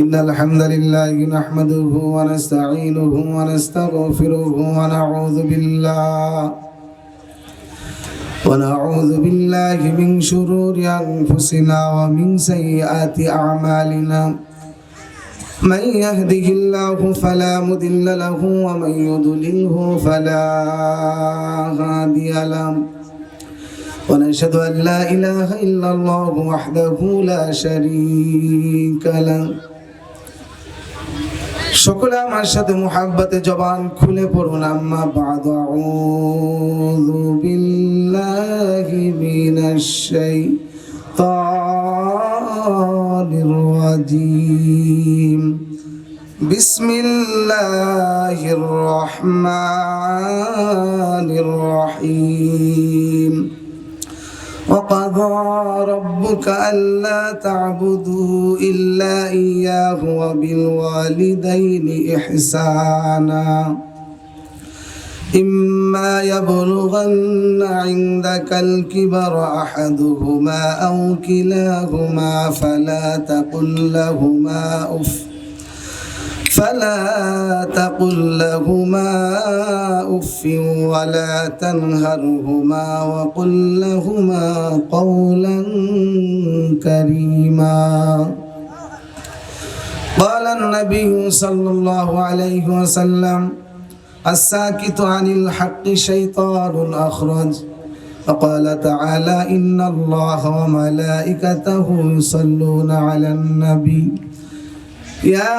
إن الحمد لله نحمده ونستعينه ونستغفره ونعوذ بالله من شرور أنفسنا ومن سيئات أعمالنا من يهده الله فلا مضل له ومن يضلله فلا هادي له ونشهد أن لا إله إلا الله وحده لا شريك له সকলে আমার সাথে মুহাব্বতে জবান খুলে পড়ুন আম্মা বা'দ আউযু বিল্লাহি মিনাশ শাইতানির রাজীম বিসমিল্লাহির রহমানির রহিম وقضى ربك ألا تعبدوا إلا إياه وبالوالدين إحسانا إما يبلغن عندك الكبر أحدهما أو كلاهما فلا تقل لهما أف ولا تنهرهما وقل لهما قولا كريما قال النبي صلى الله عليه وسلم الساكت عن الحق شيطان أخرج وقال تعالى إن الله وملائكته يصلون على النبي يا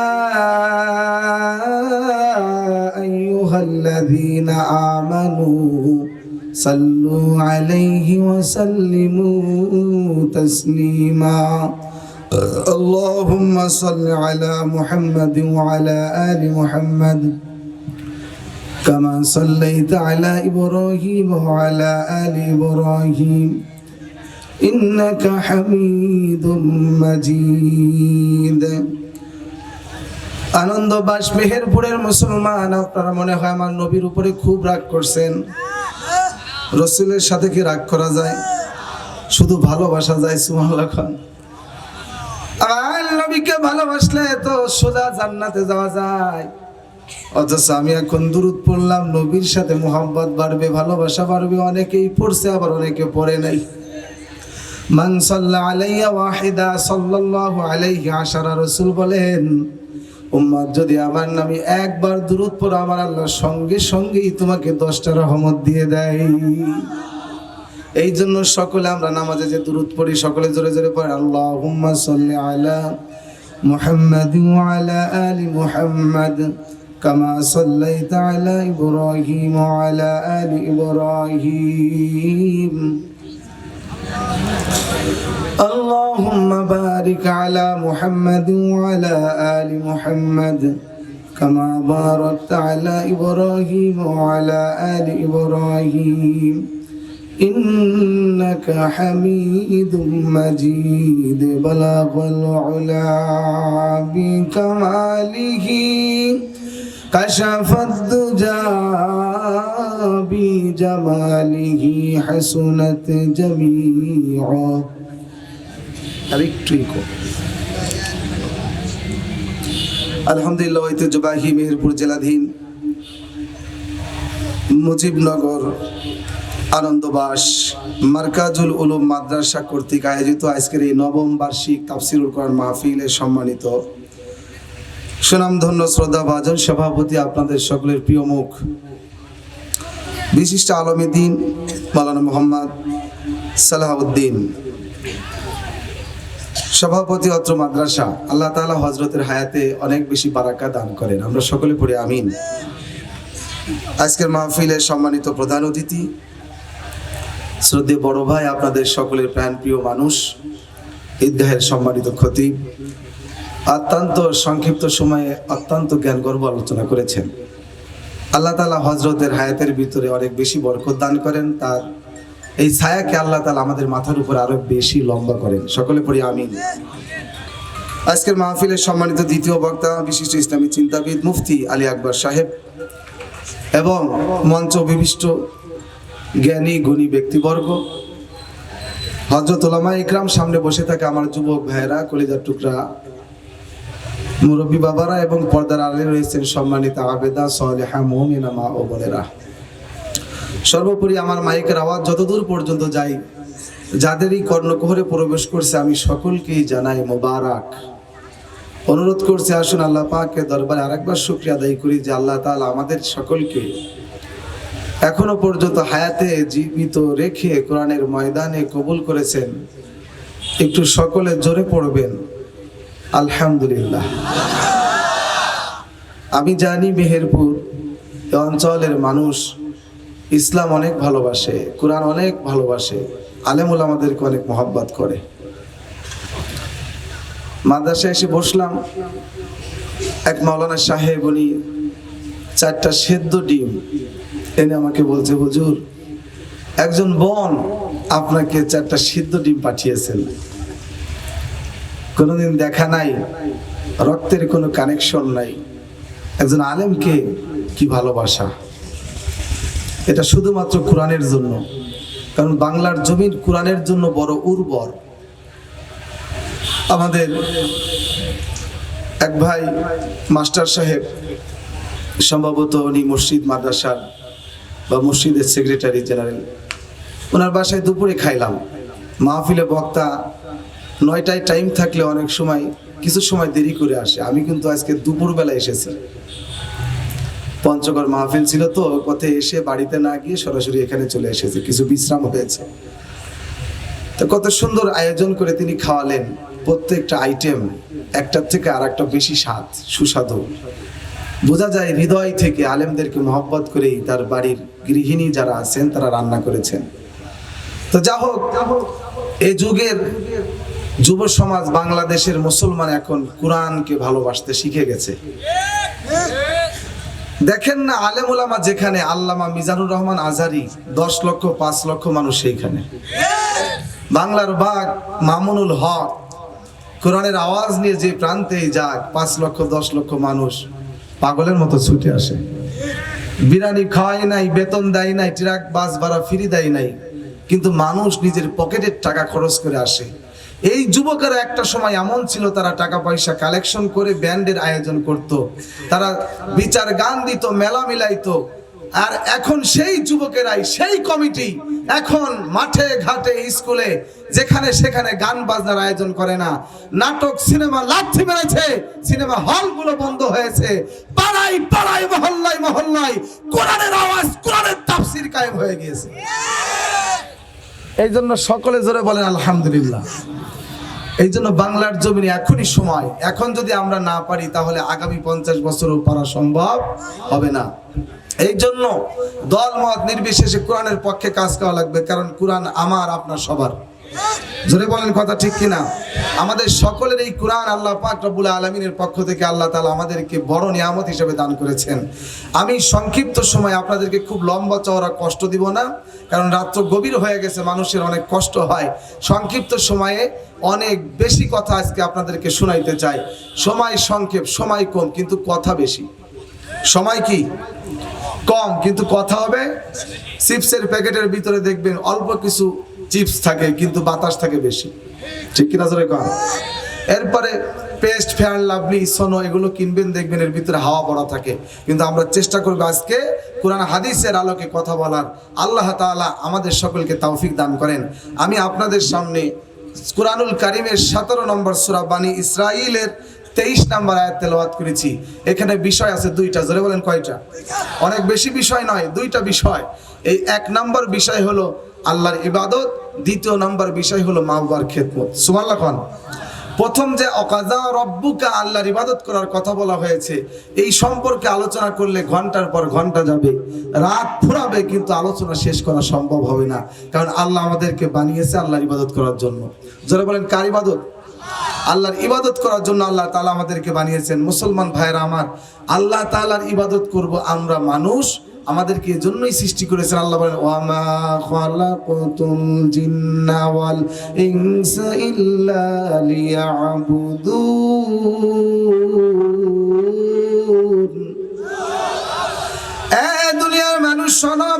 أيها الذين آمنوا صلوا عليه وسلموا تسليما اللهم صل على محمد وعلى آل محمد كما صليت على إبراهيم وعلى آل إبراهيم إنك حميد مجيد আনন্দ বাস মেহেরপুরের মুসলমান, আপনারা মনে হয় আমার নবীর উপরে খুব রাগ করছেন। রাসূলের সাথে কি রাগ করা যায়? শুধু ভালোবাসা যায়। সুবহানাল্লাহ খান। আর নবীকে ভালোবাসলে তো সোজা জান্নাতে যাওয়া যায়। অথচ আমি এখন দুরূদ পড়লাম, নবীর সাথে মুহাব্বত বাড়বে, ভালোবাসা বাড়বে। অনেকেই পড়ছে, আবার অনেকে পড়ে নাই। মান সাল্লা আলাইয়া ওয়াহিদা সাল্লাল্লাহু আলাইহি আশারা। রাসূল বলেন, উম্মত যদি আমার নামে একবার দুরূদ পড়ো, আমার আল্লাহ সঙ্গে সঙ্গেই তোমাকে 10টা রহমত দিয়ে দেয়। এই জন্য সকলে আমরা নামাজে যে দুরূদ পড়ি, সকলে জোরে জোরে পড়ি, আল্লাহুম্মা সাল্লি আলা মুহাম্মাদ ওয়া আলা আলি মুহাম্মাদ কামা সাল্লাইতা আলা ইব্রাহিম ওয়া আলা আলি ইব্রাহিম। اللهم بارك على محمد وعلى آل محمد كما باركت على إبراهيم وعلى آل إبراهيم إنك حميد مجيد بلغ العلا بكماله كشف الدجى بجماله حسنت جميعا। আলহামদুলিল্লাহ, ঐতিহ্যবাহী মেহেরপুর জেলাধীন মুজিবনগর আনন্দবাস মার্কাজুল উলুম মাদ্রাসা কর্তৃক আয়োজিত আজকের এই 9ম বার্ষিক তাফসীরুল কোরআন মাহফিলের সম্মানিত সুনামধন্য শ্রদ্ধাভাজন সভাপতি, আপনাদের সকলের প্রিয় মুখ বিশিষ্ট আলমে দ্বীন মাওলানা মোহাম্মদ সালাহউদ্দিন, সভাপতি অত্র মাদ্রাসা। আল্লাহ তাআলা হযরতের হায়াতে অনেক বেশি বারাকা দান করেন। আমরা সকলে পড়ি আমিন। আজকের মাহফিলের সম্মানিত প্রধান অতিথি, শ্রদ্ধেয় বড় ভাই, আপনাদের সকলের প্রাণপ্রিয় মানুষ, ঈদগাহের সম্মানিত খতিব, অত্যন্ত সংক্ষিপ্ত সময়ে অত্যন্ত জ্ঞানগর্ভ আলোচনা করেছেন। আল্লাহ তাআলা হযরতের হায়াতের ভিতরে অনেক বেশি বরকত দান করেন। তার এই ছায়াকে আল্লাহ তাআলা আমাদের মাথার উপর আরো বেশি লম্বা করেন। সকলে পড়ি আমিন। আজকের মাহফিলের সম্মানিত দ্বিতীয় বক্তা, বিশিষ্ট ইসলামী চিন্তাবিদ মুফতি আলী আকবর সাহেব এবং মঞ্চ বিশিষ্ট জ্ঞানী গুণী ব্যক্তিবর্গ, হযরত উলামায়ে ইকরাম, সামনে বসে থাকা আমার যুবক ভাইয়েরা, কলিজার টুকরা মুরব্বী বাবারা এবং পর্দার আড়ালে রয়েছেন সম্মানিত আবেদা সালেহা মুমিনা মা ও বোনেরা, সর্বোপরি আমার মাইকের আওয়াজ যতদূর পর্যন্ত যায়, যাদেরই কর্ণকুহরে প্রবেশ করছে আমি সকলকেই জানাই মোবারক। অনুরোধ করছি আসুন আল্লাহ পাকের দরবারে আরেকবার শুকরিয়া আদায় করি যে আল্লাহ তাআলা আমাদের সকলকে এখনো পর্যন্ত হায়াতে জীবিত রেখে কোরআনের ময়দানে কবুল করেছেন। একটু সকলে জোরে পড়বেন আলহামদুলিল্লাহ। আমি জানি মেহেরপুর এই অঞ্চলের মানুষ ইসলাম অনেক ভালোবাসে, কোরআন অনেক ভালোবাসে, আলেমুল আমাদেরকে অনেক মহব্বত করে। মাদ্রাসায় এসে বসলাম, এক মাওলানা সাহেব উনি 4টা সেদ্ধ ডিম এনে আমাকে বলছে, হুজুর একজন বোন আপনাকে 4টা সিদ্ধ ডিম পাঠিয়েছেন, কোনোদিন দেখা নাই, রক্তের কোনো কানেকশন নাই, একজন আলেমকে কি ভালোবাসা। এটা শুধুমাত্র কোরআনের জন্য, কারণ বাংলার জমিন কোরআনের জন্য বড় উর্বর। আমাদের এক ভাই মাস্টার সাহেব, সম্ভবত উনি মসজিদ মাদ্রাসার বা মসজিদের সেক্রেটারি জেনারেল, ওনার বাসায় দুপুরে খাইলাম। মাহফিলে বক্তা 9টায় টাইম থাকলে অনেক সময় কিছু সময় দেরি করে আসে, আমি কিন্তু আজকে দুপুরবেলা এসেছি। পঞ্চগড় মাহফিল ছিল তো, পথে এসে বাড়িতে না গিয়ে সরাসরি এখানে চলে এসেছে, কিছু বিশ্রাম হয়েছে। তো কত সুন্দর আয়োজন করে তিনি খাওয়ালেন, প্রত্যেকটা আইটেম একটার থেকে আর একটা বেশি স্বাদ সুস্বাদু। বোঝা যায় হৃদয় থেকে আলেমদেরকে মহব্বত করেই তার বাড়ির গৃহিণী যারা আছেন তারা রান্না করেছেন। তো যা হোক, এই যুগের যুব সমাজ বাংলাদেশের মুসলমান এখন কোরআনকে ভালোবাসতে শিখে গেছে। দেখেন না, আলেম ওলামা যেখানে, আল্লামা মিজানুর রহমান আজহারি 10 লক্ষ 5 লক্ষ মানুষ সেইখানে। বাংলার বাঘ মামুনুল হক কোরআনের আওয়াজ নিয়ে যে প্রান্তেই যাক 5 লক্ষ 10 লক্ষ মানুষ পাগলের মতো ছুটে আসে। বিরিয়ানি খাওয়াই নাই, বেতন দেয় নাই, ট্রাক বাস ভাড়া ফ্রি দেয় নাই, কিন্তু মানুষ নিজের পকেটের টাকা খরচ করে আসে। এই যুবকেরা একটা সময় এমন ছিল, তারা টাকা পয়সা কালেকশন করে ব্যান্ডের আয়োজন করত, তারা বিচার গান দিত, মেলা মিলাইতো। আর এখন সেই যুবকেরাই, সেই কমিটি এখন মাঠে ঘাটে স্কুলে যেখানে সেখানে গান বাজনার আয়োজন করে না, নাটক সিনেমা লাথি মেরেছে, সিনেমা হলগুলো বন্ধ হয়েছে, পাড়ায় পাড়ায় মহল্লায় মহল্লায় কোরআনের আওয়াজ, কোরআনের তাফসীর কায়েম হয়ে গিয়েছে। এই জন্য সকলে জোরে বলেন আলহামদুলিল্লাহ। এই জন্য বাংলার জমিনে এখনই সময়, এখন যদি আমরা না পারি তাহলে আগামী 50 বছরও পারা সম্ভব হবে না। এই জন্য দল মত নির্বিশেষে কোরআনের পক্ষে কাজ করা লাগবে, কারণ কোরআন আমার আপনার সবার। জোরে বলেন কথা ঠিক কিনা? আমাদের সকলের এই কোরআন আল্লাহ পাক রব্বুল আলামিনের পক্ষ থেকে আল্লাহ তাআলা আমাদেরকে বড় নিয়ামত হিসেবে দান করেছেন। আমি সংক্ষিপ্ত সময় আপনাদেরকে খুব লম্বা চওড়া কষ্ট দিব না, কারণ রাত্র গভীর হয়ে গেছে, মানুষের অনেক কষ্ট হয়। সংক্ষিপ্ত সময়ে অনেক বেশি কথা আজকে আপনাদেরকে শোনাইতে চাই। সময় সংক্ষেপ, সময় কম কিন্তু কথা বেশি। সময় কি কম কিন্তু কথা হবে। চিপসের প্যাকেটের ভিতরে দেখবেন অল্প কিছু চিপস থাকে কিন্তু বাতাস থাকে বেশি, ঠিক কিনা জোরে কন? এরপরে পেস্ট, ফেয়ার লাভলি, সোনো এগুলো কিনবেন, দেখবেন এর ভিতরে হাওয়া ভরা থাকে। কিন্তু আমরা চেষ্টা করব আজকে কোরআন হাদিসের আলোকে কথা বলার। আল্লাহ তাআলা আমাদের সকলকে তৌফিক দান করেন। আমি আপনাদের সামনে কুরআনুল কারীমের 17 নম্বর সূরা বানী ইসরাঈলের 23 নম্বর আয়াত তেলাওয়াত করেছি। এখানে বিষয় আছে 2টা। জোরে বলেন কয়টা? অনেক বেশি বিষয় নয়, 2টা বিষয়। এই 1 নম্বর বিষয় হলো আল্লাহর ইবাদত, 2য় নম্বর বিষয় হলো মা বাবার খেদমত। সুবহানাল্লাহ খান। প্রথম যে অকাজা রব্বুকা, আল্লাহর ইবাদত করার কথা বলা হয়েছে, এই সম্পর্কে আলোচনা করলে ঘন্টার পর ঘন্টা যাবে, রাত ফুরাবে, কিন্তু আলোচনা শেষ করা সম্ভব হবে না। কারণ আল্লাহ আমাদেরকে বানিয়েছে আল্লাহর ইবাদত করার জন্য। যারা বলেন কার ইবাদত? আল্লাহর ইবাদত করার জন্য আল্লাহ তাআলা আমাদেরকে বানিয়েছেন। মুসলমান ভাইরা আমার, আল্লাহ তাআলার ইবাদত করব আমরা মানুষ, আমাদেরকে এজন্যই সৃষ্টি করেছেন। আল্লাহ বলেন ওয়ামা খালাকাতুল জিন্না ওয়াল ইনসা ইল্লা লিয়াবুদুন। এ দুনিয়ার মানুষ শোনো,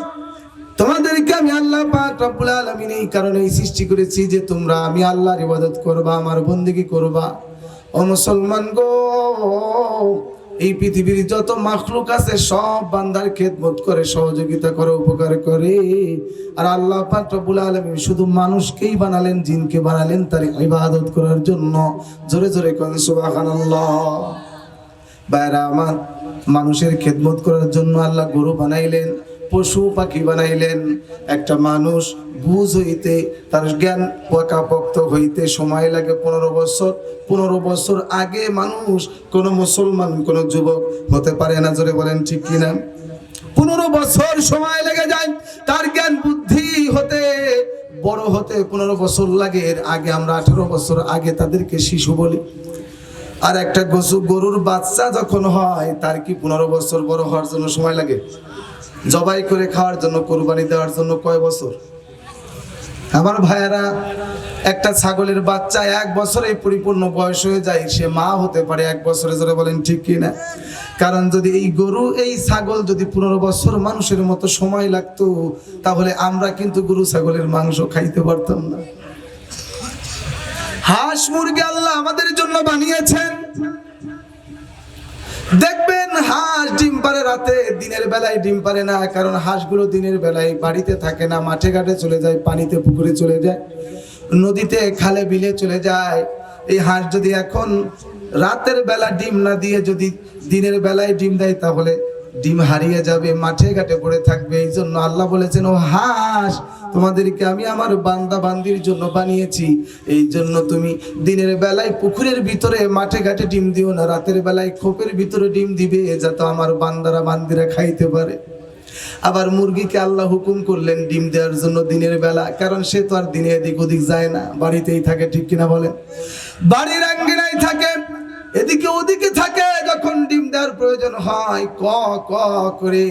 তোমাদেরকে আমি আল্লাহ পাক রব্বুল আলামিন এই কারণেই সৃষ্টি করেছি যে তোমরা আমি আল্লাহর ইবাদত করবা, আমার বন্দেগী করবা। ও মুসলমান গো, এই পৃথিবীর যত মাখলুক আছে সব বান্দার খেদমত করে, সহযোগিতা করে, উপকার করে। আর আল্লাহ পাক রব্বুল আলামিন শুধু মানুষকেই বানালেন, জিনকে বানালেন তার ইবাদত করার জন্য। জোরে জোরে কোন সুবহানাল্লাহ। বাইরা আমার, মানুষের খেদমত করার জন্য আল্লাহ গরু বানাইলেন, পশু পাখি বানাইলেন। একটা মানুষ বুঝ হইতে, তার জ্ঞান পাকাপোক্ত হইতে সময় লাগে 15 বছর। 15 বছর আগে মানুষ, কোন মুসলমান, কোন যুবক হতে পারে না। জোরে বলেন ঠিক কিনা? 15 বছর সময় লেগে যায় তার জ্ঞান বুদ্ধি হতে, বড় হতে 15 বছর লাগে। এর আগে আমরা 18 বছর আগে তাদেরকে শিশু বলি। আর একটা গরুর বাচ্চা যখন হয় তার কি 15 বছর বড় হওয়ার জন্য সময় লাগে? জবাই করে খাওয়ার জন্য, কুরবানি দেওয়ার জন্য কয় বছর? আমার ভাইয়েরা, একটা ছাগলের বাচ্চা 1 বছরে পরিপূর্ণ বয়স হয়ে যায়, সে মা হতে পারে 1 বছরে। জোরে বলেন ঠিক কিনা? কারণ যদি এই গরু, এই ছাগল যদি 15 বছর মানুষের মতো সময় লাগতো, তাহলে আমরা কিন্তু গরু ছাগলের মাংস খাইতে পারতাম না। হাঁস মুরগি আল্লাহ আমাদের জন্য বানিয়েছেন। দেখবেন হাঁস ডিম পারে রাতে, দিনের বেলায় ডিম পারে না। কারণ হাঁসগুলো দিনের বেলায় বাড়িতে থাকে না, মাঠে ঘাটে চলে যায়, পানিতে পুকুরে চলে যায়, নদীতে খালে বিলে চলে যায়। এই হাঁস যদি এখন রাতের বেলা ডিম না দিয়ে যদি দিনের বেলায় ডিম দেয়, তাহলে ডিম হারিয়ে যাবে, মাঠে ঘাটে পড়ে থাকবে। এই জন্য আল্লাহ বলেছেন, ও হাঁস, তোমাদেরকে আমি আমার বান্দা বান্দির জন্য বানিয়েছি। এই জন্য তুমি দিনের বেলায় পুকুরের ভিতরে, মাঠে ঘাটে ডিম দিও না, রাতের বেলায় খোপের ভিতরে ডিম দিবে, যাতে আমার বান্দারা বান্দিরা খাইতে পারে। আবার মুরগিকে আল্লাহ হুকুম করলেন ডিম দেওয়ার জন্য দিনের বেলা, কারণ সে তো আর দিনে এদিক ওদিক যায় না, বাড়িতেই থাকে। ঠিক কিনা বলেন? বাড়ির আঙ্গিনায় থাকে, এদিকে ওদিকে থাকে। যখন ডিম দেওয়ার প্রয়োজন হয়, ক ক করে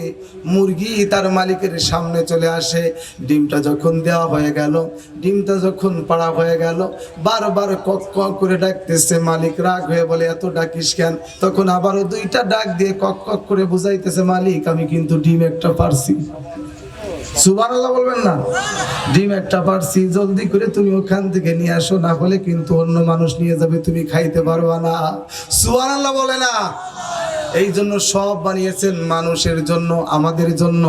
মুরগি তার মালিকের সামনে চলে আসে। ডিমটা যখন দেওয়া হয়ে গেল, ডিমটা যখন পাড়া হয়ে গেল, বারবার কক কক করে ডাকতেছে। মালিক রাগ হয়ে বলে, এত ডাকিস কেন? তখন আবারও 2টা ডাক দিয়ে কক কক করে বুঝাইতেছে, মালিক আমি কিন্তু ডিম একটা পারছি। সুবহানাল্লাহ বলবেন না? ডিম একটা পারছি, জলদি করে তুমি ওখান থেকে নিয়ে আসো, না হলে কিন্তু অন্য মানুষ নিয়ে যাবে, তুমি খাইতে পারবা না। সুবহানাল্লাহ বলে না? এই জন্য সব বানিয়েছেন মানুষের জন্য, আমাদের জন্য।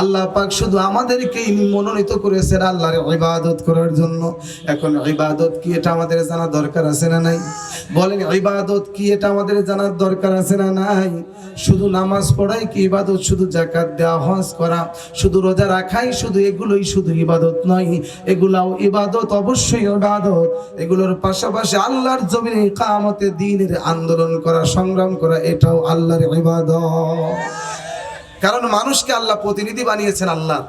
আল্লাহ পাক শুধু আমাদেরকেই মনোনীত করেছেন আল্লাহর ইবাদত করার জন্য। এখন ইবাদত কি, এটা আমাদের জানা দরকার আছে না নাই? বলেন, ইবাদত কি, এটা আমাদের জানার দরকার আছে না নাই? শুধু নামাজ পড়াই কি ইবাদত? শুধু যাকাত দেওয়া, হজ করা, শুধু রোজা রাখাই শুধু এগুলোই শুধু ইবাদত নয়। এগুলাও ইবাদত, অবশ্যই ইবাদত। এগুলোর পাশাপাশি আল্লাহর জমিনে ইকামতে দ্বীনের আন্দোলন করা, সংগ্রাম করা, এটাও আল্লাহর ইবাদত। কারণ মানুষকে আল্লাহ প্রতিনিধি বানিয়েছেন। আল্লাহ,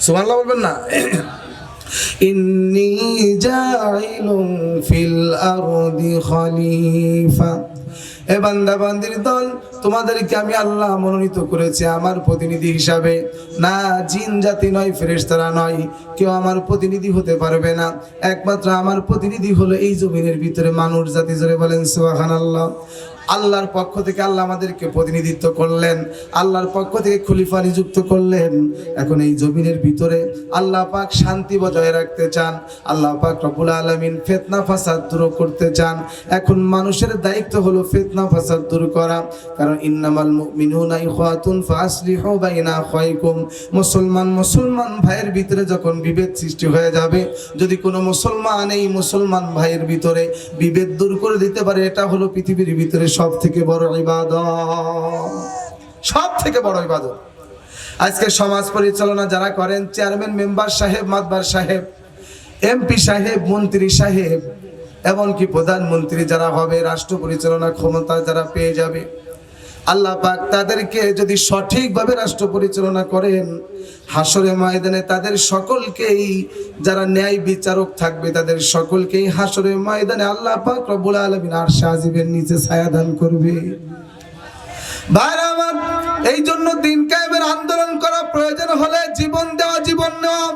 সুবহানাল্লাহ বলবেন না? ইন্নী জাইলুন ফিল আরদি খলিফা। এ বান্দা বান্দির দল, তোমাদেরকে আমি আল্লাহ মনোনীত করেছি আমার প্রতিনিধি হিসাবে। না জিন জাতি নয়, ফেরেশতারা নয়, কেউ আমার প্রতিনিধি হতে পারবে না। একমাত্র আমার প্রতিনিধি হলো এই জমিনের ভিতরে মানুষ জাতি। জোরে বলেন সুবহানাল্লাহ। আল্লাহর পক্ষ থেকে আল্লাহ আমাদেরকে প্রতিনিধিত্ব করলেন, আল্লাহর পক্ষ থেকে খলিফা নিযুক্ত করলেন। এখন এই জমিনের ভিতরে আল্লাহ পাক শান্তি বজায় রাখতে চান, আল্লাহ পাক রব্বুল আলামিন ফিতনা ফাসাদ দূর করতে চান। এখন মানুষের দায়িত্ব হলো ফিতনা ফাসাদ দূর করা। কারণ ইন্নামাল মুমিনুনা ইখওয়াতুন ফাসলিহু বাইনা আখাইকুম। মুসলমান ভাইয়ের ভিতরে যখন বিভেদ সৃষ্টি হয়ে যাবে, যদি কোনো মুসলমান এই মুসলমান ভাইয়ের ভিতরে বিভেদ দূর করে দিতে পারে, এটা হলো পৃথিবীর ভিতরে সব থেকে বড় ইবাদত, সব থেকে বড় ইবাদত। আজকে সমাজ পরিচালনা যারা করেন, চেয়ারম্যান, মেম্বার সাহেব, মাতবার সাহেব, এমপি সাহেব, মন্ত্রী সাহেব, এমনকি প্রধানমন্ত্রী যারা হবে, রাষ্ট্র পরিচালনা ক্ষমতা যারা পেয়ে যাবে, আল্লাহ পাক তাদেরকে যদি সঠিকভাবে রাষ্ট্র পরিচালনা করেন, হাসরে ময়দানে তাদের সকলকেই, যারা ন্যায় বিচারক থাকবে তাদের সকলকেই হাসরে ময়দানে আল্লাহ পাক রব্বুল আলামিন আরশে আজিমের নিচে ছায়া দান করবে। ভাইরা আমার, এই জন্য দিন কায়েমের আন্দোলন করা, প্রয়োজন হলে জীবন দেওয়া, জীবন নেওয়া,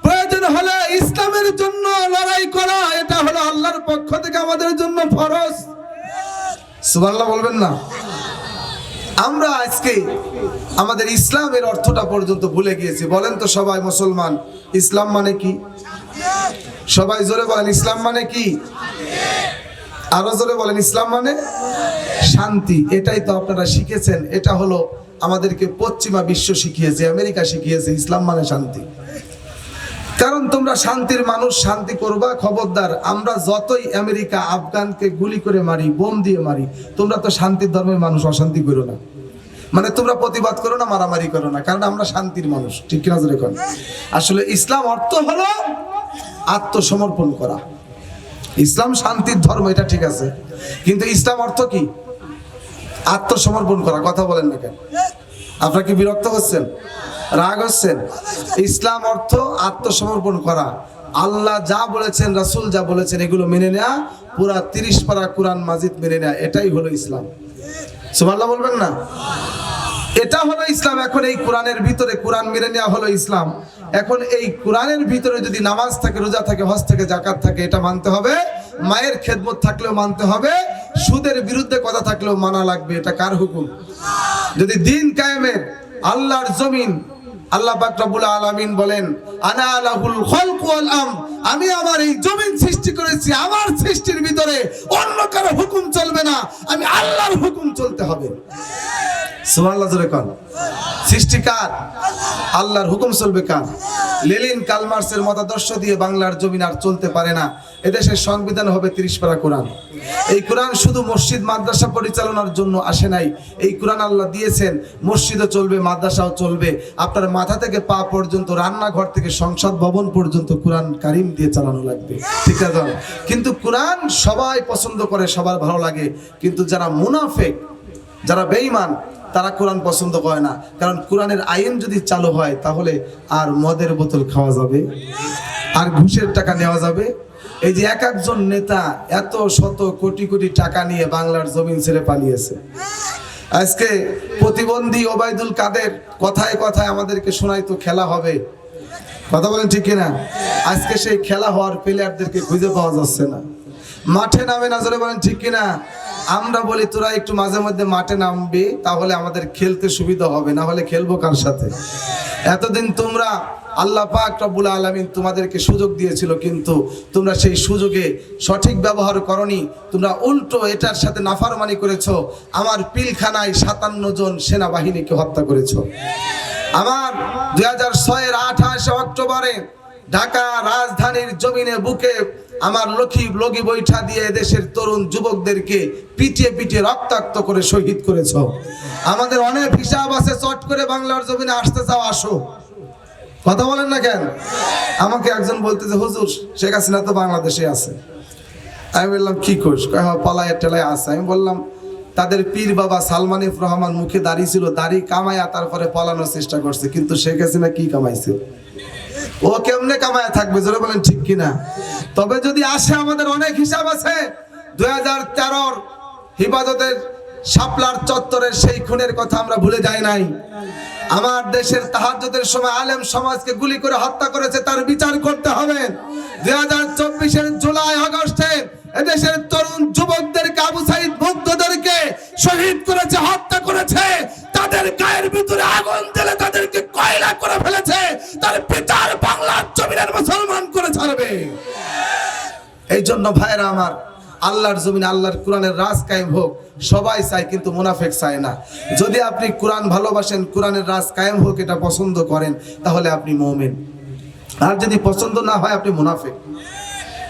প্রয়োজন হলে ইসলামের জন্য লড়াই করা, এটা হলো আল্লাহর পক্ষ থেকে আমাদের জন্য ফরজ। সুবহানাল্লাহ বলবেন না? আমরা আজকে আমাদের ইসলামের অর্থটা পর্যন্ত ভুলে গিয়েছি। বলেন তো সবাই, মুসলমান ইসলাম মানে কি? সবাই জোরে বলেন, ইসলাম মানে কি? আরো জোরে বলেন, ইসলাম মানে শান্তি। এটাই তো আপনারা শিখেছেন, এটা হলো আমাদেরকে পশ্চিমা বিশ্ব শিখিয়েছে, আমেরিকা শিখিয়েছে ইসলাম মানে শান্তি। কারণ তোমরা শান্তির মানুষ, শান্তি করবা, খবরদার আমরা যতই আমেরিকা আফগানকে গুলি করে মারি, বোম দিয়ে মারি, তোমরা তো শান্তির ধর্মের মানুষ, অশান্তি করো না, মানে তোমরা প্রতিবাদ করো না, মারামারি করো না, কারণ আমরা শান্তির মানুষ, ঠিক কিনা জোরে কোন? আসলে ইসলাম অর্থ হলো আত্মসমর্পণ করা। ইসলাম শান্তির ধর্ম, এটা ঠিক আছে, কিন্তু ইসলাম অর্থ কি? আত্মসমর্পণ করা। কথা বলেন না কেন? আপনারা কি বিরক্ত হচ্ছেন, রাগ হচ্ছেন? ইসলাম অর্থ আত্মসমর্পণ করা। আল্লাহ যা বলেছেন, রাসূল যা বলেছেন, এগুলো মেনে নেওয়া, পুরা 30 পারা কোরআন মাজিদ মেনে নেওয়া, এটাই হলো ইসলাম। সুবহানাল্লাহ বলবেন না? এটা হলো ইসলাম। এখন এই কোরআনের ভিতরে কোরআন মেনে নেওয়া হলো ইসলাম। এখন এই কোরআনের ভিতরে যদি নামাজ থাকে, রোজা থাকে, হজ থাকে, যাকাত থাকে, এটা মানতে হবে। মায়ের খেদমত থাকলেও মানতে হবে, সুদের বিরুদ্ধে কথা থাকলেও মানা লাগবে। এটা কার হুকুম? যদি দিন কায়েমের আল্লাহর জমিন, আল্লাহ পাক রব্বুল আলামিন বলেন, আনা লাহুল খালকু ওয়াল আম, আমি আমার এই জমিন সৃষ্টি করেছি, আমার সৃষ্টির ভিতরে অন্য কারো হুকুম চলবে না, আমি আল্লাহর হুকুম চলতে হবে। সুবহানাল্লাহ জোরে কোন? সৃষ্টি কার? আল্লাহর, হুকুম চলবে কার? লেনিন কালমার্সের মতাদর্শ দিয়ে বাংলার জমিন আর চলতে পারে না। এদেশের সংবিধান হবে 30 পারা কোরআন। এই কোরআন শুধু মসজিদ মাদ্রাসা পরিচালনার জন্য আসে নাই, এই কোরআন আল্লাহ দিয়েছেন মসজিদও চলবে, মাদ্রাসাও চলবে। আপনার মাথা থেকে পা পর্যন্ত, রান্নাঘর থেকে সংসদ ভবন পর্যন্ত কোরআন কারিম দিয়ে চালানো লাগবে, ঠিক আছে? কিন্তু কোরআন সবাই পছন্দ করে, সবার ভালো লাগে, কিন্তু যারা মুনাফিক, যারা বেঈমান, তারা কোরআন পছন্দ করে না। কারণ কোরআনের আইন যদি চালু হয়, তাহলে আর মদের বোতল খাওয়া যাবে, আর ঘুষের টাকা নেওয়া যাবে। এই যে এক একজন নেতা এত শত কোটি কোটি টাকা নিয়ে বাংলার জমিন ছেড়ে পালিয়েছে। আজকে প্রতিবন্ধী ওবায়দুল কাদের কথায় কথায় আমাদেরকে শোনাইতো খেলা হবে, কথা বলেন ঠিক কিনা? আজকে সেই খেলা হওয়ার প্লেয়ারদেরকে খুঁজে পাওয়া যাচ্ছে না, মাঠে নামে না, জোরে বলেন ঠিক কিনা? আমরা বলি তোরা একটু মাঝে মধ্যে মাঠে নামবি, তাহলে আমাদের খেলতে সুবিধা হবে, না হলে খেলবো কার সাথে? এতদিন তোমরা, আল্লাহ পাক রব্বুল আলামিন তোমাদেরকে সুযোগ দিয়েছিল, কিন্তু তোমরা সেই সুযোগে সঠিক ব্যবহার করনি। তোমরা উল্টো এটার সাথে নাফরমানি করেছো। আমার পিলখানায় 57 জন সেনাবাহিনীকে হত্যা করেছো। আমার 2006-এর 28 অক্টোবরে ঢাকা রাজধানীর জমিনে বুকে আমার লগি বৈঠা দিয়ে দেশের তরুণ যুবকদেরকে পিটিয়ে পিটিয়ে রক্তাক্ত করে শহীদ করেছ। আমাদের অনেক হিসাব আছে, চট করে বাংলার জমিনে আসতে চাও, আসো, কথা বলেন না কেন? আমাকে একজন বলতেছে, হুজুর শেখ হাসিনা তো বাংলাদেশে আছে। আমি বললাম কি করিস? পালায় টেলায় আছে। আমি বললাম তাদের পীর বাবা সালমান এফ রহমান মুখে দাড়ি ছিল, দাড়ি কামায়া তারপরে পালানোর চেষ্টা করছে, কিন্তু শেখ হাসিনা কি কামাইছে? ও কেমনে কামায় থাকবে, জোরে বলেন ঠিক কিনা? তবে যদি আসে, আমাদের অনেক হিসাব আছে। 2013-র হিফাজতের শাপলার চত্বরের সেই খুনের কথা আমরা ভুলে যাই নাই। আমার দেশের তাহাজ্জুদের সময় আলেম সমাজকে গুলি করে হত্যা করেছে, তার বিচার করতে হবে। 2024-এর জুলাই আগস্টে এদেশের তরুণ যুবকদেরকে, আবু সাইদ মুগ্ধদেরকে শহীদ করেছে, হত্যা করেছে, তাদের গায়ের ভিতরে আগুন জ্বেলে তাদেরকে কয়লা করে ফেলেছে। তার বিচার বাংলার জমিনের মুসলমান করে ছাড়বে। এই জন্য ভাইরা আমার, আল্লাহর জমিন, আল্লাহর কোরআনের রাজ কায়েম হোক, সবাই চায়, কিন্তু মুনাফিক চায় না। যদি আপনি কোরআন ভালোবাসেন, কোরআনের রাজ কায়েম হোক এটা পছন্দ করেন, তাহলে আপনি মুমিন। আর যদি পছন্দ না হয়, আপনি মুনাফিক।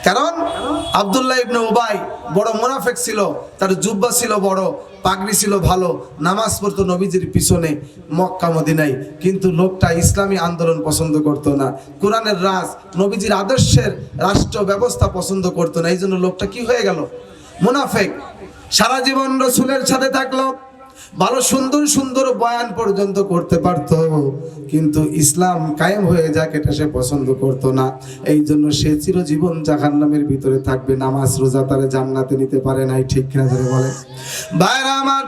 কারণ আব্দুল্লাহ ইবনে উবাই বড় মুনাফিক ছিল, তার জুব্বা ছিল বড়, পাগড়ি ছিল ভালো, নামাজ পড়তো নবীজির পিছনে মক্কা মদিনায়, কিন্তু লোকটা ইসলামী আন্দোলন পছন্দ করতো না, কোরআনের রাজ, নবীজির আদর্শের রাষ্ট্র ব্যবস্থা পছন্দ করতো না। এই জন্য লোকটা কি হয়ে গেল? মুনাফিক। সারা জীবন রাসূলের সাথে থাকলো, ভালো সুন্দর সুন্দর বয়ান পর্যন্ত করতে পারতো, কিন্তু ইসলাম কায়েম হয়ে যাক এটা সে পছন্দ করতো না। এই জন্য সে চিরজীবন জাহান্নামের ভিতরে থাকবে, নামাজ রোজা তারে জান্নাতে নিতে পারে নাই, ঠিক কিনা ধরে বলে ভাইরা আমার।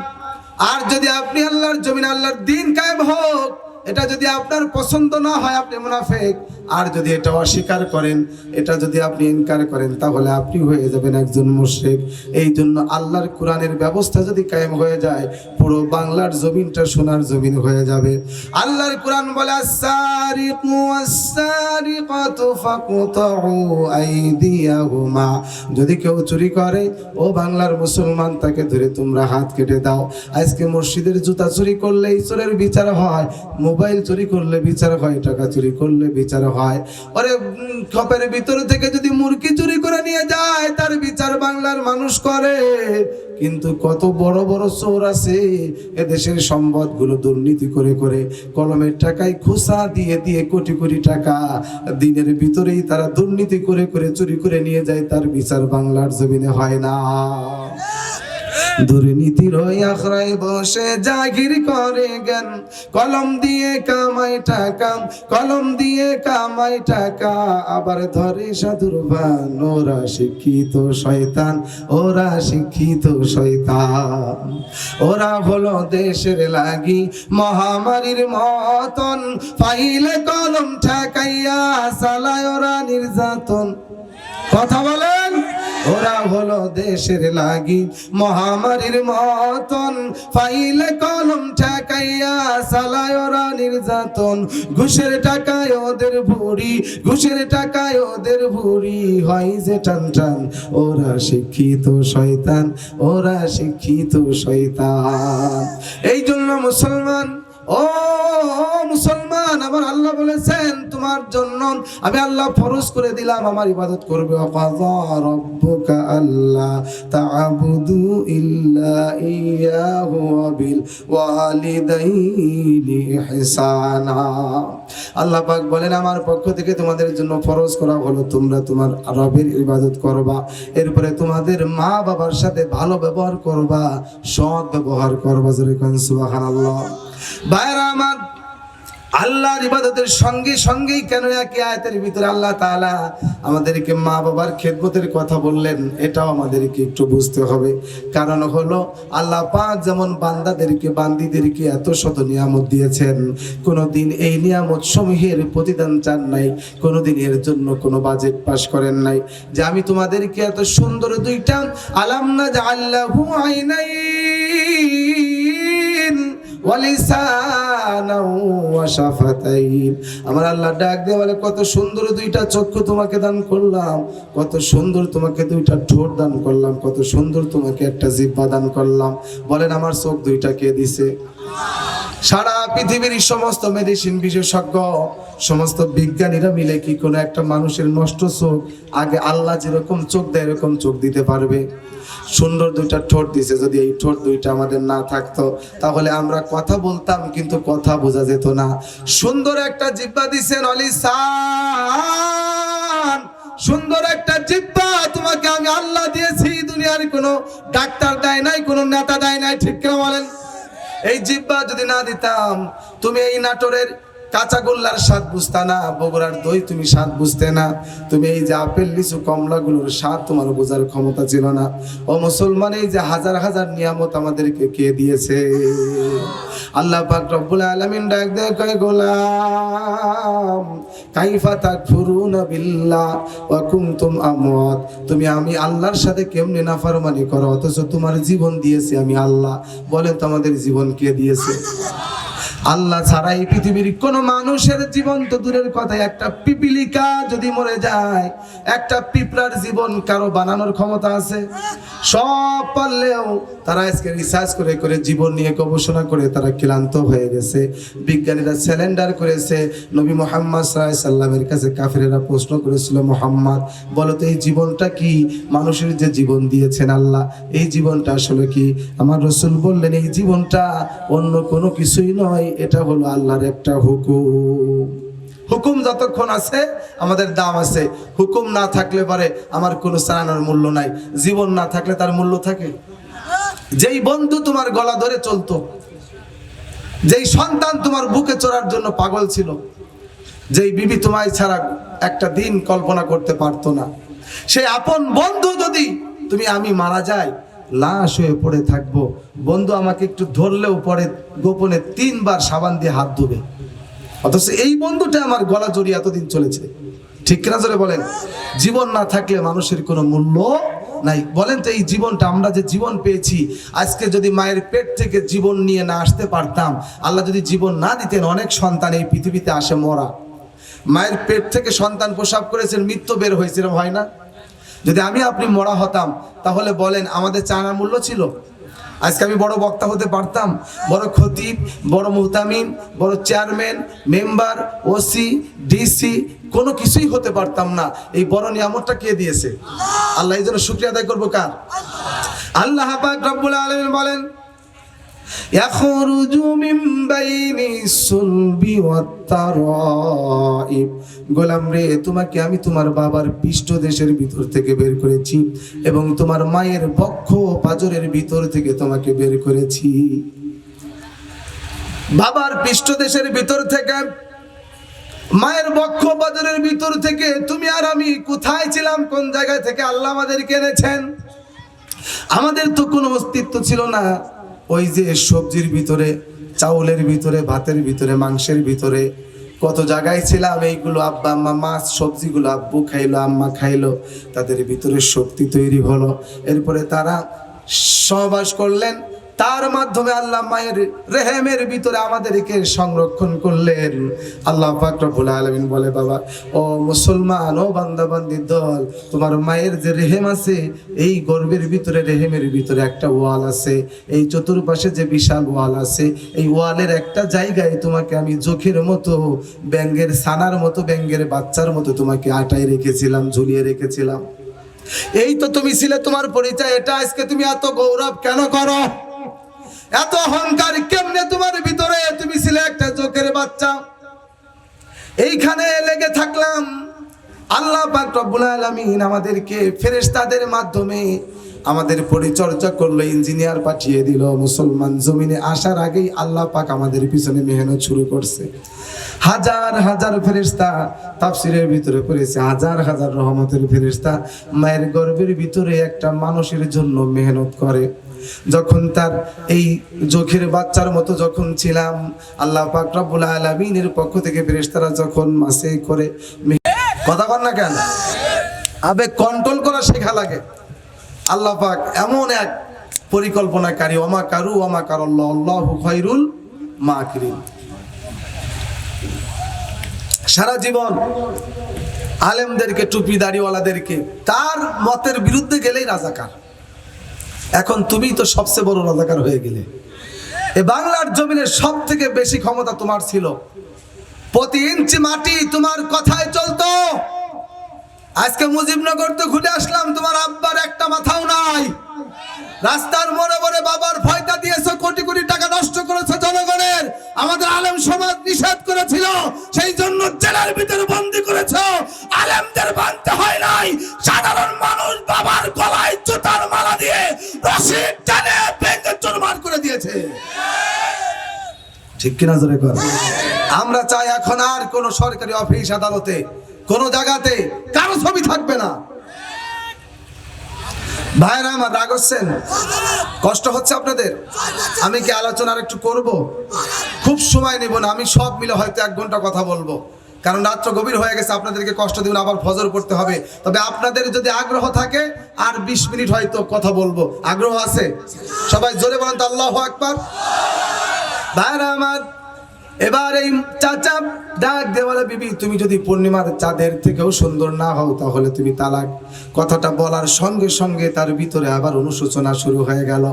আর যদি আপনি আল্লাহর জমিন, আল্লাহর দ্বীন কায়েম হোক, এটা যদি আপনার পছন্দ না হয় আপনি মুনাফিক, আর যদি এটা অস্বীকার করেন, এটা যদি আপনি ইনকার করেন, তাহলে আপনি হয়ে যাবেন একজন মুশরিক। এই জন্য আল্লাহর কোরআনের ব্যবস্থা যদি কায়েম হয়ে যায়, পুরো বাংলার জমিনটা সোনার জমিন হয়ে যাবে। আল্লাহর কোরআন বলে আস-সারিকু ওয়াস-সারিকাতু ফাকতাউ আইদিয়াহুমা, যদি কেউ চুরি করে ও বাংলার মুসলমান তাকে ধরে তোমরা হাত কেটে দাও। আজকে মসজিদের জুতা চুরি করলে চোরের বিচার হয়, মোবাইল চুরি করলে বিচার হয়, টাকা চুরি করলে বিচার হয়। আরে খপের ভিতর থেকে যদি মুরগি চুরি করে নিয়ে যায় তার বিচার বাংলার মানুষ করে। কিন্তু কত বড় বড় চোর আছে এদেশের সম্পদগুলো দুর্নীতি করে করে কলমের টাকায় খোসা দিয়ে দিয়ে কোটি কোটি টাকা দিনের ভিতরেই তারা দুর্নীতি করে করে চুরি করে নিয়ে যায়, তার বিচার বাংলার জমিনে হয় না। দুর্নীতির ওই আখড়ায় বসে জাগির করে জ্ঞান, কলম দিয়ে কামাই টাকা, কলম দিয়ে কামাই টাকা, আবার ধরে সাধুর ভান। ওরা শিক্ষিত শয়তান, ওরা শিক্ষিত শয়তান। ওরা হলো দেশের লাগি মহামারীর মতন, ফাইলে কলম ঠেকাইয়া চালায় ওরা নির্যাতন। কথা বলেন, ওরা হলো দেশের লাগি মহামারীর মতন, ফাইলে কলম ঠেকাইয়া চালায় ওরা নির্যাতন। ঘুষের টাকায় ওদের ভুড়ি, ঘুষের টাকায় ওদের ভুড়ি হয় যে টান টান। ওরা শিক্ষিত শয়তান, ওরা শিক্ষিত শয়তান। এই জন্য মুসলমান, ও মুসলমান, আমার আল্লাহ বলেছেন তোমার জন্য আমি আল্লাহ ফরজ করে দিলাম আমার ইবাদত করবে। ওয়াকাযা রাব্বুকা আল্লা তা'বুদু ইল্লা ইয়াহু ওয়া বিল ওয়ালিদাইনি ইহসানা। আল্লাহ পাক বলেন আমার পক্ষ থেকে তোমাদের জন্য ফরজ করা হলো তোমরা তোমার রবের ইবাদত করবা, এরপরে তোমাদের মা বাবার সাথে ভালো ব্যবহার করবা, সৎ ব্যবহার করবা। জোরে কোন সুবহানাল্লাহ। ভাইরা আমার, আল্লাহর ইবাদতের সঙ্গে সঙ্গেই কেন একই আয়াতের ভিতরে আল্লাহ তাআলা আমাদেরকে মা বাবার খেদমতের কথা বললেন, এটাও আমাদেরকে একটু বুঝতে হবে। কারণ হলো আল্লাহ পাক যেমন বান্দাদেরকে বান্দীদেরকে এত শত নিয়ামত দিয়েছেন, কোনোদিন এই নিয়ামত সমূহের প্রতিদান চান নাই, কোনোদিন এর জন্য কোনো বাজেট পাস করেন নাই যে আমি তোমাদেরকে এত সুন্দর দুইটা আলাম নাজআল লাহু আইনাইন ওয়ালিসানাও ওয়া শাফাতাইন। আমার আল্লাহ ডাক দিয়ে বলে কত সুন্দর দুইটা চক্ষু তোমাকে দান করলাম, কত সুন্দর তোমাকে দুইটা ঠোঁট দান করলাম, কত সুন্দর তোমাকে একটা জিহ্বা দান করলাম। বলেন আমার চোখ দুইটা কে দিছে? সারা পৃথিবীর সমস্ত মেডিসিন বিশেষজ্ঞ, সমস্ত বিজ্ঞানীরা মিলে কি কোনো একটা মানুষের নষ্ট চোখ আগে আল্লাহ যেরকম চোখ দেয় এরকম চোখ দিতে পারবে? সুন্দর দুইটা ঠোঁট দিছে, যদি এই ঠোঁট দুইটা আমাদের না থাকতো তাহলে আমরা কথা বলতাম কিন্তু কথা বোঝা যেত না। সুন্দর একটা জিহ্বা দিছেন অলিসান, সুন্দর একটা জিহ্বা তোমাকে আমি আল্লাহ দিয়েছি, দুনিয়ার কোনো ডাক্তার দেয় নাই, কোনো নেতা দেয় নাই, ঠিক কিনা বলেন? এই জিহ্বা যদি না দিতাম তুমি এই নাটোরের কাঁচাগোল্লার স্বাদ বুঝতে না, বগুড়ার দই তুমি স্বাদ বুঝতে না, তুমি এই যে আপেল লিচু কমলাগুলোর স্বাদ তোমার বোঝার ক্ষমতা ছিল না। ও মুসলমান, এই যে হাজার হাজার নিয়ামত আমাদেরকে কে দিয়েছে? আল্লাহ পাক রব্বুল আলামিন ডাক দেয় কয় গোলাম কাইফা তাকফুরুনা বিল্লাহ ওয়া কুনতুম আমওয়াত, তুমি আমি আল্লাহর সাথে কেমনে নাফরমানি করো অথচ তোমার জীবন দিয়েছে আমি আল্লাহ। বলেন তো আমাদের জীবন কে দিয়েছে? আল্লাহ ছাড়া এই পৃথিবীর কোন মানুষের জীবন তো দূরের কথা, একটা পিপিলিকা যদি মরে যায়, একটা পিঁপড়ার জীবন কারো বানানোর ক্ষমতা আছে? সব পারলেও তারা আজকে রিসার্চ করে করে জীবন নিয়ে গবেষণা করে তারা ক্লান্ত হয়ে গেছে। বিজ্ঞানীরা সিলিন্ডার করেছে। নবী মুহাম্মদ সাল্লাল্লাহু আলাইহি সাল্লামের কাছে কাফিরেরা প্রশ্ন করেছিল, মুহাম্মদ বলো তো এই জীবনটা কি? মানুষের যে জীবন দিয়েছেন আল্লাহ, এই জীবনটা আসলে কি? আমার রাসূল বললেন এই জীবনটা অন্য কোনো কিছুই নয়, এটা হলো আল্লাহর একটা হুকুম। হুকুম যতক্ষণ আছে আমাদের দাম আছে, হুকুম না থাকলে পারে আমার কোনো চালানোর মূল্য নাই। জীবন না থাকলে তার মূল্য থাকে? যেই বন্ধু তোমার গলা ধরে চলতো, যেই সন্তান তোমার বুকে চড়ার জন্য পাগল ছিল, যেই বিবি তোমায় ছাড়া একটা দিন কল্পনা করতে পারতো না, সেই আপন বন্ধু যদি তুমি আমি মারা যাই লাশ হয়ে পড়ে থাকবো, বন্ধু আমাকে একটু ধরলেও পরে গোপনে 3 বার সাবান দিয়ে হাত ধুবে। অথচ এই বন্ধুটা আমার গলা জড়িয়ে এতদিন চলেছে, ঠিক কিনা জোরে বলেন? জীবন না থাকলে মানুষের কোনো মূল্য নাই। বলেন তো এই জীবনটা, আমরা যে জীবন পেয়েছি, আজকে যদি মায়ের পেট থেকে জীবন নিয়ে না আসতে পারতাম, আল্লাহ যদি জীবন না দিতেন, অনেক সন্তান এই পৃথিবীতে আসে মরা। মায়ের পেট থেকে সন্তান প্রসব করেছেন, মৃত্যু বের হয়েছিল, হয় না? যদি আমি আপনি মরা হতাম, তাহলে বলেন আমাদের চানার মূল্য ছিল? আজকে আমি বড় বক্তা হতে পারতাম, বড় খতিব, বড় মুহতামিম, বড় চেয়ারম্যান, মেম্বার, ওসি, ডিসি, কোনো কিছুই হতে পারতাম না। এই বড় নিয়ামতটা কে দিয়েছে? আল্লাহ। এই জন্য শুকরিয়া আদায় করবো কার? আল্লাহ পাক রব্বুল আলামিন বলেন, ইয়াখরুজু মিন বাইনিস সুলবি ওয়াত তারাইব, গোলাম রে, তোমাকে আমি তোমার বাবার পৃষ্ঠদেশের ভিতর থেকে বের করেছি এবং তোমার মায়ের বক্ষ পাঁজরের ভিতর থেকে তোমাকে বের করেছি। বাবার পৃষ্ঠদেশের ভিতর থেকে, মায়ের বক্ষ পাঁজরের ভিতর থেকে তুমি আর আমি কোথায় ছিলাম, কোন জায়গা থেকে আল্লাহ আমাদেরকে এনেছেন? আমাদের তো কোনো অস্তিত্ব ছিল না। ওই যে সবজির ভিতরে, চাউলের ভিতরে, ভাতের ভিতরে, মাংসের ভিতরে কত জায়গায় ছিলাম। এইগুলো আব্বা আম্মা, মাছ সবজিগুলো আব্বু খাইলো, আম্মা খাইলো, তাদের ভিতরে শক্তি তৈরি হলো। এরপরে তারা সহবাস করলেন, তার মাধ্যমে আল্লাহ মায়ের রেহেমের ভিতরে আমাদেরকে সংরক্ষণ করলেন। আল্লাহ পাক রব্বুল আলামিন বলে, বাবা ও মুসলমান, ও বান্দা বান্দির দল, তোমার মায়ের যে রেহেম আছে, এই গর্ভের ভিতরে, রেহেমের ভিতরে একটা ওয়াল আছে। এই চতুর্পাশে যে বিশাল ওয়াল আছে, এই ওয়ালের একটা জায়গায় তোমাকে আমি চোখের মতো, ব্যাঙের ছানার মতো, ব্যাঙের বাচ্চার মতো তোমাকে আটায় রেখেছিলাম, ঝুলিয়ে রেখেছিলাম। এই তো তুমি ছিলে, তোমার পরিচয় এটা। আজকে তুমি এত গৌরব কেন করো, এত অহংকার কেমনে তোমার ভিতরে? তুমি ছিলে একটা চোখের বাচ্চা। এইখানে লেগে থাকলাম। আল্লাহ পাক রব্বুল আলামিন আমাদেরকে ফেরেশতাদের মাধ্যমে আমাদের পরিচর্যা করলো, ইঞ্জিনিয়ার পাঠিয়ে দিল। মুসলমান জমিনে আসার আগেই আল্লাহ পাক আমাদের পিছনে মেহনত শুরু করছে। হাজার হাজার ফেরেশতা তাফসীরের ভিতরে পড়েছে, হাজার হাজার রহমতের ফেরেশতা মায়ের গর্ভের ভিতরে একটা মানুষের জন্য মেহনত করে। যখন তার এই চোখের বাচ্চার মতো যখন ছিলাম, আল্লাহ পাক রব্বুল আলামিনের পক্ষ থেকে ফেরেশতারা যখন মাসে করে, কথা বল না কেন, আবেগ কন্ট্রোল করা শেখা লাগে। আল্লাহ পাক এমন এক পরিকল্পনাকারী, ওমা কারু ওমা কারাল্লাহ আল্লাহু খায়রুল মাকিরিন। সারা জীবন আলেমদেরকে, টুপি দাড়িওয়ালাদেরকে, তার মতের বিরুদ্ধে গেলেই রাজাকার। এখন তুমি তো সবচেয়ে বড় রাজাকার হয়ে গেলে। এ বাংলার জমিনের সব থেকে বেশি ক্ষমতা তোমার ছিল, প্রতি ইঞ্চি মাটি তোমার কথায় চলতো। আজকে মুজিবনগর তো ঘুরে আসলাম, তোমার আব্বার একটা মাথাও নাই। রাস্তার মোড়ে মোড়ে বাবার ভয়টা দিয়েছো, কোটি কোটি টাকা নষ্ট করেছো জনগণের। আমাদের আলেম সমাজ নিষেধ করেছিল, সেই জন্য জেলার ভিতরে বন্দী করেছো। আলেমদের বানতে হয় নাই, সাধারণ মানুষ বাবার গলায় জুতার মালা দিয়ে রশি টেনে ভেঙে চুরমার করে দিয়েছে। ঠিক কিনা জোরে কর? আমরা চাই এখন আর কোন সরকারি অফিস, আদালতে, কোন জায়গাতে কারো ছবি থাকবে না। ভাইরা আমার, রাগ হচ্ছেন? কষ্ট হচ্ছে আপনাদের? আমি কি আলোচনা একটু করব? খুব সময় নেব না, আমি সব মিলে হয়তো 1 ঘন্টা কথা বলবো, কারণ রাত্র গভীর হয়ে গেছে। আপনাদেরকে কষ্ট দিব না, আবার ফজর পড়তে হবে। তবে আপনাদের যদি আগ্রহ থাকে আর 20 মিনিট হয়তো কথা বলবো। আগ্রহ আছে? সবাই জোরে বলেন তো আল্লাহু আকবার। ভাইরা আমার, এবার এই চাচা ডাক দেওয়ালে, বিবি তুমি যদি পূর্ণিমার চাঁদের থেকেও সুন্দর না হও, তাহলে তুমি তালাক। কথাটা বলার সঙ্গে সঙ্গে তার ভিতরে আবার অনুশোচনা শুরু হয়ে গেল,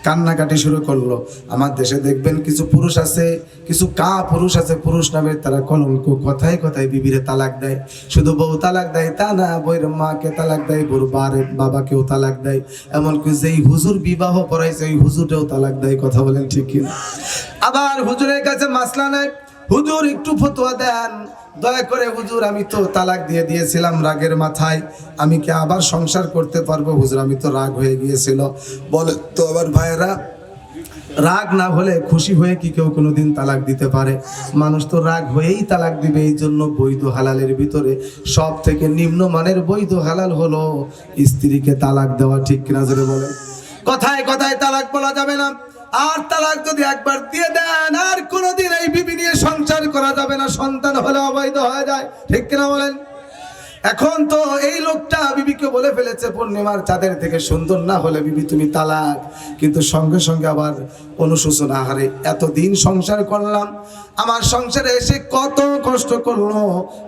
কান্নাকাটি শুরু করলো। আমার দেশে দেখবেন কিছু পুরুষ আছে, কিছু পুরুষ আছে, পুরুষ নামের তারা কলঙ্ক, কথায় কথায় বিবিরে তালাক দেয়। শুধু বউ তালাক দেয় তা না, বউয়ের মাকে তালাক দেয়, বউর বাবাকেও তালাক দেয়। এমনকি যেই হুজুর বিবাহ করাইছে ওই হুজুরেও তালাক দেয়। কথা বলেন ঠিক কিনা? আবার হুজুরের কাছে মাসলা নেই, হুজুর একটু ফতোয়া দেন, দয়া করে হুজুর, আমি তো তালাক দিয়ে দিয়েছিলাম রাগের মাথায়, আমি কি আবার সংসার করতে পারবো? হুজুর, আমি তো রাগ হয়ে গিয়েছিল। বলে তো আবার ভাইয়েরা, রাগ না হলে খুশি হয়ে কি কেউ কোনোদিন তালাক দিতে পারে? মানুষ তো রাগ হয়েই তালাক দিবে। এই জন্য বৈধ হালালের ভিতরে সব থেকে নিম্নমানের বৈধ হালাল হলো স্ত্রীকে তালাক দেওয়া। ঠিক কিনা জোরে বলেন? কথায় কথায় তালাক বলা যাবে না। আর তালাক যদি একবার দিয়ে দেন আর কোনোদিন এই বিবি নিয়ে সংসার করা যাবে না, সন্তান হলে অবৈধ হয়ে যায়। ঠিক কিনা বলেন? এখন তো এই লোকটা বিবিকে বলে ফেলেছে পূর্ণিমার চাঁদের থেকে সুন্দর না হলে বিবি তুমি তালাক। কিন্তু সঙ্গে সঙ্গে আবার অনুশোচনা, হারে এতদিন সংসার করলাম, আমার সংসারে এসে কত কষ্ট করলো,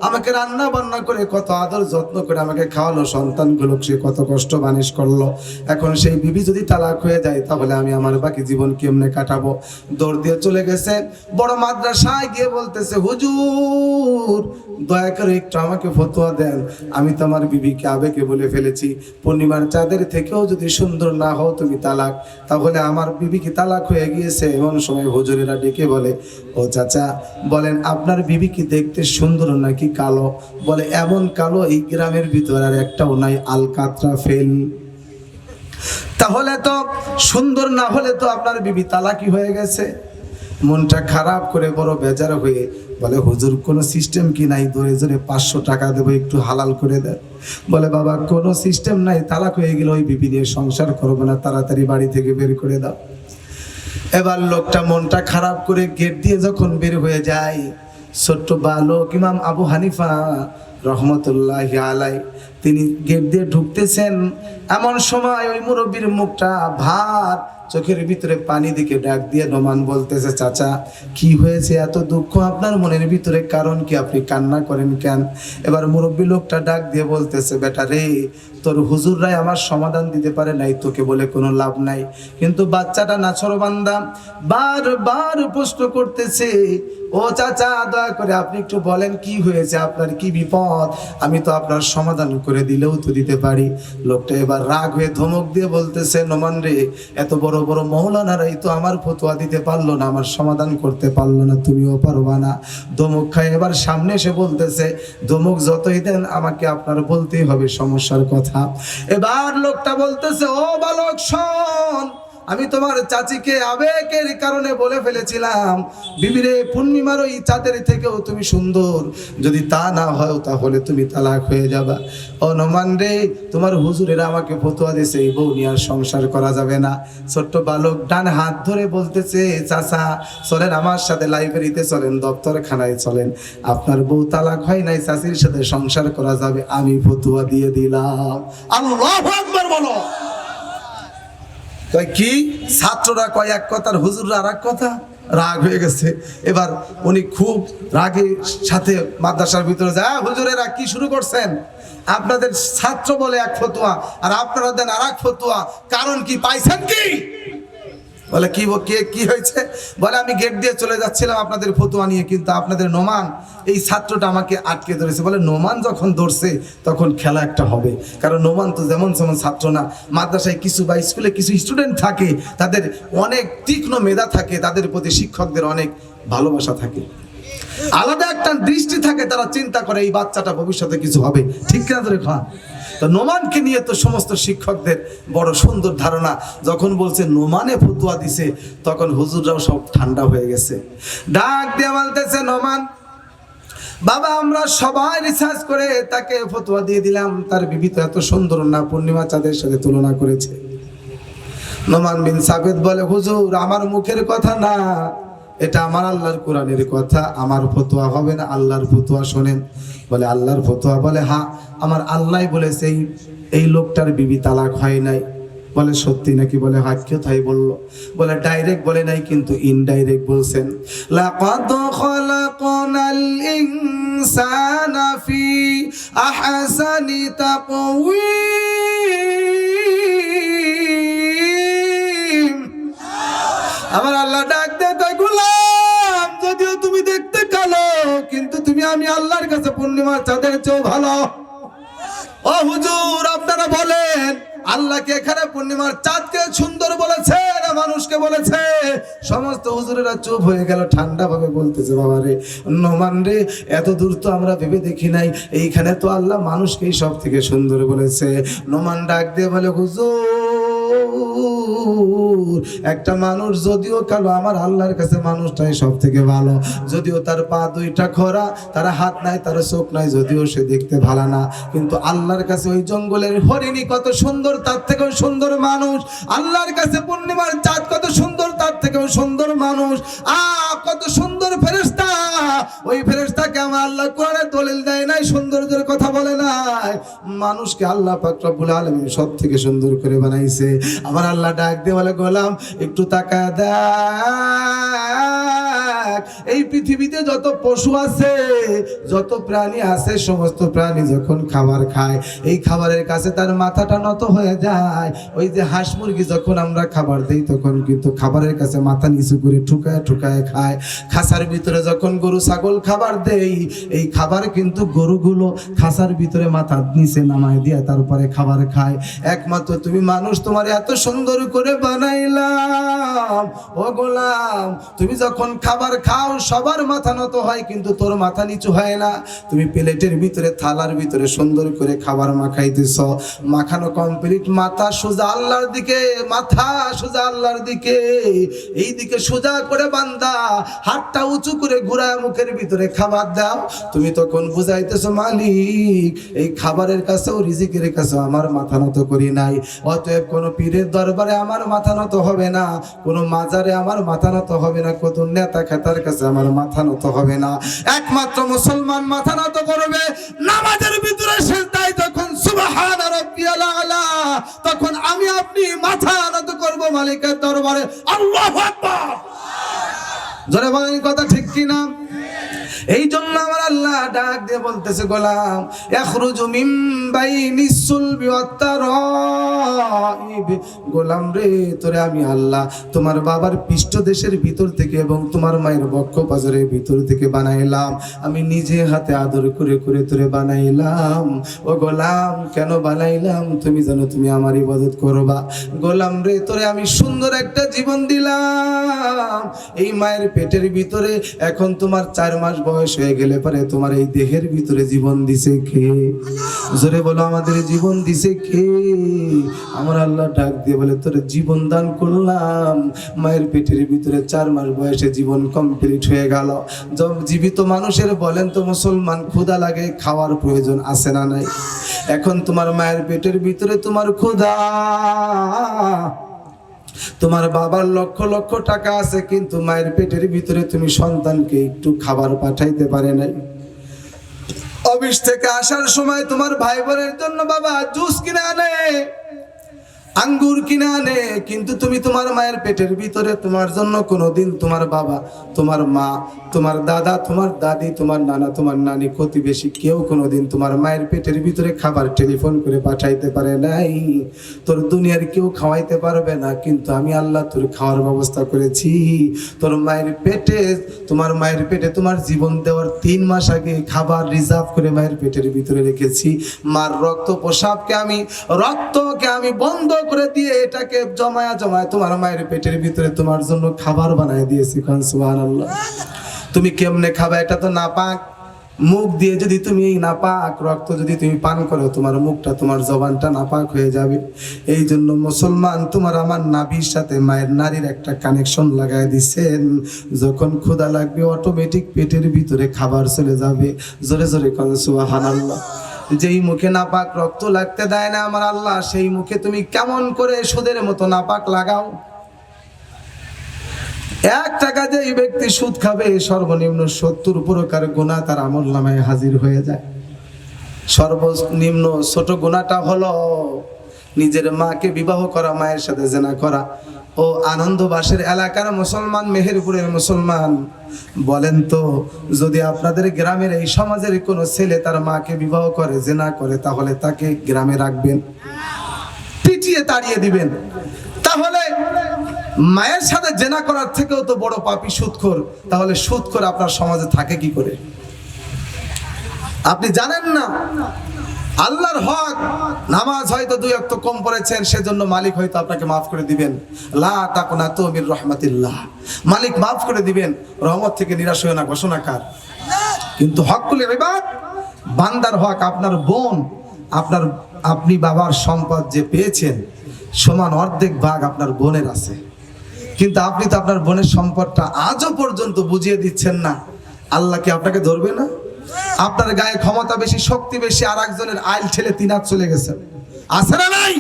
আমাকে রান্না বান্না করে কত আদর যত্ন করে আমাকে খাওয়ালো, সন্তানগুলো সে কত কষ্ট মানুষ করলো। এখন সেই বিবি যদি তালাক হয়ে যায় তাহলে আমি আমার বাকি জীবন কেমনে কাটাবো? দৌড় দিয়ে চলে গেছে বড় মাদ্রাসায় গিয়ে বলতেছে, হুজুর দয়া করে একটু আমাকে ফতোয়া দেন, আমি তো আমার বিবিকে আবেগে বলে ফেলেছি, পূর্ণিমার চাঁদের থেকেও যদি সুন্দর না হও তুমি তালাক, তাহলে আমার বিবিকে তালাক হয়ে গিয়েছে। এমন সময় হুজুরেরা ডেকে বলে, ও চাচা বলেন আপনার বিবি কি দেখতে সুন্দর নাকি কালো? বলে এমন কালো এই গ্রামের ভিতর আর একটাও নাই, আলকাতরা ফেল। তাহলে তো সুন্দর না হলে তো আপনার বিবি তালাকি হয়ে গেছে। মনটা খারাপ করে বড় বেজার হয়ে বলে, হুজুর কোনো সিস্টেম কি নাই, ধরে জোরে 500 টাকা দেবো, একটু হালাল করে দেন। বলে বাবা কোনো সিস্টেম নাই, তালাক হয়ে গেলে ওই বিবি নিয়ে সংসার করবো না, তাড়াতাড়ি বাড়ি থেকে বের করে দাও। এবার লোকটা মনটা খারাপ করে গেট দিয়ে যখন বের হয়ে যায়, ছোট্ট বালক ইমাম আবু হানিফা রহমতুল্লাহি আলাই তিনি গেট দিয়ে ঢুকতেছেন, এমন সময় ওই মুরব্বীর মুখটা ভার, চোখের ভিতরে পানি দিকে ডাক দিয়ে নোমান বলতেছে, চাচা কি হয়েছে, এত দুঃখ আপনার মনের ভিতরে, কারণ কি, আপনি কান্না করেন কেন? এবার মুরব্বী লোকটা ডাক দিয়ে বলতেছে, বেটা রে তোর হুজুররাই আমার সমাধান দিতে পারে নাই, তোকে বলে কোনো লাভ নাই। কিন্তু বাচ্চাটা নাছরবান্দা বারবার প্রশ্ন করতেছে, ও চাচা দয়া করে আপনি একটু বলেন কি হয়েছে, আপনার কি বিপদ, আমি তো আপনার সমাধান করে দিলেও তো দিতে পারি। লোকটা এবার রাগ হয়ে ধমক দিয়ে বলতেছে, নোমান রে এত বড় বড় মৌলানারাই তো আমার ফতোয়া দিতে পারলো না, আমার সমাধান করতে পারলো না, তুমিও পারবা না। ধমক খায় এবার সামনে এসে বলতেছে, ধমক যতই দেন আমাকে আপনার বলতেই হবে সমস্যার কথা। এবার লোকটা বলতেছে, ও বালক শোন, আমি তোমার চাচিকে আবেগের কারণে বলে ফেলেছিলাম, বিবিরে পূর্ণিমার ওই চাঁদের থেকেও তুমি সুন্দর, যদি তা না হয় তাহলে তুমি তালাক হয়ে যাবা। ও নোমান রে তোমার হুজুরেরা আমাকে ফতোয়া দিয়েছে এই বউ নিয়ে আর সংসার করা যাবে না। ছোট্ট বালক ডান হাত ধরে বলতেছে, চাচা চলেন আমার সাথে লাইব্রেরিতে চলেন, দপ্তরখানায় চলেন, আপনার বউ তালাক হয় নাই, চাচির সাথে সংসার করা যাবে, আমি ফতোয়া দিয়ে দিলাম। আল্লাহু আকবার বলো। কি ছাত্ররা কয় এক কথা আর হুজুররা আর এক কথা, রাগ হয়ে গেছে। এবার উনি খুব রাগের সাথে মাদ্রাসার ভিতরে যায়, হুজুরেরা কি শুরু করছেন, আপনাদের ছাত্র বলে এক ফতোয়া আর আপনারা দেন আর এক ফতোয়া, কারণ কি পাইছেন কি? বলে কি কি হয়েছে? বলে আমি গেট দিয়ে চলে যাচ্ছিলাম আপনাদের ফতোয়া নিয়ে, কিন্তু আপনাদের নোমান এই ছাত্রটা আমাকে আটকে ধরেছে। বলে নোমান যখন ধরছে তখন খেলা একটা হবে, কারণ নোমান তো যেমন যেমন ছাত্র না, মাদ্রাসায় কিছু বা স্কুলে কিছু স্টুডেন্ট থাকে, তাদের অনেক তীক্ষ্ণ মেধা থাকে, তাদের প্রতি শিক্ষকদের অনেক ভালোবাসা থাকে, আলাদা একটা দৃষ্টি থাকে, তারা চিন্তা করে এই বাচ্চাটা ভবিষ্যতে কিছু হবে। ঠিক না ধরে খান? তো নোমানকে নিয়ে তো সমস্ত শিক্ষকদের বড় সুন্দর ধারণা। যখন বলছে নোমানে ফতোয়া দিছে তখন হুজুররাও সব ঠান্ডা হয়ে গেছে। ডাক দিয়ে বলতেছে, নোমান বাবা আমরা সবাই রিসার্চ করে তাকে ফতোয়া দিয়ে দিলাম, তার বিবি তো এত সুন্দর না, পূর্ণিমা চাঁদের সাথে তুলনা করেছে। নোমান বিন সাবেদ বলে, হুজুর আমার মুখের কথা না, এটা আমার আল্লাহর কোরআনের কথা, আমার ফতোয়া হবে না, আল্লাহর ফতোয়া শোনেন। বলে আল্লাহর ফতোয়া? বলে হ্যাঁ, আমার আল্লাহ বলেছে এই লোকটার বিবি তালাক হয় নাই। বলে সত্যি নাকি? বলে হ্যাঁ। কেউ তাই বললো? বলে ডাইরেক্ট বলে নাই, কিন্তু ইনডাইরেক্ট বলছেন, লাকাদ খালাকনাল ইনসানা ফি আহসানি তাকওয়িম। আমার আল্লাহ ডাক দে, তাই গোলাম যদিও তুমি দেখতে কালো, কিন্তু তুমি আমি আল্লাহর কাছে পূর্ণিমার চাঁদের চেয়েও ভালো। ও হুজুর আপনারা বলেন আল্লাহকে এখানে পূর্ণিমার চাঁদকে সুন্দর বলেছে না মানুষকে বলেছে? সমস্ত হুজুরেরা চুপ হয়ে গেল, ঠান্ডা ভাবে বলতেছে, বাবা রে নোমান রে এত দূর তো আমরা ভেবে দেখি নাই, এইখানে তো আল্লাহ মানুষকেই সব থেকে সুন্দর বলেছে। নোমান ডাক দিয়ে বলে, হুজুর একটা মানুষ যদিও কালো, আমার আল্লাহর কাছে মানুষটাই সব থেকে ভালো। যদিও তার পা দুইটা খোরা, তার হাত নাই, তার চোখ নাই, যদিও সে দেখতে ভালো না, কিন্তু আল্লাহর কাছে ওই জঙ্গলের হরিণী কত সুন্দর, তার থেকেও সুন্দর মানুষ। আল্লাহর কাছে পূর্ণিমার চাঁদ কত সুন্দর, তার মানুষ, কত সুন্দর ফেরেশতা। ওই ফেরেশতাকে আমার আল্লাহ কোরআনে দলিল দেয় নাই, সৌন্দর্যের কথা বলে নাই। মানুষকে আল্লাহ পাক রব্বুল আলামিন সব থেকে সুন্দর করে বানাইছে। আমার আল্লাহ ডাক দিয়ে বলে, গোলাম একটু তাকায় দেখ, এই পৃথিবীতে যত পশু আছে, যত প্রাণী আছে, সমস্ত প্রাণী যখন খাবার খায়, এই খাবারের কাছে তার মাথাটা নত হয়ে যায়। ওই যে হাঁস মুরগি যখন আমরা খাবার দেই, তখন কিন্তু খাবারের কাছে মাথা নিচু করে ঠুকায় ঠুকায় খায়। খাসার ভিতরে যখন গরু ছাগল খাবার দেই, এই খাবার কিন্তু গরুগুলো খাসার ভিতরে মাথা নিচে নামায় দিয়ে তারপরে খাবার খায়। একমাত্র তুমি মানুষ, তোমার এত সুন্দর করে বানাইলাম, ও গোলাম, তুমি যখন খাবার খাও সবার মাথা নত হয়, কিন্তু তোর মাথা নিচু হয় না। তুমি প্লেটের ভিতরে, থালার ভিতরে সুন্দর করে খাবার মাখাইতেছ, মাখানো কমপ্লিট, মাথা সোজা আল্লাহর দিকে, মাথা সোজা আল্লাহর দিকে, এই দিকে সোজা করে বান্দা হাতটা উঁচু করে ঘুরায় মুখের ভিতরে খাবার দাও। তুমি তখন বুঝাইতেছো, মালিক এই খাবারের কাছেও রিজিকের কাছেও আমার মাথা নত করি নাই। অতএব কোনো পীরের দরবারে আমার মাথা নত হবে না, কোনো মাজারে আমার মাথা নত হবে না, কত নেতা খেতার কাছে আমার মাথা নত হবে না। একমাত্র মুসলমান মাথা নত করবে নামাজের ভিতরে সিজদায়, তখন সুবহান রাব্বিয়াল আলা, তখন আমি আপনি মাথা নত করব মালিকের দরবারে। আল্লাহু আকবার। জোরে বলেন কথা ঠিক কি না? এই জন্য আমার আল্লাহ ডাক দিয়ে বলতেছে, গোলাম ইয়াখরুজু মিন বাইনিস সুলবি ওয়াত তারাইব, গোলাম রে, তোরে আমি আল্লাহ তোমার বাবার পৃষ্ঠদেশের ভিতর থেকে এবং তোমার মায়ের বক্ষ পাজরের ভিতর থেকে বানাইলাম। আমি নিজে হাতে আদর করে করে তোরে বানাইলাম। ও গোলাম, কেন বানাইলাম? তুমি জানো তুমি আমার ইবাদত করবা। গোলাম রে, তোরে আমি সুন্দর একটা জীবন দিলাম। এই মায়ের পেটের ভিতরে এখন তোমার 4 মাস বয়স হয়ে গেলে পরে তোমার এই দেহের ভিতরে জীবন দিছে কে? জোরে বলো, আমাদের জীবন দিছে কে? আমার আল্লাহ ডাক দিয়ে বলে, তোর জীবন দান করলাম। মায়ের পেটের ভিতরে 4 মাস বয়সে জীবন কমপ্লিট হয়ে গেল। জীবিত মানুষের বলেন তো মুসলমান, ক্ষুধা লাগে, খাওয়ার প্রয়োজন আছে না নাই? এখন তোমার মায়ের পেটের ভিতরে তোমার ক্ষুধা, তোমার বাবার লক্ষ লক্ষ টাকা আছে, কিন্তু মায়ের পেটের ভিতরে তুমি সন্তানকে একটু খাবার পাঠাইতে পারে নাই। অফিস থেকে আসার সময় তোমার ভাই বোনের জন্য বাবা জুস কিনে আনে, আঙ্গুর কিনে আনে, কিন্তু তুমি তোমার মায়ের পেটের ভিতরে তোমার জন্য কোনোদিন তোমার বাবা, তোমার মা, তোমার দাদা, তোমার দাদি, তোমার নানা, তোমার নানি, প্রতিবেশী কেউ কোনোদিন তোমার মায়ের পেটের ভিতরে খাবার টেলিফোন করে পাঠাইতে পারে নাই। তোর দুনিয়ার কেউ খাওয়াইতে পারবে না, কিন্তু আমি আল্লাহ তোর খাওয়ার ব্যবস্থা করেছি। তোর মায়ের পেটে, তোমার মায়ের পেটে তোমার জীবন দেওয়ার 3 মাস আগে খাবার রিজার্ভ করে মায়ের পেটের ভিতরে রেখেছি। মার রক্ত প্রসাবকে আমি, রক্তকে আমি বন্ধ করে দিয়ে এটাকে জমায়া জমায় তোমার মায়ের পেটের ভিতরে তোমার জন্য খাবার বানায় দিয়েছি। সুবহানাল্লাহ। তুমি কেমনে খাবা? এটা তো নাপাক। মুখ দিয়ে যদি তুমি এই নাপাক রক্ত যদি তুমি পান করো, তোমার মুখটা, তোমার জবানটা নাপাক হয়ে যাবে। এই জন্য মুসলমান, তোমার আমার নাভির সাথে মায়ের নারীর একটা কানেকশন লাগায় দিচ্ছেন। যখন ক্ষুধা লাগবে অটোমেটিক পেটের ভিতরে খাবার চলে যাবে। জোরে জোরে কোন সুবহানাল্লাহ। যেই মুখে নাপাক রক্ত লাগতে দেয় না আমার আল্লাহ, সেই মুখে তুমি কেমন করে সুদের মতো নাপাক লাগাও? 1 টাকা যে এই ব্যক্তি সুদ খাবে, সর্বনিম্ন 70 প্রকার গুনাহ তার আমলনামায় হাজির হয়ে যায়। সর্বনিম্ন ছোট গুনাহটা হলো নিজের মাকে বিবাহ করা, মায়ের সাথে জিনা করা। ও আনন্দবাসের এলাকার মুসলমান, মেহেরপুরের মুসলমান, বলেন তো, যদি আপনাদের গ্রামের এই সমাজের কোনো ছেলে তার মাকে বিবাহ করে, জিনা করে, তাহলে তাকে গ্রামে রাখবেন? পিটিয়ে তাড়িয়ে দিবেন? তাহলে মায়ের সাথে জিনা করার থেকেও তো বড় পাপী সুদখোর। তাহলে সুদখোর আপনার সমাজে থাকে কি করে? আপনি জানেন না? আল্লাহর হক, নামাজ হয়তো 2 ওয়াক্ত কম পড়েছেন, সেজন্য মালিক হয়তো আপনাকে মাফ করে দিবেন। লা তাকুনাতু মির রাহমাতিল্লাহ, মালিক মাফ করে দিবেন। রহমত থেকে নিরাশ হয় না, ঘোষণাকার। কিন্তু হকুল ইবাদ, বান্দার হক, আপনার বোন, আপনি বাবার সম্পদ যে পেয়েছেন, সমান অর্ধেক ভাগ আপনার বোনের আছে, কিন্তু আপনি তো আপনার বোনের সম্পদটা আজও পর্যন্ত বুঝিয়ে দিচ্ছেন না। আল্লাহ কি আপনাকে ধরবে না? আপনার গায়ে ক্ষমতা বেশি, শক্তি বেশি, আর একজনের আইল ঠেলে 3 হাত চলে গেছেন, আছে না নাই?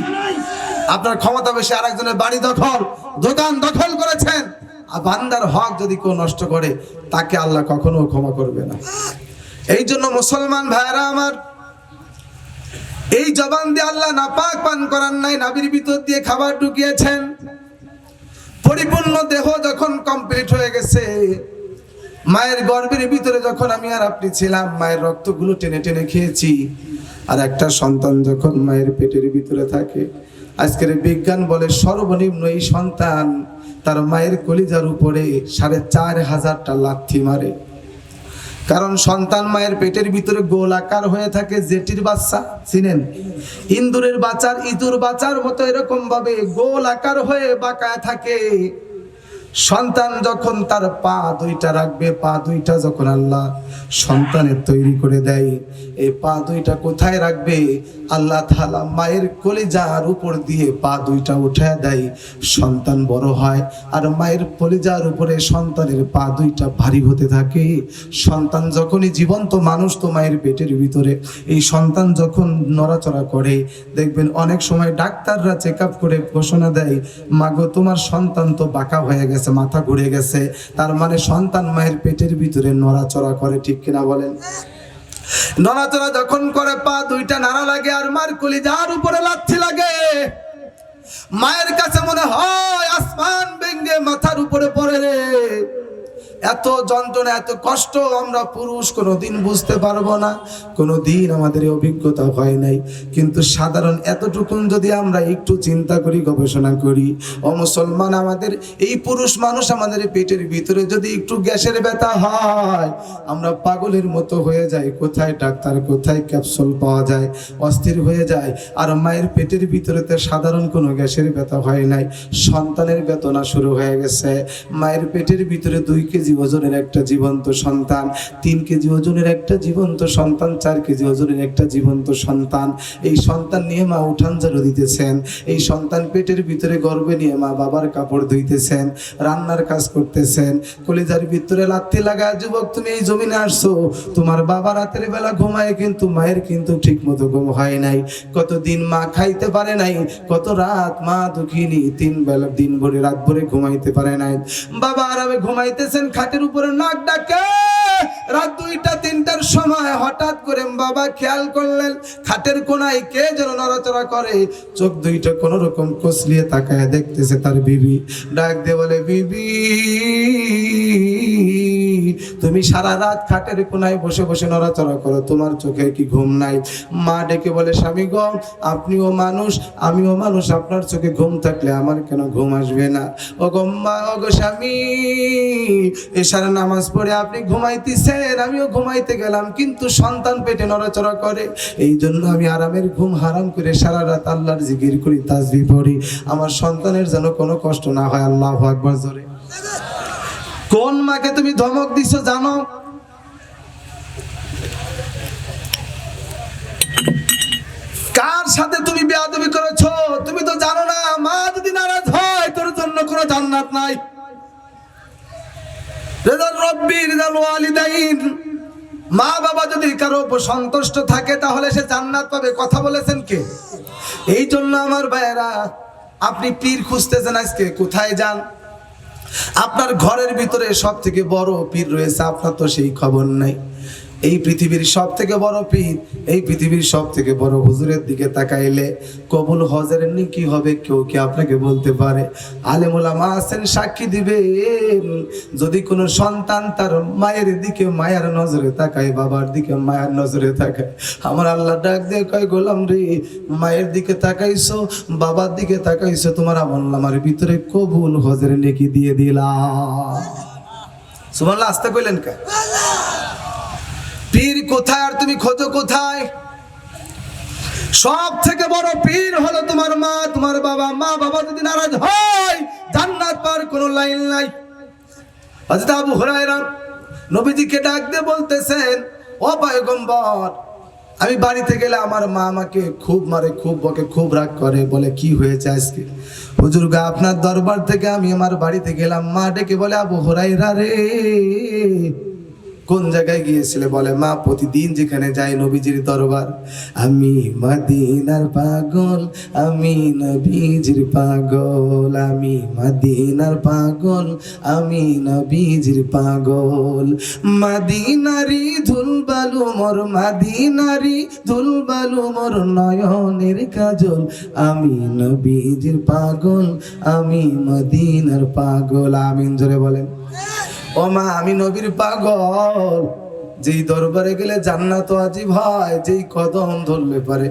আপনার ক্ষমতা বেশি, আর একজনের বাড়ি দখল, দোকান দখল করেছেন, বান্দার হক যদি কেউ নষ্ট করে তাকে আল্লাহ কখনো ক্ষমা করবে না। এই জন্য মুসলমান ভাইরা আমার, এই জবান দিয়ে আল্লাহ নাপাক পান করার নাই, নাভির ভিতর দিয়ে খাবার ঢুকিয়েছেন। পরিপূর্ণ দেহ যখন কমপ্লিট হয়ে গেছে, মায়ের গর্ভের ভিতরে যখন আমি আর আপনি ছিলাম, মায়ের রক্তগুলো টেনে টেনে খেয়েছি। আর একটা সন্তান যখন মায়ের পেটের ভিতরে থাকে, আজকের বিজ্ঞান বলে সর্বনিম্ন এই সন্তান তার মায়ের কলিজার উপরে 4500টা লাথি মারে। কারণ সন্তান মায়ের পেটের ভিতরে গোল আকার হয়ে থাকে, জেটির বাচ্চা চিনেন, ইন্দুরের বাচ্চার ইঁদুর বাচ্চার মতো এরকম ভাবে গোল আকার হয়ে বাঁকায় থাকে। সন্তান যখন তার পা দুইটা রাখবে, পা দুইটা যখন আল্লাহ সন্তানের তৈরি করে দেয়, এই পা দুইটা কোথায় রাখবে? আল্লাহ তাআলা মায়ের কলিজার উপর দিয়ে পা দুইটা উঠায় দেয়, সন্তান বড় হয়। আর মায়ের কলিজার উপরে সন্তানের পা দুইটা ভারী হতে থাকে। সন্তান যখনই জীবন্ত মানুষ তো মায়ের পেটের ভিতরে, এই সন্তান যখন নড়াচড়া করে, দেখবেন অনেক সময় ডাক্তাররা চেক আপ করে ঘোষণা দেয়, মাগো তোমার সন্তান তো বাঁকা হয়ে গেছে, মাথা ঘুরে গেছে। তার মানে সন্তান মায়ের পেটের ভিতরে নড়াচড়া করে, ঠিক কিনা বলেন? নড়াচড়া যখন করে, পা দুইটা নাড়া লাগে আর মার কলিজার উপরে লাথি লাগে। মায়ের কাছে মনে হয় আসমান ভেঙে মাথার উপরে পড়ে রে। এত যন্ত্রণা, এত কষ্ট আমরা পুরুষ কোনোদিন বুঝতে পারবো না, কোনোদিন আমাদের অভিজ্ঞতা হয় নাই। কিন্তু সাধারণ এতটুকুন যদি আমরা একটু চিন্তা করি, গবেষণা করি, ও মুসলমান, আমাদের এই পুরুষ মানুষ আমাদের পেটের ভিতরে যদি একটু গ্যাসের ব্যথা হয়, আমরা পাগলের মতো হয়ে যাই, কোথায় ডাক্তার, কোথায় ক্যাপসুল পাওয়া যায়, অস্থির হয়ে যায়। আর মায়ের পেটের ভিতরেতে সাধারণ কোনো গ্যাসের ব্যথা হয় নাই, সন্তানের বেদনা শুরু হয়ে গেছে। মায়ের পেটের ভিতরে 2 কেজি ওজনের একটা জীবন্ত সন্তান, 3 কেজি ওজনের একটা জীবন্ত সন্তান, 4 কেজি ওজনের একটা জীবন্ত সন্তান। এই সন্তান নিয়ে মা উঠান ঝাড়ু দিতেছেন, এই সন্তান পেটের ভিতরে গর্ভে নিয়ে মা বাবার কাপড় ধুইতেছেন, রান্নার কাজ করতেছেন। কলিজার ভিতরে লাথি লাগা, যুবক তুমি এই জমিনে আসছো, তোমার বাবা রাতের বেলা ঘুমায় কিন্তু মায়ের কিন্তু ঠিক মতো ঘুম হয় নাই। কতদিন মা খাইতে পারে নাই, কত রাত মা দুঃখিনী, 3 বেলা দিন ভরে রাত ভরে ঘুমাইতে পারে নাই। বাবা আরামে ঘুমাইতেছেন, খাটের উপরে নাক ডাকে। রাত 2টা 3টার সময় হঠাৎ করে বাবা খেয়াল করলেন খাটের কোনায় কে যেন নড়াচড়া করে। চোখ দুইটা কোন রকম কসলিয়ে তাকায় দেখতেছে তার বিবি। ডাক দিয়ে বলে, বিবি তুমি সারা রাত খাটের কোনায় বসে বসে নড়াচড়া করো, তোমার চোখে কি ঘুম নাই? মা ডেকে বলে, স্বামী গো, আপনিও মানুষ আমিও মানুষ, আপনার চোখে ঘুম থাকলে আমার কেন ঘুম আসবে না? ও গো মা, ও গো স্বামী, এশার নামাজ পড়ে আপনি ঘুমাইতেছেন, আমিও ঘুমাইতে গেলাম, কিন্তু সন্তান পেটে নড়াচড়া করে, এই জন্য আমি আরামের ঘুম হারাম করে সারা রাত আল্লাহর জিকির করি, তাসবিহ পড়ি, আমার সন্তানের যেন কোনো কষ্ট না হয়। আল্লাহু আকবার জোরে। কোন মাকে তুমি ধমক দিছো জানো? কার সাথে তুমি বেয়াদবি করেছো তুমি তো জানো না? মা যদি নারাজ হয় তোর জন্য কোনো জান্নাত নাই। রিদাল রব্বি রিদাল ওয়ালিদাইন, মা বাবা যদি কারো উপর সন্তুষ্ট থাকে তাহলে সে জান্নাত পাবে। কথা বলেছেন কে? এই জন্য আমার ভাইয়েরা, আপনি পীর খুঁজতেছেন, আজকে কোথায় যান? আপনার ঘরের ভিতরে সব থেকে বড় পীর রয়েছে, আপনার তো সেই খবর নাই। এই পৃথিবীর সব থেকে বড় পীর, এই পৃথিবীর সব থেকে বড় হুজুরের দিকে তাকাইলে কবুল হজের কি হবে কেউ কি আপনাকে বলতে পারে? আলেম ওলামা আছেন, সাক্ষী দিবেন। যদি কোনো সন্তান তার মায়ের দিকে মায়ার নজরে তাকায়, বাবার দিকে মায়ার নজরে তাকায়, আমার আল্লাহ ডাক দিয়ে কয়, গোলাম রে, মায়ের দিকে তাকাইছো, বাবার দিকে তাকাইছো, তোমার আমলনামার ভিতরে কবুল হজের নেকি দিয়ে দিলাম। সুবহানাল্লাহ। আস্তে কইলেন কে? পীর কোথায় আর তুমি খোঁজো কোথায়? সব থেকে বড় পীর হলো তোমার মা, তোমার বাবা। মা বাবা যদি নারাজ হয় জান্নাত পাওয়ার কোনো লাইন নাই। হযরত আবু হুরায়রা নবীজিকে ডাক দিয়ে বলতেছেন, ও পয়গম্বর, আমি বাড়িতে গেলে আমার মা আমাকে খুব মারে, খুব বকে, খুব রাগ করে। বলে, কি হয়েছে আজকে? হুজুর গো, আপনার দরবার থেকে আমি আমার বাড়িতে গেলাম, মা ডেকে বলে, আবু হুরায়রা রে, কোন জায়গায় গিয়েছিলে? বলে মা প্রতিদিন যেখানে যাই নবীজির দরবার, আমি মদিনার পাগল, আমি নবীজির পাগল, আমি মদিনার পাগল, আমি নবীজির পাগল। মদিনারি ধুলবালু মোর, মদিনারি ধুলবালু মোর নয়নের কাজল, আমি নবীজির পাগল, আমি মদিনার পাগল। আমিন জোরে বলেন। ও মা, আমি নবীর পাগল। যেই দরবারে গেলে জান্নাত ওয়াজিব হয়, যেই কদম ধরলে পারে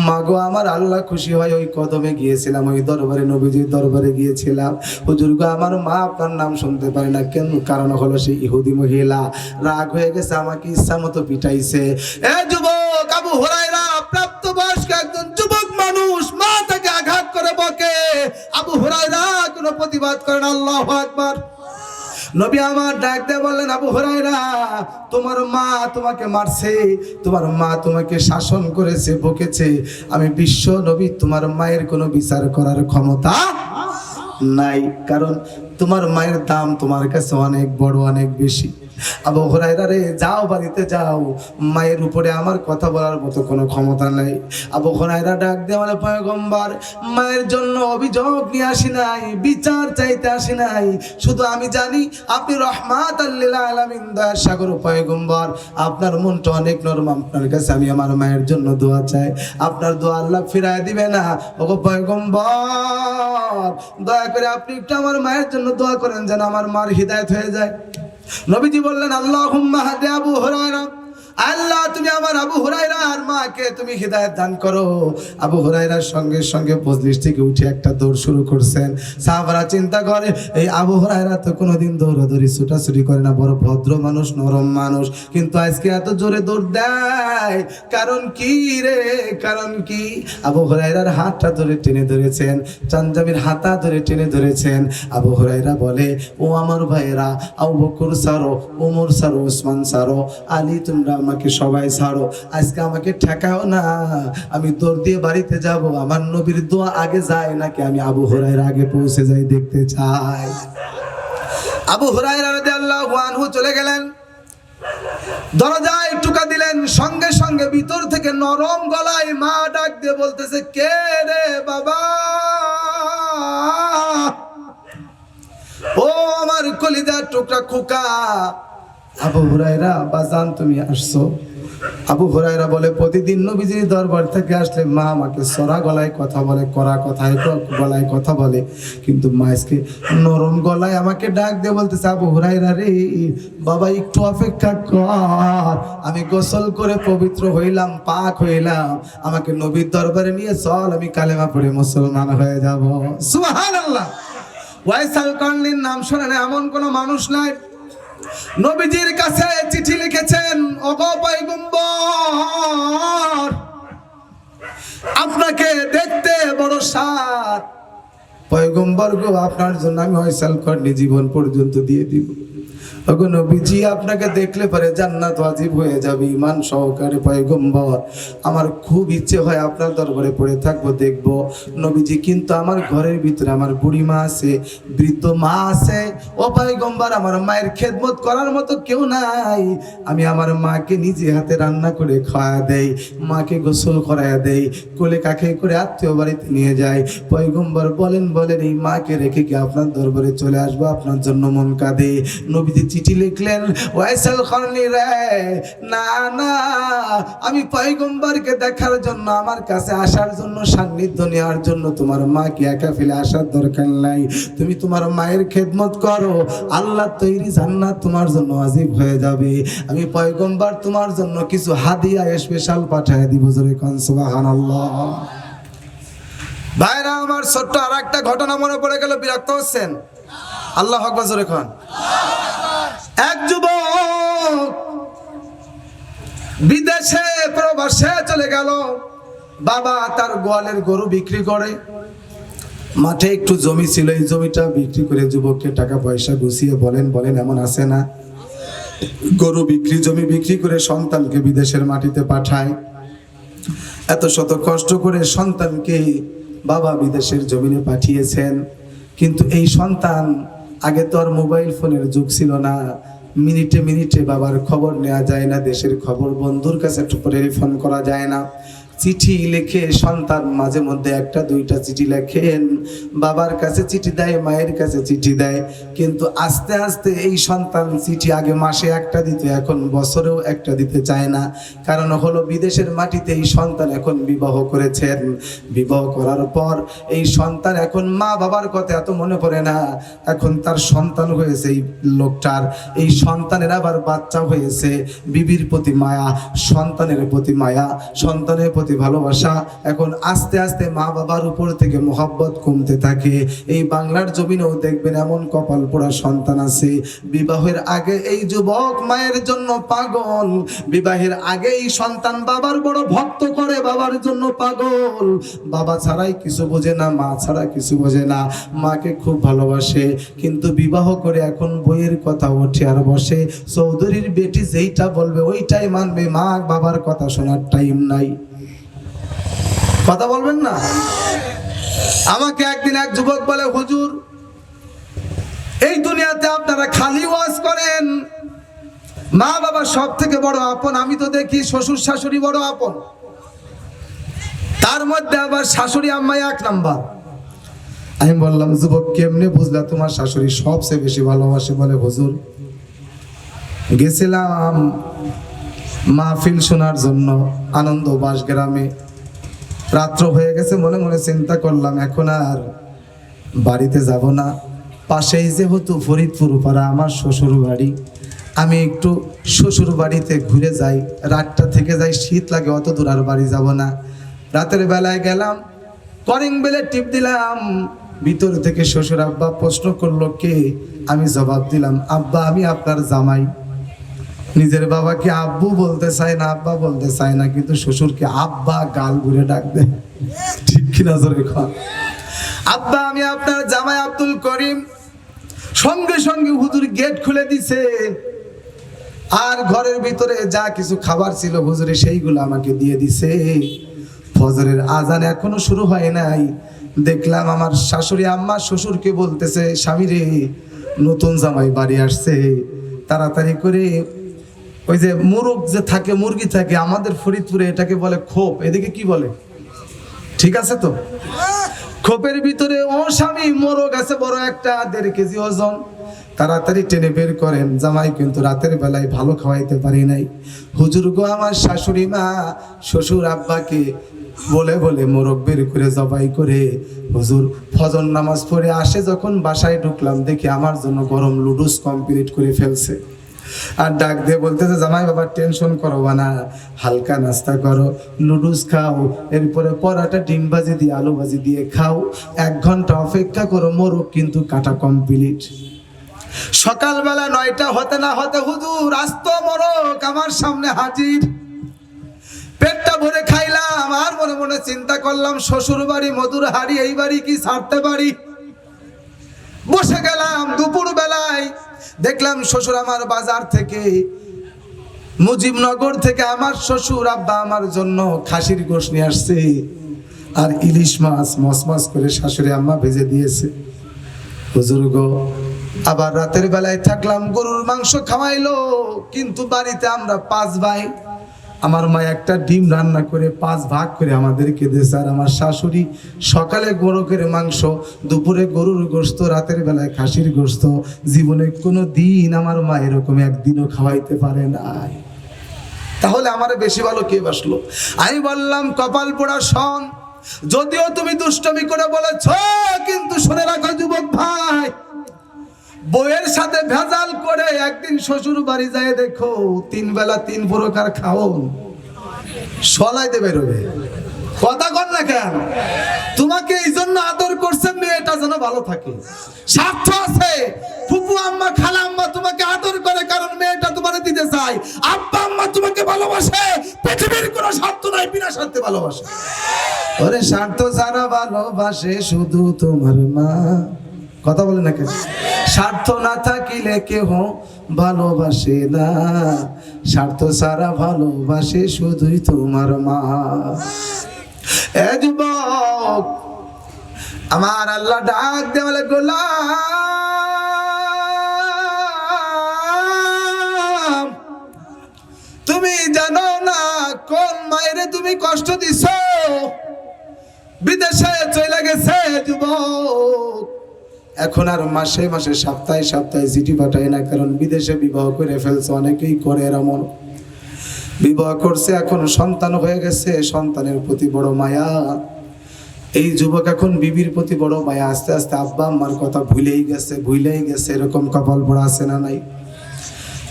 মাগো আমার আল্লাহ খুশি হয়, ওই কদমে গিয়েছিলাম, ওই দরবারে নবীজির দরবারে গিয়েছিলাম। হুজুর গো, আমার মা আপনার নাম শুনতে পারে না কেন? কারণ হলো সেই ইহুদি মহিলা রাগ হয়ে গেছে, আমাকে ইচ্ছা মতো পিটাইছে। এ যুবক, আবু হুরায়রা প্রাপ্তবয়স্ক একজন যুবক মানুষ, মা তাকে আঘাত করে বকে, আবু হুরায়রা কোনো প্রতিবাদ করে না। আল্লাহু আকবার। নবী আমার ডাক দিয়ে বললেন, আবু হুরায়রা, তোমার মা তোমাকে মারছে, তোমার মা তোমাকে শাসন করেছে, বকেছে। আমি বিশ্ব নবী, তোমার মায়ের কোনো বিচার করার ক্ষমতা নাই, কারণ তোমার মায়ের দাম তোমার কাছে অনেক বড়, অনেক বেশি। আবু হুরায়রা রে, যাও বাড়িতে যাও, মায়ের উপরে আমার কথা বলার মতো কোনো ক্ষমতা নাই। আবু হুরায়রা ডাক দিয়ে বলে, পয়গম্বর, মায়ের জন্য অভিযোগ নিয়ে আসি নাই, বিচার চাইতে আসি নাই, শুধু আমি জানি আপনি রহমাতাল লিল আলামিন, দয়ার সাগর পয়গম্বর, আপনার মনটা অনেক নরম, আপনার কাছে আমি আমার মায়ের জন্য দোয়া চাই, আপনার দোয়া আল্লাহ ফিরায় দিবে না। ওগো পয়গম্বর, দয়া করে আপনি একটু আমার মায়ের জন্য দোয়া করেন, যেন আমার মার হিদায়াত হয়ে যায়। নবীজি বললেন, আল্লাহুম্মা হাদি আবু হুরায়রা, আল্লাহ তুমি আমার আবু হুরায়রার মাকে তুমি হিদায়াত দান করো। আবু হুরায়রার সঙ্গে সঙ্গে মজলিস থেকে উঠে একটা দৌড় শুরু করছেন। সাহাবারা চিন্তা করে, এই আবু হুরায়রা তো কোনোদিন দৌড়াদৌড়ি ছুটাছুটি করে না, বড় ভদ্র মানুষ, নরম মানুষ, কিন্তু আজকে এত জোরে দৌড় দেয়, কারণ কি রে? কারণ কি? আবু হুরায়রার হাতটা ধরে টেনে ধরেছেন, পাঞ্জাবির হাতা ধরে টেনে ধরেছেন। আবু হুরায়রা বলে, ও আমার ভাইয়েরা, আবু বকর ছাড়ো, ওমর ছাড়ো, ওসমান ছাড়ো, আলী তোমরা আমাকে সবাই ছাড়ো, আজকে আমাকে ঠেকাও না, আমি দৌড় দিয়ে বাড়িতে যাব। আমার নবীর দোয়া আগে যায় নাকি আমি আবু হুরায়রা আগে পৌঁছে যাই, দেখতে চাই। আবু হুরায়রা রাদিয়াল্লাহু আনহু চলে গেলেন, দরজায় টোকা দিলেন, সঙ্গে সঙ্গে ভিতর থেকে নরম গলায় মা ডাক দিয়ে বলতেছে, কে রে বাবা? ও আমার কলিজার টুকরা খোকা। আবু হুরায়রা, বাজান তুমি আসছো? আবু হুরায়রা বলে, প্রতিদিন নবীজির দরবার থেকে আসলে মা আমাকে সরা গলায় কথা বলে, কড়া কথায় গলায় কথা বলে, কিন্তু মা আজকে নরম গলায় আমাকে ডাক দিয়ে বলতেছে, আবু হুরায়রা রে বাবা, একটু অপেক্ষা কর, আমি গোসল করে পবিত্র হইলাম, পাক হইলাম, আমাকে নবীর দরবারে নিয়ে চল, আমি কালেমা পড়ে মুসলমান হয়ে যাব। সুবহানাল্লাহ। ওয়াইসাল কারনীর নাম শোনেন এমন কোন মানুষ নাই। নবীজির কাছে চিঠি লিখেছেন, ওগো পয়গম্বর, আপনাকে দেখতে বড় স্বাদ, পয়গম্বর গো, আপনার জন্য আমি ওয়াইসাল কারনী জীবন পর্যন্ত দিয়ে দিব। ওগো নবীজি, আপনাকে দেখলে পরে জান্নাত ওয়াজিব হয়ে যাবে ঈমান সহকারে। পয়গম্বর, আমার খুব ইচ্ছে হয় আপনার দরবারে পড়ে থাকবো, দেখবো। নবীজি, কিন্তু আমার ঘরের ভিতরে আমার বুড়ি মা আছে, বৃদ্ধ মা আছে। ও পয়গম্বর, আমার মায়ের খেদমত করার মতো কেউ নাই। আমি আমার মাকে নিজে হাতে রান্না করে খাওয়া দেই, মাকে গোসল করায়া দেই, কোলে কাকে করে আত্মীয় বাড়িতে নিয়ে যাই। পয়গম্বর বলেন, এই মাকে রেখে কি আপনার দরবারে চলে আসবো? আপনার জন্য মন কাঁদে। নবীজি চিঠি লিখলেন, ওয়াইসাল কারনী রে, না না, আমি পয়গম্বরকে দেখার জন্য, আমার কাছে আসার জন্য, সান্নিধ্য নেওয়ার জন্য তোমার মাকে একা ফেলে আসার দরকার নাই। তুমি তোমার মায়ের খেদমত করো, আল্লাহ তৈরি জান্নাত তোমার জন্য ওয়াজিব হয়ে যাবে। আমি পয়গম্বর তোমার জন্য কিছু হাদিয়া স্পেশাল পাঠিয়ে দিব। জোরে কোন সুবহানাল্লাহ। ভাইরা আমার, ছোট্ট আর একটা ঘটনা মনে পড়ে গেল, বিরক্ত হচ্ছেন? আল্লাহু আকবার, জোরে কোন। এক যুবক বিদেশে প্রবাসে চলে গেল। বাবা তার গোয়ালের গরু বিক্রি করে, মাঠে একটু জমি ছিল, এই জমিটা বিক্রি করে যুবককে টাকা পয়সা গুছিয়ে বলেন এমন আছে না, গরু বিক্রি, জমি বিক্রি করে সন্তানকে বিদেশের মাটিতে পাঠায়। এত শত কষ্ট করে সন্তানকে বাবা বিদেশের জমিনে পাঠিয়েছেন, কিন্তু এই সন্তান, আগে তো আর মোবাইল ফোনের যুগ ছিল না, মিনিটে মিনিটে বাবার খবর নেওয়া যায় না, দেশের খবর বন্ধুর কাছে একটু টেলিফোন করা যায় না। চিঠি লিখে সন্তান মাঝে মধ্যে একটা দুইটা চিঠি লেখেন, বাবার কাছে চিঠি দেয়, মায়ের কাছে চিঠি দেয়, কিন্তু আস্তে আস্তে এই সন্তান চিঠি আগে মাসে একটা দিত, এখন বছরেও একটা দিতে চায় না। কারণ হলো বিদেশের মাটিতে এই সন্তান এখন বিবাহ করেছেন, বিবাহ করার পর এই সন্তান এখন মা বাবার কথা এত মনে পড়ে না। এখন তার সন্তান হয়েছে এই লোকটার, এই সন্তানের আবার বাচ্চা হয়েছে, বিবির প্রতি মায়া, সন্তানের প্রতি মায়া, সন্তানের প্রতি ভালোবাসা, এখন আস্তে আস্তে মা বাবার উপর থেকে মোহাব্বত কমতে থাকে। এই বাংলার জমিনেও দেখবেন এমন কপাল পোড়া সন্তান আছে, বিবাহের আগে এই যুবক মায়ের জন্য পাগল, বিবাহের আগে এই সন্তান বাবার বড় ভক্ত করে, বাবার জন্য পাগল, বাবা ছাড়াই কিছু বোঝে না, মা ছাড়া কিছু বোঝে না, মাকে খুব ভালোবাসে, কিন্তু বিবাহ করে এখন বইয়ের কথা ওঠে আর বসে, চৌধুরীর বেটি যেইটা বলবে ওইটাই মানবে, মা বাবার কথা শোনার টাইম নাই। কথা বলবেন না? আমাকে একদিন এক যুবক বলে, হুজুর এই দুনিয়াতে আপনারা খালি ওয়াজ করেন, মা বাবা সব থেকে বড় আপন, আমি তো দেখি শ্বশুর শাশুড়ি বড় আপন, তার মধ্যে আবার শাশুড়ি আম্মাই এক নাম্বার। আমি বললাম, যুবক কেমনে বুঝলা তোমার শাশুড়ি সবচেয়ে বেশি ভালোবাসে? বলে, হুজুর গেছিলাম মাহফিল শোনার জন্য আনন্দ বাস গ্রামে, রাত্র হয়ে গেছে, মনে মনে চিন্তা করলাম এখন আর বাড়িতে যাব না, পাশেই যেহেতু ফরিদপুর পাড়া আমার শ্বশুর বাড়ি, আমি একটু শ্বশুর বাড়িতে ঘুরে যাই, রাতটা থেকে যাই, শীত লাগে অত দূর আর বাড়ি যাব না। রাতের বেলায় গেলাম, কলিং বেলে টিপ দিলাম, ভিতর থেকে শ্বশুর আব্বা প্রশ্ন করলো কে? আমি জবাব দিলাম, আব্বা আমি আপনার জামাই। নিজের বাবাকে আব্বু বলতে চায় না, আব্বা বলতে চায় না, কিন্তু শ্বশুরকে আব্বা গাল ঘুরে ডাক দেয়, ঠিক কিনা জোরে কর? আব্বা আমি আপনার জামাই আব্দুল করিম। সঙ্গে সঙ্গে হুজুর গেট খুলে দিছে, আর ঘরের ভিতরে যা কিছু খাবার ছিল হুজুরে সেইগুলো আমাকে দিয়ে দিছে। ফজরের আজান এখনো শুরু হয় নাই, দেখলাম আমার শাশুড়ি আম্মা শ্বশুরকে বলতেছে, স্বামী রে নতুন জামাই বাড়ি আসছে, তাড়াতাড়ি করে ওই যে মুরগ যে থাকে, মুরগি থাকে আমাদের ফরিদপুরে, এটাকে বলে খোপ, এদিকে কি বলে? ঠিক আছে তো? খোপের ভিতরে ও স্বামী মোরগ আছে বড় একটা, 1.5 কেজি ওজন, তাড়াতাড়ি টেনে বের করেন। জামাই কিন্তু রাতের বেলায় ভালো খাওয়াইতে পারি নাই। হুজুর গো আমার শাশুড়ি মা শ্বশুর আব্বাকে বলে বলে মোরগ বের করে জবাই করে হুজুর ফজর নামাজ পড়ে আসে, যখন বাসায় ঢুকলাম দেখি আমার জন্য গরম লুডুস কমপ্লিট করে ফেলছে। আর ডাক দিয়ে বলতেছে, জামাই বাবা টেনশন করো না, হালকা নাস্তা করো, নুডলস খাও, এরপরে পরাটা ডিম ভাজি দিয়ে আলু ভাজি দিয়ে খাও, 1 ঘন্টা অপেক্ষা করো, মোরগ কিন্তু কাটা কমপ্লিট। সকালবেলা 9টা হতে না হতে হুজুর আস্ত মোরগ আমার সামনে হাজির। পেটটা ভরে খাইলাম, আর মনে মনে চিন্তা করলাম শ্বশুর বাড়ি মধুর হাড়ি, এই বাড়ি কি ছাড়তে পারি? বসে গেলাম। দুপুর বেলায় দেখলাম শ্বশুর আমার বাজার থেকে, মুজিবনগর থেকে আমার শ্বশুর আব্বা আমার জন্য খাসির গোশত নিয়ে আসছে, আর ইলিশ মাছ মসমস করে শাশুড়ি আম্মা ভেজে দিয়েছে। হুজুর গো আবার রাতের বেলায় থাকলাম, গরুর মাংস খাওয়াইলো, কিন্তু বাড়িতে আমরা 5 ভাই, আমার মা একটা ডিম রান্না করে 5 ভাগ করে আমাদেরকে দিয়েছে, আর আমার শাশুড়ি সকালে মোরগের মাংস, দুপুরে গরুর গোশত, রাতের বেলায় খাসির গোশত। জীবনে কোনো দিন আমার মা এরকম একদিনও খাওয়াইতে পারে নাই। তাহলে আমার বেশি ভালো কে বাসলো? আমি বললাম, কপাল পোড়া শোন, যদিও তুমি দুষ্টমি করে বলেছ, কিন্তু শুনে রাখো যুবক ভাই, বইয়ের সাথে ভেজাল করে একদিন শ্বশুর বাড়ি যায় দেখো 3 বেলা 3 প্রকার খাওন, সলাইতে বেরোবে। কথা কর না কেন? তোমাকে এই জন্য আদর করছে মেয়েটা যেন ভালো থাকে, স্বার্থ আছে। ফুপু আম্মা খালা আম্মা তোমাকে আদর করে কারণ মেয়েটা তোমাকে দিতে চায়, আব্বা আম্মা তোমাকে ভালোবাসে, পৃথিবীর কোনো স্বার্থ নাই, বিনা স্বার্থে ভালোবাসে। ওরে স্বার্থ ছাড়া ভালোবাসে শুধু তোমার মা। কথা বলে না কেন? স্বার্থ না থাকিলে কেহ ভালোবাসে না, স্বার্থ ছাড়া ভালোবাসে শুধুই তোমার মা। এ যুবক আমার আল্লাহ ডাক দে বলে, গোলাম মায়েরে তুমি কষ্ট দিছো, বিদেশে চলে গেছে যুবক, এখন আর মাসে মাসে সপ্তাহে সপ্তাহে চিঠি পাঠায় না, কারণ বিদেশে বিবাহ করে ফেলছে। অনেকেই করে এমন, বিবাহ করছে, এখন সন্তান হয়ে গেছে, সন্তানের প্রতি বড় মায়া। এই যুবক এখন বিবির প্রতি বড় মায়া, আস্তে আস্তে আব্বা আম্মার কথা ভুলেই গেছে। এরকম কপাল পড়া আছে না নাই?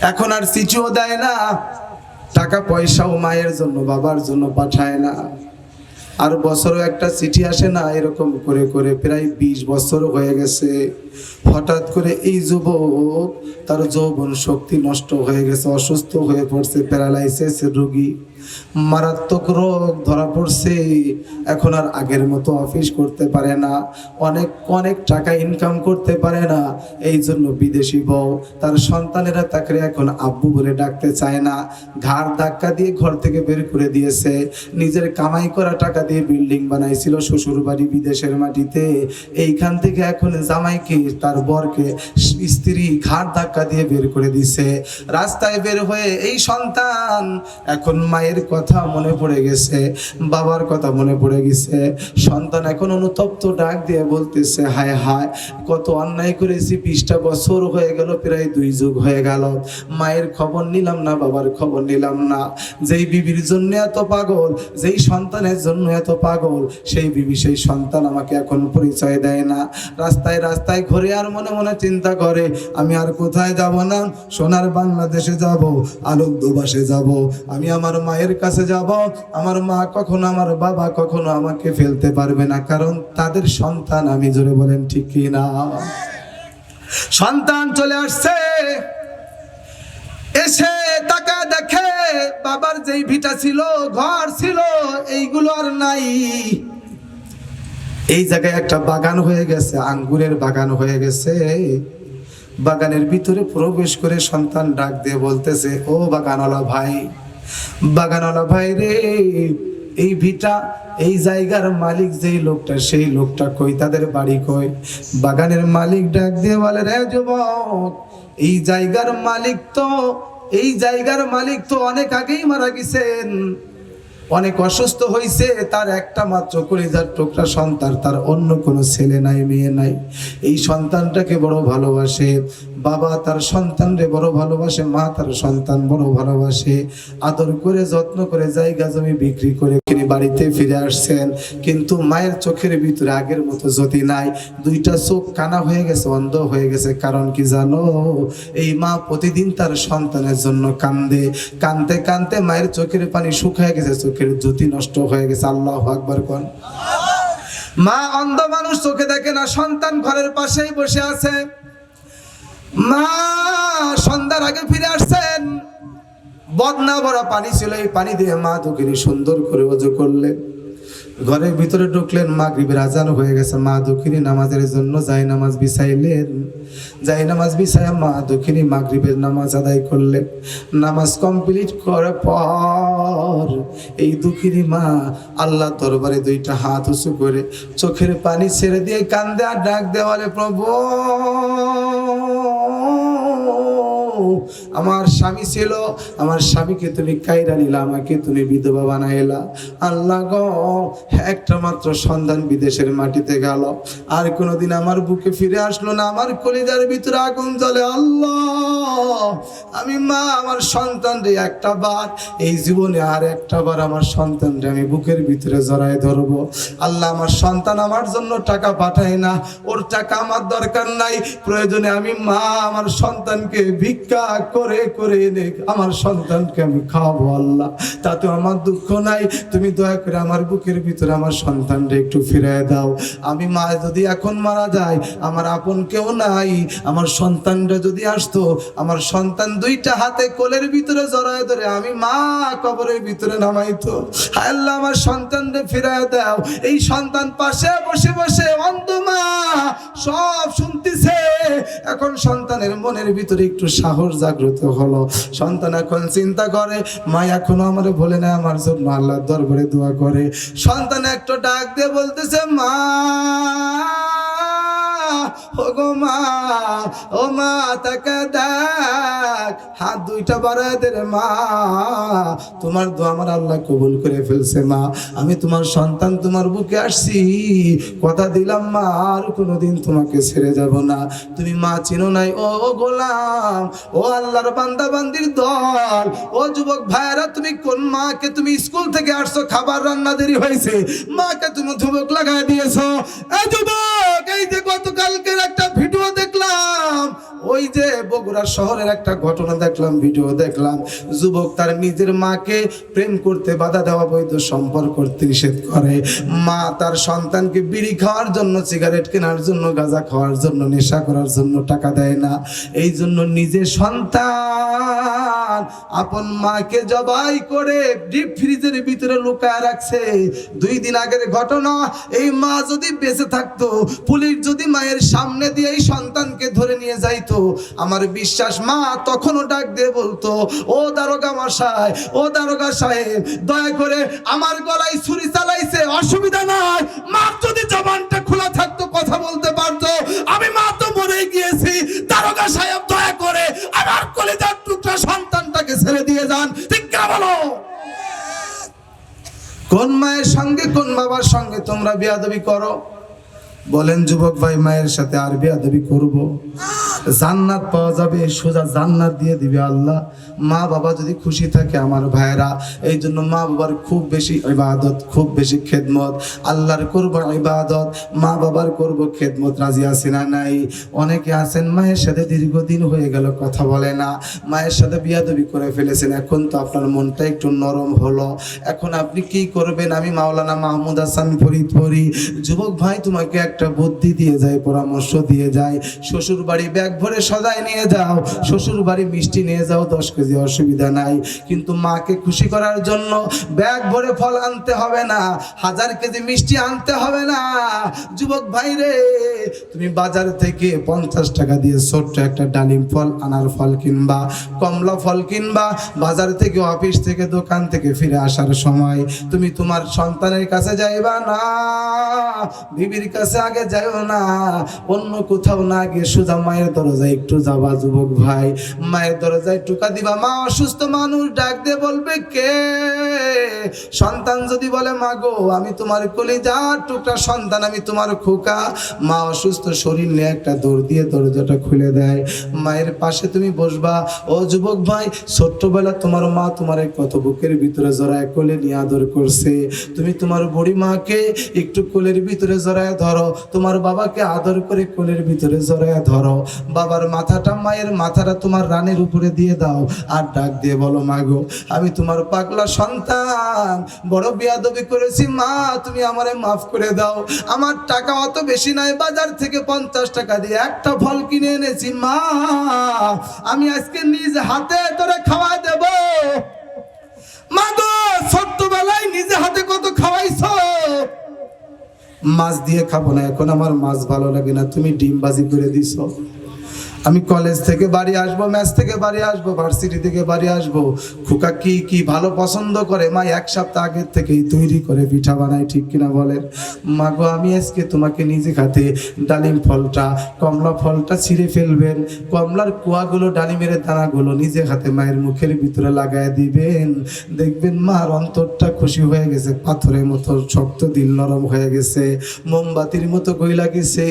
এখন আর চিঠিও দেয় না, টাকা পয়সাও মায়ের জন্য বাবার জন্য পাঠায় না, আর বছরও একটা চিঠি আসে না। এরকম করে করে প্রায় 20 বছর হয়ে গেছে। হঠাৎ করে এই যুবক, তার যৌবন শক্তি নষ্ট হয়ে গেছে, অসুস্থ হয়ে পড়ছে, প্যারালাইসিস রোগী, মারাত্মক রোগ ধরা পড়ছে। এখন আর আগের মতো অফিস করতে পারে না, অনেক টাকা ইনকাম করতে পারে না। এই জন্য বিদেশি বউ, তার সন্তানেরা তাকে এখন আব্বু বলে ডাকতে চায় না, ঘাড় ধাক্কা দিয়ে ঘর থেকে বের করে দিয়েছে। নিজের কামাই করা টাকা দিয়ে বিল্ডিং বানাইছিল শ্বশুর বাড়ি বিদেশের মাটিতে, এইখান থেকে এখন জামাইকে, তার বরকে স্ত্রী ঘাড় ধাক্কা দিয়ে বের করে দিছে। রাস্তায় বের হয়ে এই সন্তান এখন মায়ের কথা মনে পড়ে গেছে, বাবার কথা মনে পড়ে গেছে। সন্তান এখন অনুতপ্ত ডাক দিয়ে বলতেছে, হায় হায়, কত অন্যায় করেছি, 20টা বছর হয়ে গেল, প্রায় 2 যুগ হয়ে গেল, মায়ের খবর নিলাম না, বাবার খবর নিলাম না। যেই বিবির জন্য এত পাগল, যেই সন্তানের জন্য এত পাগল, সেই বিবি সেই সন্তান আমাকে এখন পরিচয় দেয় না। রাস্তায় রাস্তায় ঘুরে আর মনে মনে চিন্তা করে, আমি আর কোথায় যাব না, সোনার বাংলাদেশে যাব, আনন্দবাসে যাব, আমি আমার মায়ের কাছে যাব। আমার মা কখনো, আমার বাবা কখনো আমাকে ফেলতে পারবে না, কারণ তাদের সন্তান আমি। জোরে বলেন ঠিক কি না? সন্তান চলে আসছে, এসে তাকা দেখে বাবার যেই ভিটা ছিল, ঘর ছিল, এইগুলো আর নাই। এই জায়গায় একটা বাগান হয়ে গেছে, আঙ্গুরের বাগান হয়ে গেছে। বাগানের ভিতরে প্রবেশ করে সন্তান ডাক দিয়ে বলতেছে, ও বাগানওয়ালা ভাই, বাগানওয়ালা ভাই রে, এই ভিটা, এই জায়গার মালিক যেই লোকটা, সেই লোকটা কই, তাদের বাড়ি কই? বাগানের মালিক ডাক দিয়ে বলে, রে যুবক, এই জায়গার মালিক তো অনেক আগেই মারা গেছেন, অনেক অসুস্থ হয়েছে, তার একটা মাত্র কলিজার টুকরা সন্তান, তার অন্য কোনো ছেলে নাই, মেয়ে নাই। এই সন্তানটাকে বড় ভালোবাসে, বাবা তার সন্তানরে বড় ভালোবাসে, মা তার সন্তান বড় ভালোবাসে, আদর করে যত্ন করে জায়গা জমি বিক্রি করে তিনি বাড়িতে ফিরে আসছেন। কিন্তু মায়ের চোখের ভিতরে আগের মতো জ্যোতি নাই, 2টা চোখ কানা হয়ে গেছে, অন্ধ হয়ে গেছে। কারণ কি জানো? এই মা প্রতিদিন তার সন্তানের জন্য কান্দে, কানতে কানতে মায়ের চোখের পানি শুকিয়ে গেছে, চোখের জ্যোতি নষ্ট হয়ে গেছে। আল্লাহু আকবার কোন। মা অন্ধ মানুষ, চোখে দেখে না, সন্তান ঘরের পাশেই বসে আছে। মা সন্ধ্যার আগে ফিরে আসছেন, বদনা ভরা পানি ছিল, এই পানি দিয়ে মা দক্ষিণী সুন্দর করে ওযু করলেন, ঘরের ভিতরে ঢুকলেন। মাগরিবের আজান হয়ে গেছে, মা দক্ষিণী নামাজের জন্য জায়নামাজ বিছাইলেন। জায়নামাজ বিছায়া মা দক্ষিণী মাগরিবের নামাজ আদায় করলেন। নামাজ কমপ্লিট করার পর এই দক্ষিণী মা আল্লাহ দরবারে 2টা হাত উঁচু করে চোখের পানি ছেড়ে দিয়ে কান্দে আর ডাক দেওয়ালে, প্রভু, আমার স্বামী ছিল, আমার স্বামীকে তুমি কাইরা নিলা, আমাকে তুমি বিধবা বানাইলা। আল্লাহ গো, একটা মাত্র সন্তান বিদেশের মাটিতে গেল, আর কোনোদিন আমার বুকে ফিরে আসলো না, আমার কলিজার ভিতরে আগুন জ্বলে। আল্লাহ, আমি মা আমার সন্তানরে একটা বার, এই জীবনে আর একটা বার আমার সন্তানরে আমি বুকের ভিতরে জড়ায় ধরবো। আল্লাহ, আমার সন্তান আমার জন্য টাকা পাঠায় না, ওর টাকা আমার দরকার নাই, প্রয়োজনে আমি মা আমার সন্তানকে ভিক্ষা করে করে এনে আমার সন্তানকে আমি খাওয়াবো। আল্লাহ, তাতে আমার দুঃখ নাই, তুমি দয়া করে আমার বুকের ভিতরে আমার সন্তানটা একটু ফিরিয়ে দাও। আমি মা যদি এখন মারা যায়, আমার আপন কেউ নাই, আমার সন্তানটা যদি আসতো, আমার সন্তান 2টা হাতে কোলের ভিতরে জড়ায় ধরে আমি মা কবরের ভিতরে নামাইতো। হায় আল্লাহ, আমার সন্তানটা ফিরিয়ে দাও। এই সন্তান পাশে বসে বসে অন্ধ মা সব শুনতেছে। এখন সন্তানের মনের ভিতরে একটু সাহস জাগ্রত হলো। সন্তান এখন চিন্তা করে, মা এখনো আমারে বলে না, আমার জন্য আল্লাহর দরবারে দোয়া করে। সন্তান একটা ডাক দিয়ে বলতেছে, মা ও গো মা, ও মা তাকে দেখ, হাত দুইটা বাড়ায় দে রে মা, তোমার দোয়া আমার আল্লাহ কবুল করে ফেলছে মা, আমি তোমার সন্তান, তোমার বুকে আসছি, কথা দিলাম মা আর কোনোদিন তোমাকে ছেড়ে যাব না। তুমি মা চিনো নাই ও গোলাম, ও আল্লাহর বান্দা বান্দির দল, ও যুবক ভাইরা, তুমি কোন মাকে, তুমি স্কুল থেকে আসছো, খাবার রান্না দেরি হয়েছে, মাকে তুমি ধুবক লাগাই দিয়েছো। এই যুবক, এই যে গতকালকের একটা ভিডিও দেখলাম, ওই যে বগুড়া শহরের একটা ঘটনা দেখলাম, ভিডিও দেখলাম, যুবক তার নিজের মাকে প্রেম করতে বাধা দেওয়া, বৈধ সম্পর্ক করতে নিষেধ করে, মা তার সন্তানকে বিড়ি খাওয়ার জন্য, সিগারেট কেনার জন্য, গাঁজা খাওয়ার জন্য, নেশা করার জন্য টাকা দেয় না, এই জন্য নিজের সন্তান আপন মাকে জবাই করে ডিপ ফ্রিজের ভিতরে লুকায় রাখছে। 2 দিন আগের ঘটনা, এই মা যদি বেঁচে থাকতো, পুলিশ যদি মায়ের সামনে দিয়ে এই সন্তানকে ধরে নিয়ে যাইতো, আমার বিশ্বাস মা তখনও ডাক দিয়ে বলতো, ও দারোগা মশাই, ও দারোগা সাহেব, দয়া করে আমার গলায় ছুরি চালাইছে, অসুবিধা নাই, মা যদি জবানটা খোলা থাকতো কথা বলতে পারতো, আমি মা তো মরে গিয়েছি, দারোগা সাহেব দয়া করে আমার কলিজার টুকরা সন্তানটাকে ছেড়ে দিয়ে যান। ঠিক না বলো? কোন মায়ের সঙ্গে, কোন বাবার সঙ্গে তোমরা বেয়াদবি করো? বলেন যুবক ভাই, মায়ের সাথে আর বেয়াদবি করব? জান্নাত পাওয়া যাবে, সোজা জান্নাত দিয়ে দিবে আল্লাহ। মা বাবা যদি খুশি থাকে আমার ভাইরা, এই জন্য মা বাবার খুব বেশি ইবাদত, খুব বেশি খেদমত, আল্লাহর করব ইবাদত, মা বাবার করব খেদমত। রাজি আছি না নাই? অনেকে আছেন মায়ের সাথে দীর্ঘদিন হয়ে গেল কথা বলে না, মায়ের সাথে বেয়াদবি করে ফেলেছেন, এখন তো আপনার মনটা একটু নরম হলো, এখন আপনি কি করবেন? আমি মাওলানা মাহমুদ হাসান ফরিদপুরি, যুবক ভাই তোমাকে একটা বুদ্ধি দিয়ে যায়, পরামর্শ দিয়ে যায়, শ্বশুর বাড়ি ব্যাগ ভরে সদাই নিয়ে যাও, শ্বশুর বাড়ি মিষ্টি নিয়ে যাও 10 কেজি, অসুবিধা নাই, কিন্তু মাকে খুশি করার জন্য ব্যাগ ভরে ফল আনতে হবে না, 1000 কেজি মিষ্টি আনতে হবে না। যুবক ভাই রে, তুমি বাজার থেকে 50 টাকা দিয়ে ছোট্ট একটা ডালিম ফল, আনার ফল কিনবা, কমলা ফল কিনবা, বাজার থেকে, অফিস থেকে, দোকান থেকে ফিরে আসার সময় তুমি তোমার সন্তানের কাছে যাইবা না, বিবির কাছে আগে যাইও না, অন্য কোথাও না গিয়ে সোজা মায়ের দরজায় একটু যাবা। যুবক ভাই, মায়ের দরজায় টুকা দিবা, মা অসুস্থ মানুষ, ডাক দিয়ে বলবে কে? সন্তান যদি বলে মা গো আমি তোমার কলিজার টুকরা সন্তান, আমি তোমার খোকা, মা অসুস্থ শরীর নিয়ে একটা দৌড় দিয়ে দরজাটা খুলে দেয়, মায়ের পাশে তুমি বসবা। ও যুবক ভাই, ছোট্টবেলা তোমার মা তোমার কত বুকের ভিতরে জড়ায় কোলে নিয়ে আদর করছে, তুমি তোমার বুড়ি মাকে একটু কোলের ভিতরে জড়ায় ধরো, তোমার বাবাকে আদর করে কোলের ভিতরে জড়ায় ধরো, বাবার মাথাটা, মায়ের মাথাটা তোমার রানের উপরে দিয়ে দাও, আর ডাক দিয়ে বলো মা গো আমি তোমার পাগলা সন্তান, বড় বেয়াদবি করেছি মা, তুমি আমারে মাফ করে দাও, আমার টাকা অত বেশি নাই, বাজার থেকে 50 টাকা দিয়ে একটা ফল কিনে এনেছি মা, আমি আজকে নিজ হাতে তোরে খাওয়াই দেব। মা গো ছোট্টবেলায় নিজে হাতে কত খাওয়াইছো, মাছ দিয়ে খাবো না, এখন আমার মাছ ভালো লাগে না, তুমি ডিম ভাজি করে দিছো, আমি কলেজ থেকে বাড়ি আসবো, ম্যাচ থেকে বাড়ি আসবো, ভার্সিটি থেকে বাড়ি আসবো, খোকা কি কি ভালো পছন্দ করে, মা 1 সপ্তাহ আগের থেকেই তৈরি করে পিঠা বানায়, ঠিক কিনা বলেন? মা গো আমি আজকে তোমাকে নিজে হাতে ডালিম ফলটা, কমলা ফলটা ছিঁড়ে ফেলবেন, কমলার কুয়াগুলো, ডালিমের দানাগুলো নিজে হাতে মায়ের মুখের ভিতরে লাগায় দিবেন, দেখবেন মার অন্তরটা খুশি হয়ে গেছে, পাথরের মতো শক্ত, দিল নরম হয়ে গেছে, মোমবাতির মতো গইলা গেছে।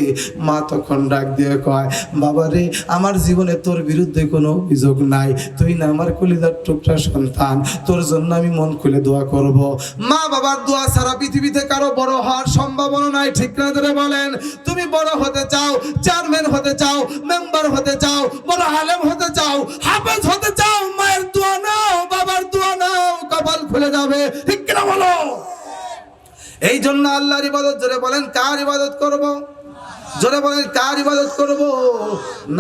মা তখন ডাক দিয়ে কয়, বাবা রে আমার জীবনে তোর বিরুদ্ধে কোনো অভিযোগ নাই, তুই না আমার কলিজার টুকরা সন্তান, তোর জন্য আমি মন খুলে দোয়া করব। মা বাবার দোয়া ছাড়া পৃথিবীতে কারো বড় হওয়ার সম্ভাবনা নাই, ঠিক না ধরে বলেন? তুমি বড় হতে চাও, চেয়ারম্যান হতে চাও, মেম্বার হতে চাও, বড় আলেম হতে চাও, হাফেজ হতে চাও, মায়ের দোয়া নাও, বাবার দোয়া নাও, কপাল খুলে যাবে, ঠিক না বলো? এই জন্য আল্লাহর ইবাদত, জোরে বলেন কার ইবাদত করব? জোরে বলেন কার ইবাদত করব?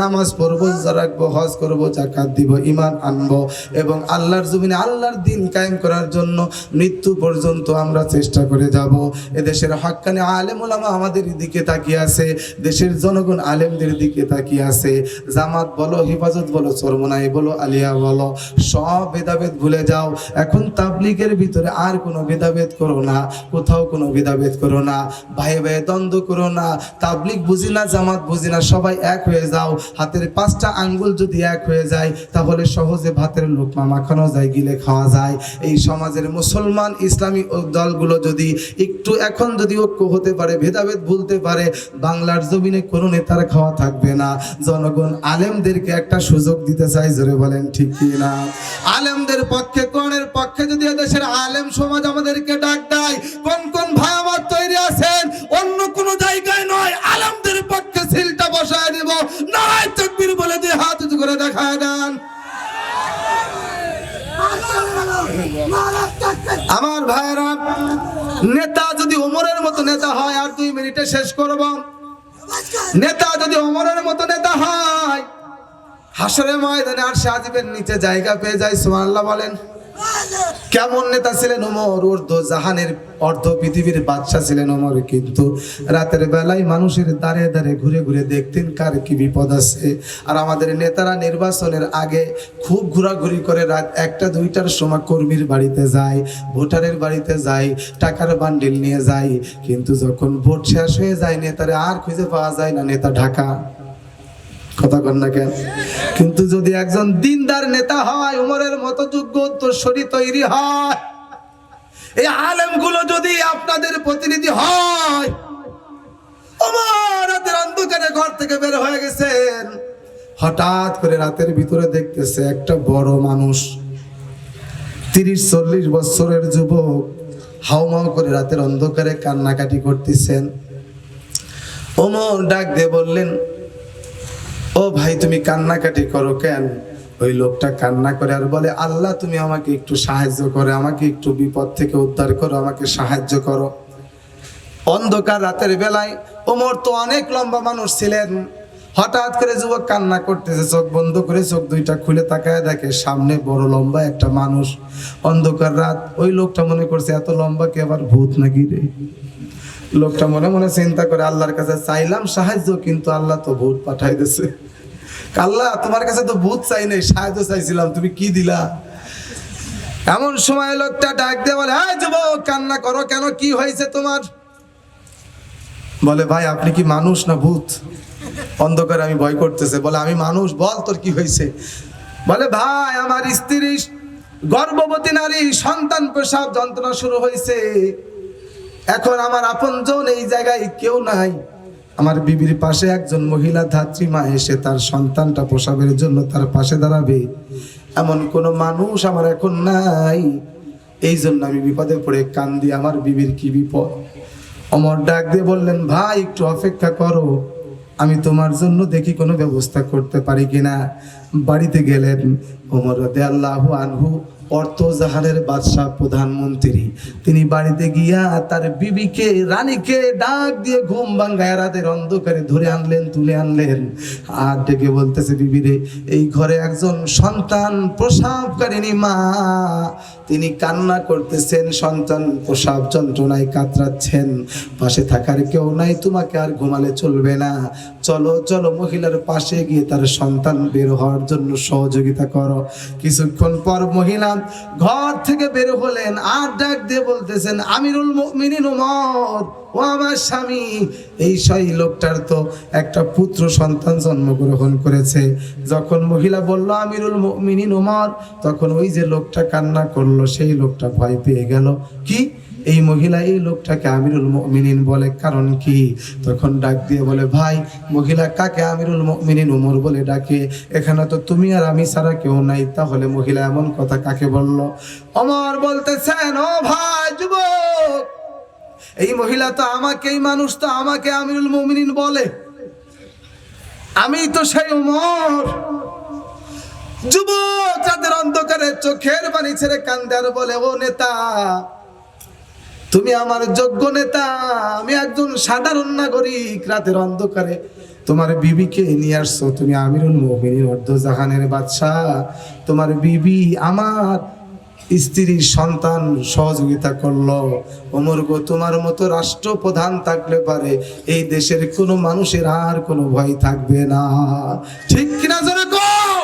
নামাজ পড়বো, রোজা রাখবো, হজ করবো, যাকাত দিব, ঈমান আনবো, এবং আল্লাহর জমিনে আল্লাহর দ্বীন কায়েম করার জন্য মৃত্যু পর্যন্ত আমরা চেষ্টা করে যাব। এদেশের হক্কানি আলেম ওলামা আমাদের দিকে তাকিয়ে আছে, দেশের জনগণ আলেমদের দিকে তাকিয়ে আছে। জামাত বলো, হেফাজত বলো, চরমনাই বলো, আলিয়া বলো, সব ভেদাভেদ ভুলে যাও। এখন তাবলীগের ভিতরে আর কোনো ভেদাভেদ করো না, কোথাও কোনো ভেদাভেদ করো না, ভাই ভাই দ্বন্দ্ব করো না। তাবলীগ বুঝি না, জামাত বুঝি না, সবাই এক হয়ে যাও। হাতের 5টা আঙ্গুল যদি এক হয়ে যায় তাহলে সহজে ভাতের লোকমা মাখানো যায়, গিলে খাওয়া যায়। এই সমাজের মুসলমান ইসলামী দলগুলো যদি একটু এখন যদি ঐক্য হতে পারে, ভেদাভেদ ভুলতে পারে, বাংলার জমিনে কোনো নেতার খাওয়া থাকবে না। জনগণ আলেমদেরকে একটা সুযোগ দিতে চাই, জোরে বলেন ঠিক কি না? আলেমদের পক্ষে, কোরআনের পক্ষে যদি দেশের আলেম সমাজ আমাদেরকে ডাক দেয়, কোন কোন ভাই আমার তৈরি আছেন অন্য কোন জায়গায় নয়, আলেমদের পক্ষে সিলটা বসায় দেব। নারায়ে তাকবীর বলে দিয়ে হাত উঁচু করে দেখায় দেন। আমার ভাইরা, নেতা যদি ওমরের মতো নেতা হয়, আর 2 মিনিটে শেষ করব, নেতা যদি ওমরের মতো নেতা হয়, হাসরের ময়দানে আরশে আজিমের নিচে জায়গা পেয়ে যায়। সুবহানাল্লাহ বলেন। কেমন নেতা ছিলেন ওমর? জাহানের অর্ধ পৃথিবীর বাদশা ছিলেন ওমর, কিন্তু রাতের বেলায় মানুষের দাঁড়ে দাঁড়ে ঘুরে ঘুরে দেখতেন কার কি বিপদ আছে। আর আমাদের নেতারা নির্বাচনের আগে খুব ঘোরাঘুরি করে, রাত 1টা 2টার সময় কর্মীর বাড়িতে যায়, ভোটারের বাড়িতে যায়, টাকার বান্ডিল নিয়ে যায়, কিন্তু যখন ভোট শেষ হয়ে যায় নেতারা আর খুঁজে পাওয়া যায় না, নেতা ঢাকা। কথা কন না কেন? কিন্তু যদি একজন দিনদার নেতা হয়, ওমরের মতো যোগ্য উত্তরসূরি তৈরি হয়, এই আলেমগুলো যদি আপনাদের প্রতিনিধি হয়, ওমর রাতের অন্ধকারে ঘর থেকে বের হয়ে গেছেন, হঠাৎ করে রাতের ভিতরে দেখতেছে একটা বড় মানুষ, 30-40 বছরের যুবক, হাউমাউ করে রাতের অন্ধকারে কান্নাকাটি করতেছেন। ওমর ডাক দিয়ে বললেন, ও ভাই তুমি কান্নাকাটি করো কেন? ওই লোকটা কান্না করে আর বলে, আল্লাহ তুমি আমাকে একটু সাহায্য করো, আমাকে একটু বিপদ থেকে উদ্ধার করো, আমাকে সাহায্য করো। অন্ধকার রাতের বেলায়, ওমর তো অনেক লম্বা মানুষ ছিলেন, হঠাৎ করে যুবক কান্না করতেছে, চোখ বন্ধ করে চোখ 2টা খুলে তাকায় দেখে সামনে বড় লম্বা একটা মানুষ। অন্ধকার রাত, ওই লোকটা মনে করছে এত লম্বা কি আবার ভূত নাকি রে? লোকটা মনে মনে চিন্তা করে, আল্লাহর কাছে চাইলাম সাহায্য, কিন্তু আল্লাহ তো ভূত পাঠাই দিয়েছে। আল্লাহ তোমার কাছে তো ভূত চাই নাই, সাহায্য চাইছিলাম, তুমি কি দিলা? এমন সময় লোকটা ডাক দিয়ে বলে, হ্যাঁ যুবক কান্না করো কেন, কি হয়েছে তোমার? বলে, ভাই আপনি কি মানুষ না ভূত? অন্ধকারে আমি ভয় করতেছে। বলে, আমি মানুষ, বল তোর কি হয়েছে? বলে, ভাই আমার স্ত্রী গর্ভবতী নারী, সন্তান প্রসব যন্ত্রণা শুরু হয়েছে, এখন আমার আপনজন এই জায়গায় কেউ নাই, আমার বিবির পাশে একজন মহিলা ধাত্রী মা এসে তার সন্তানটা প্রসবের জন্য তার পাশে দাঁড়াবে, এমন কোন মানুষ আমার এখন নাই, এই জন্য আমি বিপদে পড়ে কান্দি, আমার বিবির কি বিপদ। ওমর ডাক দিয়ে বললেন, ভাই একটু অপেক্ষা করো, আমি তোমার জন্য দেখি কোনো ব্যবস্থা করতে পারি কিনা। বাড়িতে গেলেন ওমর রাদিয়াল্লাহু আনহু, অর্থজাহানের বাদশাহ প্রধানমন্ত্রী, তিনি বাড়িতে গিয়া তার বিবিকে, রানীকে ডাক দিয়ে ঘুম ভাঙায় রাতের অন্ধকারে ধরে আনলেন, তুলে আনলেন, আর ডেকে বলতেছে, বিবিরে এই ঘরে একজন সন্তান প্রসবকারিণী মা, তিনি কান্না করতেছেন, সন্তান প্রসব যন্ত্রণায় কাতরাচ্ছেন, পাশে থাকার কেউ নাই, তোমাকে আর ঘুমালে চলবে না, চলো চলো মহিলার পাশে গিয়ে তার সন্তান বের হওয়ার জন্য সহযোগিতা করো। কিছুক্ষণ পর মহিলা ঘর থেকে বের হলেন, আর ডাক দিয়ে বলতেছেন, আমিরুল মুমিনিন ওমর, ও আমার স্বামী, এই সেই লোকটার তো একটা পুত্র সন্তান জন্মগ্রহণ করেছে। যখন মহিলা বলল আমিরুল মুমিনিন ওমর, তখন ওই যে লোকটা কান্না করলো, সেই লোকটা ভয় পেয়ে গেল। কি, এই মহিলা এই লোকটাকে আমিরুল মুমিনিন বলে, কারণ কি? তখন ডাক দিয়ে বলে, ভাই মহিলা কাকে আমিরুল মুমিনিন ওমর বলে ডাকে? এখানে তো তুমি আর আমি ছাড়া কেউ নাই, তাহলে মহিলা এমন কথা কাকে বলল? ওমর বলতেছেন, ও ভাই যুবক, এই মহিলা তো আমাকে, এই মানুষ তো আমাকে আমিরুল মুমিনিন বলে, আমি তো সেই ওমর। যুবক তাদের অন্ধকারে চোখের পানি ছেড়ে কান্দে আর বলে, ও নেতা, তুমি আমার যোগ্য নেতা, আমি একজন সাধারণ নাগরিক, রাতের অন্ধকারে তোমার বিবিকে নিয়ে আসছো, তুমি আমিরুল মুমিনিন অর্ধজাহানের বাদশাহ, তোমার বিবি আমার স্ত্রী সন্তান সহযোগিতা করলো। ওমর গো, তোমার মতো রাষ্ট্রপ্রধান থাকলে পারে এই দেশের কোনো মানুষের আর কোনো ভয় থাকবে না, ঠিক কিনা? জোরে কও।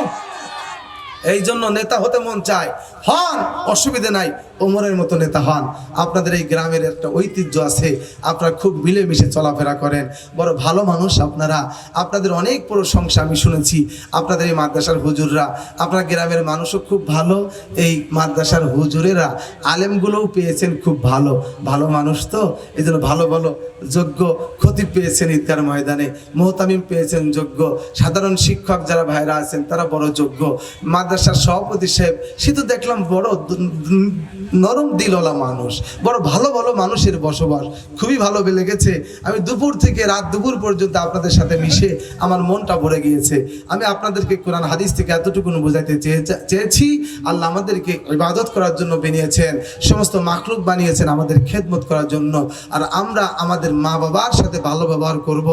এই জন্য নেতা হতে মন চায়, হন, অসুবিধে নাই, ওমরের মতো নেতা হন। আপনাদের এই গ্রামের একটা ঐতিহ্য আছে, আপনারা খুব মিলেমিশে চলাফেরা করেন, বড় ভালো মানুষ আপনারা। আপনাদের অনেক প্রশংসা আমি শুনেছি, আপনাদের এই মাদ্রাসার হুজুররা, আপনার গ্রামের মানুষও খুব ভালো, এই মাদ্রাসার হুজুরেরা আলেমগুলোও পেয়েছেন খুব ভালো ভালো মানুষ। তো এই জন্য ভালো ভালো যোগ্য খতিব পেয়েছেন ঈদগার ময়দানে, মোহতামিম পেয়েছেন যোগ্য, সাধারণ শিক্ষক যারা ভাইরা আছেন তারা বড় যোগ্য, মাদ্রাসার সভাপতি সাহেব সে তো দেখলাম বড় নরম দিলওয়ালা মানুষ, বড় ভালো ভালো মানুষের বসবাস, খুবই ভালো লেগেছে। আমি দুপুর থেকে রাত দুপুর পর্যন্ত আপনাদের সাথে মিশে আমার মনটা ভরে গিয়েছে। আমি আপনাদেরকে কোরআন হাদিস থেকে এতটুকু বোঝাইতে চেয়েছি, আল্লাহ আমাদেরকে ইবাদত করার জন্য বানিয়েছেন, সমস্ত মাখলুক বানিয়েছেন আমাদের খেদমত করার জন্য। আর আমরা আমাদের মা বাবার সাথে ভালো ব্যবহার করব,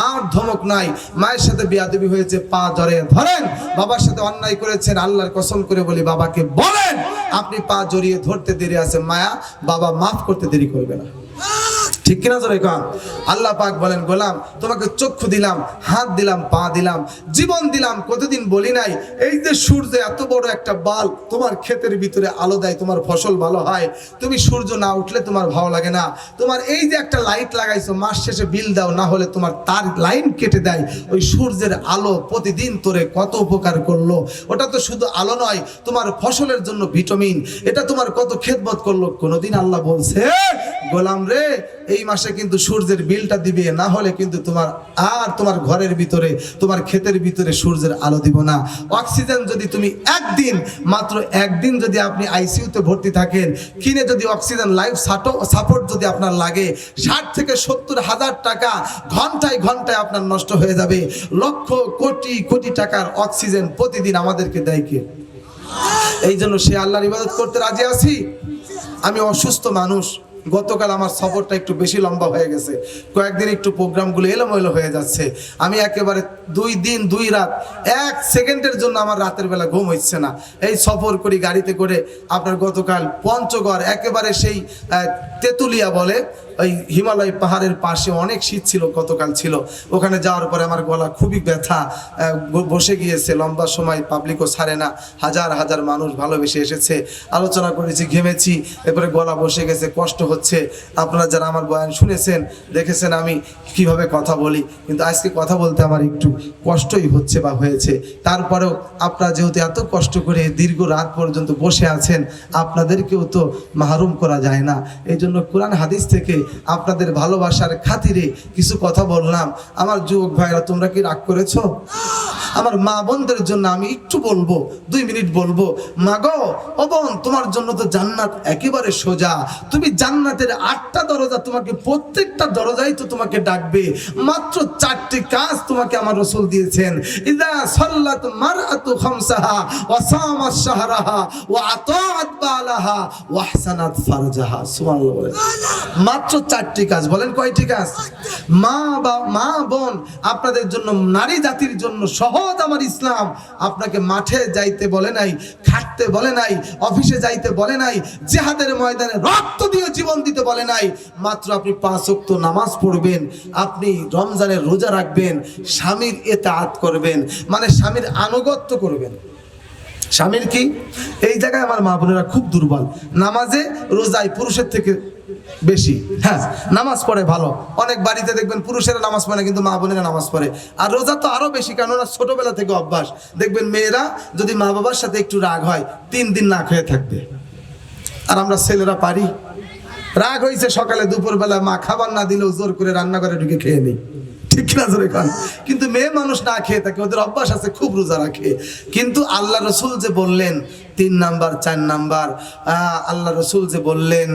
আর ধমক নাই। মায়ের সাথে বেয়াদবি হয়েছে, পা জড়িয়ে ধরেন। বাবার সাথে অন্যায় করেছেন, আল্লাহর কসম করে বলি বাবাকে বলেন আপনি পা জড়িয়ে ধরতে দেরি আছে, মায়া বাবা মাফ করতে দেরি করবে না, ঠিক কিনা জোরে কন? আল্লাহ পাক বলেন, গোলাম তোমাকে চক্ষু দিলাম, হাত দিলাম, পা দিলাম, জীবন দিলাম, কতদিন বলি নাই এই যে সূর্য এত বড় একটা বাল তোমার ক্ষেতের ভিতরে আলো দেয়, তোমার ফসল ভালো হয়। তুমি সূর্য না উঠলে তোমার ভালো লাগে না। তোমার এই যে একটা লাইট লাগাইছো, মাস শেষে বিল দাও, না হলে তোমার তার লাইন কেটে দেয়। ওই সূর্যের আলো প্রতিদিন তোরে কত উপকার করলো। ওটা তো শুধু আলো নয়, তোমার ফসলের জন্য ভিটামিন, এটা তোমার কত খেদমত করলো। কোনোদিন আল্লাহ বলছে গোলাম রে এই মাসে কিন্তু সূর্যের বিলটা দিবে, না হলে কিন্তু তোমার ঘরের ভিতরে, তোমার ক্ষেতের ভিতরে সূর্যের আলো দিব না। অক্সিজেন যদি তুমি মাত্র একদিন যদি আপনি আইসিইউতে ভর্তি থাকেন, কিনে যদি অক্সিজেন লাইফ সাপোর্ট যদি আপনার লাগে, 60 থেকে 70 হাজার টাকা ঘন্টায় ঘন্টায় আপনার নষ্ট হয়ে যাবে। লক্ষ কোটি কোটি টাকার অক্সিজেন প্রতিদিন আমাদেরকে দেয় কে? এই জন্য সে আল্লাহর ইবাদত করতে রাজি আছি। আমি অসুস্থ মানুষ, গতকাল আমার সফরটা একটু বেশি লম্বা হয়ে গেছে, কয়েকদিন একটু প্রোগ্রামগুলো এলোমেলো হয়ে যাচ্ছে। আমি একেবারে 2 দিন 2 রাত 1 সেকেন্ডের জন্য আমার রাতের বেলা ঘুম হচ্ছে না। এই সফর করি গাড়িতে করে, আপনার গতকাল পঞ্চগড় একেবারে সেই তেঁতুলিয়া বলে ওই হিমালয় পাহাড়ের পাশে অনেক শীত ছিল, গতকাল ছিল। ওখানে যাওয়ার পরে আমার গলা খুবই ব্যথা, বসে গিয়েছে লম্বা সময়, পাবলিকও ছাড়ে না, হাজার হাজার মানুষ ভালোবেসে এসেছে, আলোচনা করেছি, ঘেমেছি, এরপরে গলা বসে গেছে, কষ্ট হচ্ছে। আপনারা যারা আমার বয়ান শুনেছেন দেখেছেন আমি কিভাবে কথা বলি, কিন্তু আজকে কথা বলতে আমার একটু কষ্টই হচ্ছে বা হয়েছে। তারপরেও আপনারা যেহেতু এত কষ্ট করে দীর্ঘ রাত পর্যন্ত বসে আছেন, আপনাদেরকেও তো মাহরুম করা যায় না। এই জন্য কোরআন হাদিস থেকে আপনাদের ভালোবাসার খাতিরে কিছু কথা বললাম। আমার যুবক ভাইরা তোমরা কি রাগ করেছো? আমার মা বোনদের জন্য আমি একটু বলবো, 2 মিনিট বলবো। মা গো, ও বোন, তোমার জন্য তো জান্নাত একেবারে সোজা। তুমি জান্নাতের 8টা দরজা, তোমাকে প্রত্যেকটা দরজাই তো তোমাকে ডাকবে। মাত্র 4টি কাজ তোমাকে আমার রাসূল দিয়েছেন। ইযা সাল্লাত মারআতু খামসাহা ওয়া সামাত শাহরাহা ওয়া আতাআত বালাহা ওয়া আহসানাত ফারজাহা। সুবহানাল্লাহ। মাত্র 4টি কাজ। বলেন কয়টি কাজ? মা বোন, আপনাদের জন্য, নারী জাতির জন্য সহজ আমার ইসলাম। আপনাকে মাঠে যাইতে বলে নাই, খাটতে বলে নাই, অফিসে যাইতে বলে নাই, জিহাদের ময়দানে রক্ত দিয়ে জীবন দিতে বলে নাই। মাত্র আপনি 5 ওয়াক্ত নামাজ পড়বেন, আপনি রমজানের রোজা রাখবেন, স্বামীর ইতাআত করবেন, মানে স্বামীর আনুগত্য করবেন। স্বামীর কি? এই জায়গায় আমার মা বোনেরা খুব দুর্বল। নামাজে রোজায় পুরুষের থেকে বেশি, হ্যাঁ নামাজ পড়ে ভালো, অনেক বাড়িতে দেখবেন পুরুষেরা নামাজ পড়ে কিন্তু মা বোনেরা নামাজ পড়ে। আর রোজা তো আরো বেশি, কেননা ছোটবেলা থেকে অভ্যাস। দেখবেন মেয়েরা যদি মা বাবার সাথে একটু রাগ হয় 3 দিন না খেয়ে থাকবে। আর আমরা ছেলেরা পারি, রাগ হয়েছে সকালে দুপুরবেলা মা খাবার না দিলেও জোর করে রান্নাঘরে ঢুকে খেয়ে নেই, ঠিক না জোরে খান। কিন্তু মেয়ে মানুষ না খেয়ে থাকে, ওদের অভ্যাস আছে, খুব রোজা রাখে। কিন্তু আল্লাহ রসুল যে বললেন 3 নাম্বার 4 নাম্বার, আল্লাহ রসুল যে বললেন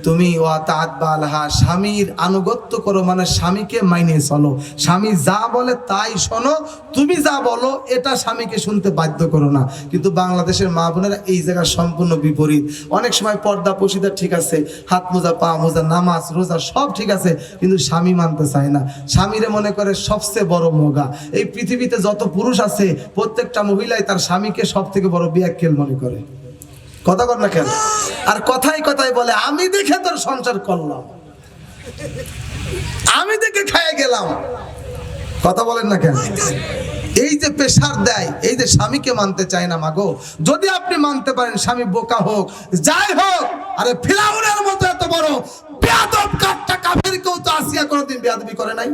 তুমি ওয়াতাআত বালাহা, স্বামীর আনুগত্য করো, মানে স্বামীকে মাইনে চলো। স্বামী যা বলে তাই শোনো, তুমি যা বলো এটা স্বামীকে শুনতে বাধ্য করো না। কিন্তু বাংলাদেশের মা বোনেরা এই জায়গায় সম্পূর্ণ বিপরীত। অনেক সময় পর্দা পশিদা ঠিক আছে, হাত মোজা পা মোজা নামাজ রোজা সব ঠিক আছে, কিন্তু স্বামী মানতে চায় না। স্বামীরে মনে করে সবচেয়ে বড় মোগা। এই পৃথিবীতে যত পুরুষ আছে প্রত্যেকটা মহিলাই তার স্বামীকে সব থেকে বড় বিয়াক্কেল মনে করে। কথা কর না কেন? আর কথায় কথায় বলে আমি দেখে তোর সংসার করলাম, আমি দেখে খাইয়ে গেলাম। কথা বলেন না কেন? এই যে প্রেশার দেয়, এই যে স্বামীকে মানতে চায় না মাগো, যদি আপনি মানতে পারেন স্বামী বোকা হোক যাই হোক, আরে ফিরাউনের মতো এত বড় বেয়াদব কাটটা কাফেরকেও তো আসিয়া কোনোদিন বেয়াদবি করে নাই।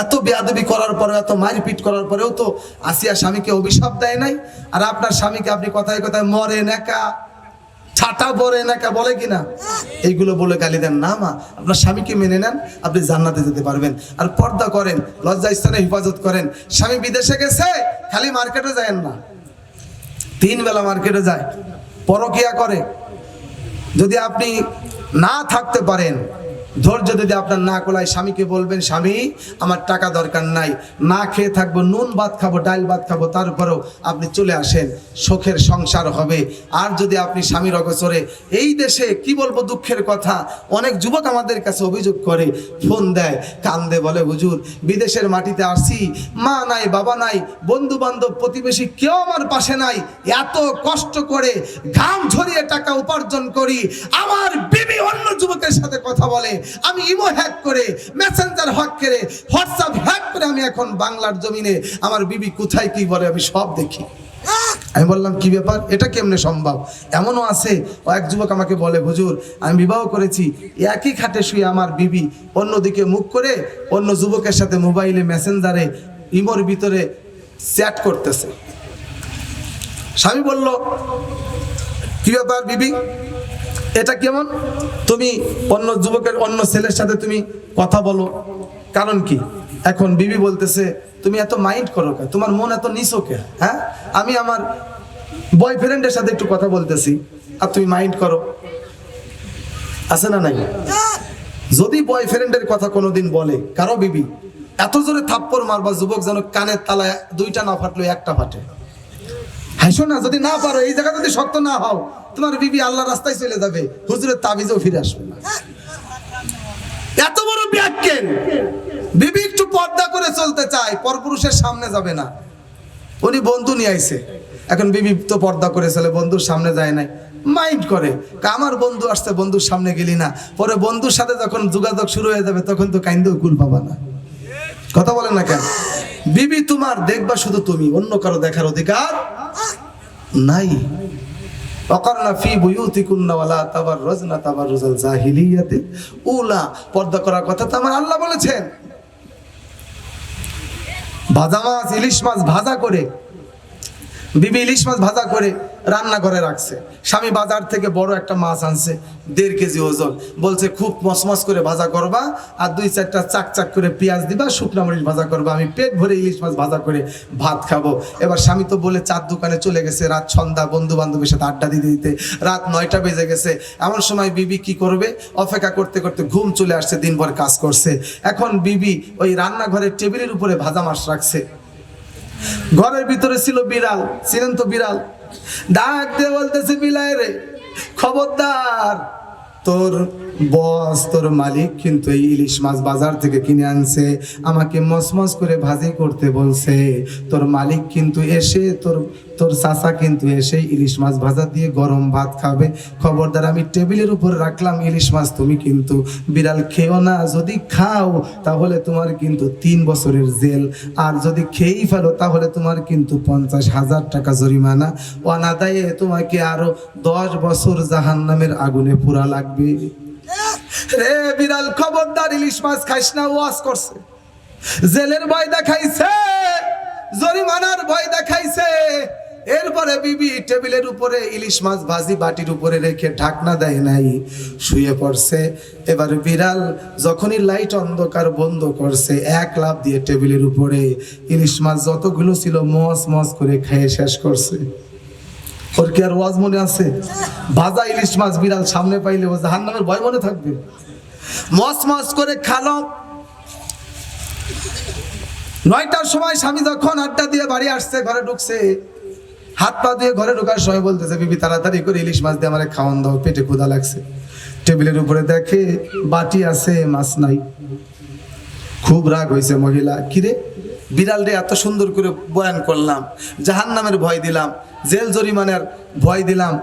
এত বেয়াদবি করার পরে, এত মারপিট করার পরেও তো আসিয়া স্বামীকে অভিশাপ দেয় নাই। আর আপনার স্বামীকে আপনি কথায় কথায় মরে নাকা, ছাটা পরে নাকা বলে কিনা, এইগুলো বলে গালি দেন না। মা, আপনার স্বামীকে মেনে নেন, আপনি জান্নাতে যেতে পারবেন। আর পর্দা করেন, লজ্জা স্থানে হেফাজত করেন। স্বামী বিদেশে গেছে, খালি মার্কেটে যায়েন না, 3 বেলা মার্কেটে যায়, পরকিয়া করে। যদি আপনি না থাকতে পারেন, ধৈর্য যদি আপনার না কোলায়, স্বামীকে বলবেন স্বামী আমার টাকা দরকার নাই, না খেয়ে থাকবো, নুন ভাত খাবো, ডাল ভাত খাবো, তারপরেও আপনি চলে আসেন, সুখের সংসার হবে। আর যদি আপনি স্বামীর অগোচরে, এই দেশে কি বলবো দুঃখের কথা, অনেক যুবক আমাদের কাছে অভিযোগ করে, ফোন দেয়, কান্দে, বলে হুজুর বিদেশের মাটিতে আসি, মা নাই, বাবা নাই, বন্ধু বান্ধব প্রতিবেশী কেউ আমার পাশে নাই, এত কষ্ট করে ঘাম ঝরিয়ে টাকা উপার্জন করি, আমার বিবি অন্য যুবকের সাথে কথা বলে, আমি ইমো হ্যাক করে, মেসেঞ্জার হ্যাক করে, হোয়াটসঅ্যাপ হ্যাক করে আমি এখন বাংলার জমিনে আমার বিবি কোথায় কি বলে আমি সব দেখি। আমি বললাম কি ব্যাপার, এটা কেমনে সম্ভব? এমনও আছে, ও এক যুবক আমাকে বলে হুজুর আমি বিবাহ করেছি, একই খাটে শুয়ে আমার বিবি অন্যদিকে মুখ করে অন্য যুবকের সাথে মোবাইলে, মেসেঞ্জারে, ইমোর ভিতরে চ্যাট করতেছে। স্বামী বলল কি ব্যাপার বিবি, এটা কেমন? তুমি অন্য যুবকের, অন্য ছেলের সাথে তুমি কথা বলো, কারণ কি? এখন বিবি বলতেছে তুমি এত মাইন্ড করো কে, তোমার মন এত নিচু কে? হ্যাঁ, আমি আমার বয়ফ্রেন্ডের সাথে একটু কথা বলতেছি আর তুমি মাইন্ড করো, আছে না নাই? যদি বয়ফ্রেন্ডের কথা কোনোদিন বলে কারো বিবি, এত জোরে থাপ্পড় মারবা যুবক যেন কানের তালায় 2টা না ফাটলো 1টা ফাটে। হাসো না, যদি না পারো, এই জায়গা যদি শক্ত না হও, তোমার বিবি আল্লাহ রাস্তায় চলে যাবে, হুজুরের তাবিজেও ফিরে আসবে না। এত বড় ব্যাখ্যেন বিবি একটু পর্দা করে চলতে চায়, পরপুরুষের সামনে যাবে না। উনি বন্ধু নিয়ে আইছে, এখন বিবি তো পর্দা করে চলে, বন্ধুর সামনে যায় নাই, মাইন্ড করে, আমার বন্ধু আসছে, বন্ধুর সামনে গেলি না, পরে বন্ধুর সাথে যখন যোগাযোগ শুরু হয়ে যাবে তখন তো কাইন্দেও কুল পাবা না। কথা বলেন না কেন? বিবি তোমার দেখবা শুধু তুমি, অন্য কারো দেখার অধিকার নাই। ওয়াকারনা ফি বুয়ুতিকুন্না ওয়ালা তাবাররাজনা তাবাররুজাল জাহিলিয়াতি উলা, পর্দা করার কথা তো আমার আল্লাহ বলেছেন। ভাজা মাছ, ইলিশ মাছ ভাজা করে, বিবি ইলিশ মাছ ভাজা করে রান্নাঘরে রাখছে, স্বামী বাজার থেকে বড় একটা মাছ আনছে 1.5 কেজি ওজন, বলছে খুব মসমস করে ভাজা করবা আর 2-4টা চাক চাক করে পেঁয়াজ দিবা, শুকনো মরিচ ভাজা করবা, আমি পেট ভরে ইলিশ মাছ ভাজা করে ভাত খাবো। এবার স্বামী তো বলে চার দোকানে চলে গেছে, রাত সন্ধ্যা, বন্ধু বান্ধবের সাথে আড্ডা দিতে দিতে রাত 9টা বেজে গেছে। এমন সময় বিবি কি করবে, অপেক্ষা করতে করতে ঘুম চলে আসছে, দিনভর কাজ করছে। এখন বিবি ওই রান্নাঘরের টেবিলের উপরে ভাজা মাছ রাখছে, ঘরের ভিতরে ছিল বিড়াল, ছিলেন তো বিড়াল, ডাক দিয়ে বলতেছে বিলাই রে, খবরদার, তোর বস, তোর মালিক কিন্তু এই ইলিশ মাছ বাজার থেকে কিনে আনছে, আমাকে মসমস করে ভাজি করতে বলছে, তোর মালিক কিন্তু এসে, তোর চাচা কিন্তু এসে ইলিশ মাছ ভাজা দিয়ে গরম ভাত খাবে, খবরদার, আমি টেবিলের উপরে রাখলাম ইলিশ মাছ, তুমি কিন্তু বিড়াল খেও না, যদি খাও তাহলে তোমার কিন্তু 3 বছরের জেল, আর যদি খেয়েই ফেলো তাহলে তোমার কিন্তু 50,000 টাকা জরিমানা, অনাদায়ে তোমাকে আরো 10 বছর জাহান্নামের আগুনে পোড়া লাগবে। রে বিড়াল, খবরদার ইলিশ মাছ খাইস না, ওয়াজ করছে, জেলের ভয় দেখাইছে, জরিমানার ভয় দেখাইছে। এরপরে বিবি টেবিলের উপরে ইলিশ মাছ ভাজি বাটির উপরে রেখে ঢাকনা দেয় নাই, শুয়ে পড়ছে। এবার বিড়াল যখনই লাইট অন্ধকার বন্ধ করছে, এক লাফ দিয়ে টেবিলের উপরে ইলিশ মাছ যতগুলো ছিল মস মস করে খেয়ে শেষ করছে। ওর কি আর ওয়াজ মনে আছে? ভাজা ইলিশ মাছ বিড়াল সামনে পাইলে ও জাহান্নামের ভয় মনে থাকবে? মস মস করে খালো। 9টার সময় স্বামী যখন আড্ডা দিয়ে বাড়ি আসছে, ঘরে ঢুকছে, হাত পা দিয়ে ঘরে ঢোকার সময় বলতেছে বিবি তাড়াতাড়ি করে ইলিশ মাছ দিয়ে আমারে খাওয়ান দাও, পেটে ক্ষুধা লাগছে। টেবিলের উপরে দেখে বাটি আছে, মাছ নাই। খুব রাগ হয়েছে মহিলা, কিরে বিড়াল রে এত সুন্দর করে বয়ান করলাম, জাহান্নামের ভয় দিলাম, জেল জরিমানার ভয় দিলাম,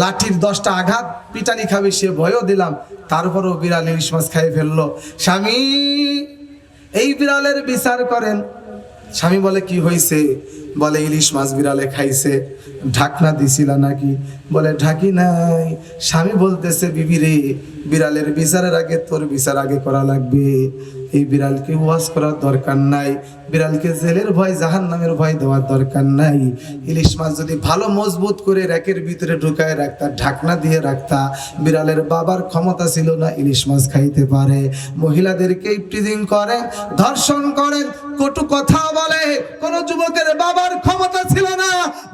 লাঠির 10টা আঘাত পিটানি খাবি সে ভয়ও দিলাম, তারপরও বিড়াল ইলিশ মাছ খাই ফেললো। স্বামী এই বিড়ালের বিচার করেন, স্বামী বলে কি হয়েছে? বলে ইলিশ মাছ বিড়ালে খাইছে, ঢাকনা দিছিলা নাকি? বলে ঢাকি নাই। স্বামী বলতেছে বিবি রে, বিড়ালের বিচারের আগে তোর বিচার আগে করা লাগবে। এই বিড়ালকে ওয়াজ করার দরকার নাই, বিড়ালকে জেলের ভয় জাহান্নামের ভয় দেওয়ার দরকার নাই। ইলিশ মাছ যদি ভালো মজবুত করে র্যাকের ভিতরে ঢুকায় রাখতা, ঢাকনা দিয়ে রাখতা, বিড়ালের বাবার ক্ষমতা ছিল না ইলিশ মাছ খাইতে পারে। মহিলাদেরকে ইফটিজিং করে, ধর্ষণ করে, কটু কথা বলে, কোন যুবকের বাবার ক্ষমতা ছিল না।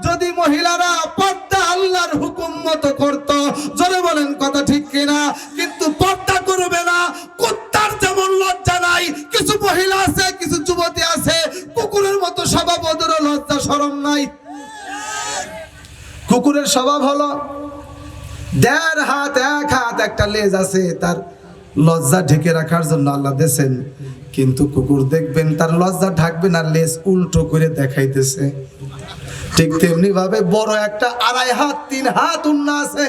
যদি মহিলারা পর্দা আল্লাহর হুকুম মতো করত, জোরে বলেন কথা ঠিক কিনা? কিন্তু পর্দা করবে না। কুত্তার যেমন লজ্জা নাই, কিছু মহিলা আছে, কিছু যুবতী আছে কুকুরের মতো স্বভাব, ওদের লজ্জা শরম নাই। কুকুরের স্বভাব হলো 1.5 হাত 1 হাত একটা লেজ আছে, তার লজ্জা ঢেকে রাখার জন্য আল্লাহ দিয়েছেন। কিন্তু কুকুর দেখবেন তার লজ্জা ঢাকবে না, লেজ উল্টো করে দেখাইতেছে। ঠিক তেমনি ভাবে বড় একটা 2.5 হাত 3 হাত ওন্না আছে,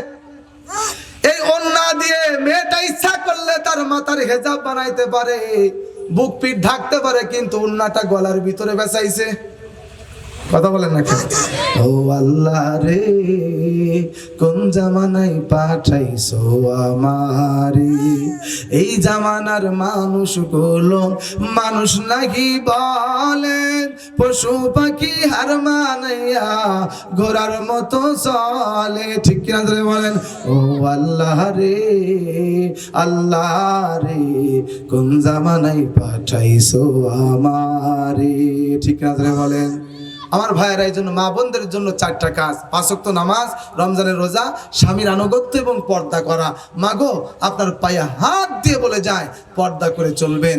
এই ওন্না দিয়ে মেয়েটা ইচ্ছা করলে তার মাথার হেজাব বানাইতে পারে, বুক পিঠ ঢাকতে পারে, কিন্তু ওন্নাটা গলার ভিতরে বেচাইছে। কথা বলেন না কেন? ও আল্লাহ রে, কোন জামানায় পাঠাইছো আমারে? এই জামানার মানুষগুলো মানুষ নাকি বলেন, পশু পাখি হার মানাইয়া ঘোড়ার মতো চলে। ঠিক কিনা ধরে বলেন? ও আল্লাহ রে, আল্লাহ রে, কোন জামানায় পাঠাইছো আমারে? ঠিক কিনা ধরে বলেন? আমার ভাইয়েরা, এই জন্য মা বোনদের জন্য 4টা কাজ: 5 ওয়াক্ত নামাজ, রমজানের রোজা, স্বামীর আনুগত্য এবং পর্দা করা। মাগো, আপনার পায়ে হাত দিয়ে বলে যায় পর্দা করে চলবেন।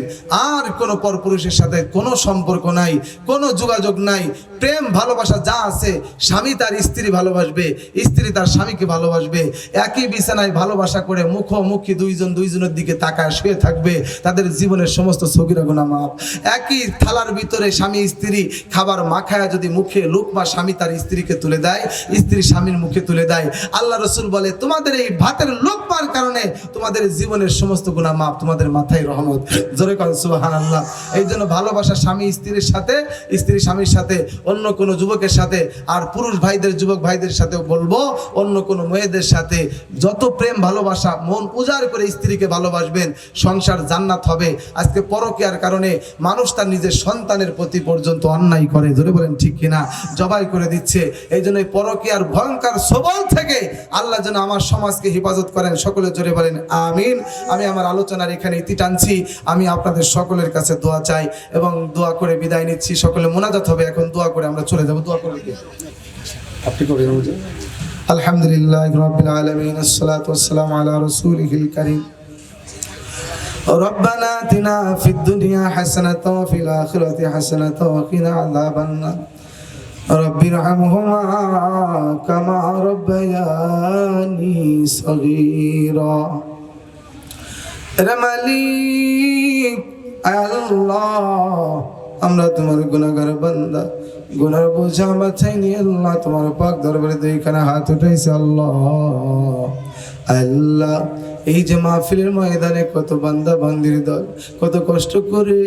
আর কোনো পরপুরুষের সাথে কোনো সম্পর্ক নাই, কোনো যোগাযোগ নাই। প্রেম ভালোবাসা যা আছে, স্বামী তার স্ত্রী ভালোবাসবে, স্ত্রী তার স্বামীকে ভালোবাসবে। একই বিছানায় ভালোবাসা করে মুখোমুখি দুইজনের দিকে তাকায় শুয়ে থাকবে, তাদের জীবনের সমস্ত সগীরা গুনাহ মাফ। একই থালার ভিতরে স্বামী স্ত্রী খাবার মাখায়া যদি মুখে লুকমা স্বামী তার স্ত্রীকে তুলে দেয়, স্ত্রী স্বামীর মুখে তুলে দেয়, আল্লাহ রাসূল বলে তোমাদের এই ভাতের লুকমার কারণে তোমাদের জীবনের সমস্ত গুনাহ মাফ, তোমাদের মাথায় রহমত। জোরে বলেন সুবহানাল্লাহ। এই জন্য ভালোবাসা স্বামী স্ত্রীর সাথে, স্ত্রী স্বামীর সাথে, অন্য কোনো যুবকের সাথে, আর পুরুষ ভাইদের যুবক ভাইদের সাথেও বলবো, অন্য কোনো মেয়েদের সাথে যত প্রেম ভালোবাসা মন উজাড় করে স্ত্রীকে ভালোবাসবেন, সংসার জান্নাত হবে। আজকে পরকীয়ার কারণে মানুষ তার নিজের সন্তানের প্রতি পর্যন্ত অন্যায় করে, জোরে বলেন ঠিক কিনা, জবাই করে দিচ্ছে। এই জন্য পরকীয়ার ভয়ঙ্কর সবল থেকে আল্লাহ যেন আমার সমাজকে হেফাজত করেন। সকলে জোরে বলেন আমিন। আমি আমার আলোচনার এখানে ইতি টানছি। আমি আপনাদের সকলের কাছে দোয়া চাই এবং দোয়া করে বিদায় নিচ্ছি। সকলে মোনাজাত হবে এখন, দোয়া করে আমরা চলে যাব। দোয়া করবে আপনি করে আলহামদুলিল্লাহ রাব্বিল আলামিন, আসসালাতু ওয়াসসালামু আলা রাসূলিল কারীম। ربنا آتنا في الدنيا حسنة وفي الآخرة حسنة وقنا عذاب النار رب ارحمهما كما ربياني صغيرا মালিক আল্লাহ, আমরা তোমার গুনাহগার বান্দা, গুনার বোঝা মাথায় নিয়ে আল্লাহ তোমার পাক দরবারে দুইখানা হাত উঠাইছে। আল্লাহ আল্লাহ, এই যে মাহফিলের ময়দানে কত বান্দা বান্দির দল কত কষ্ট করে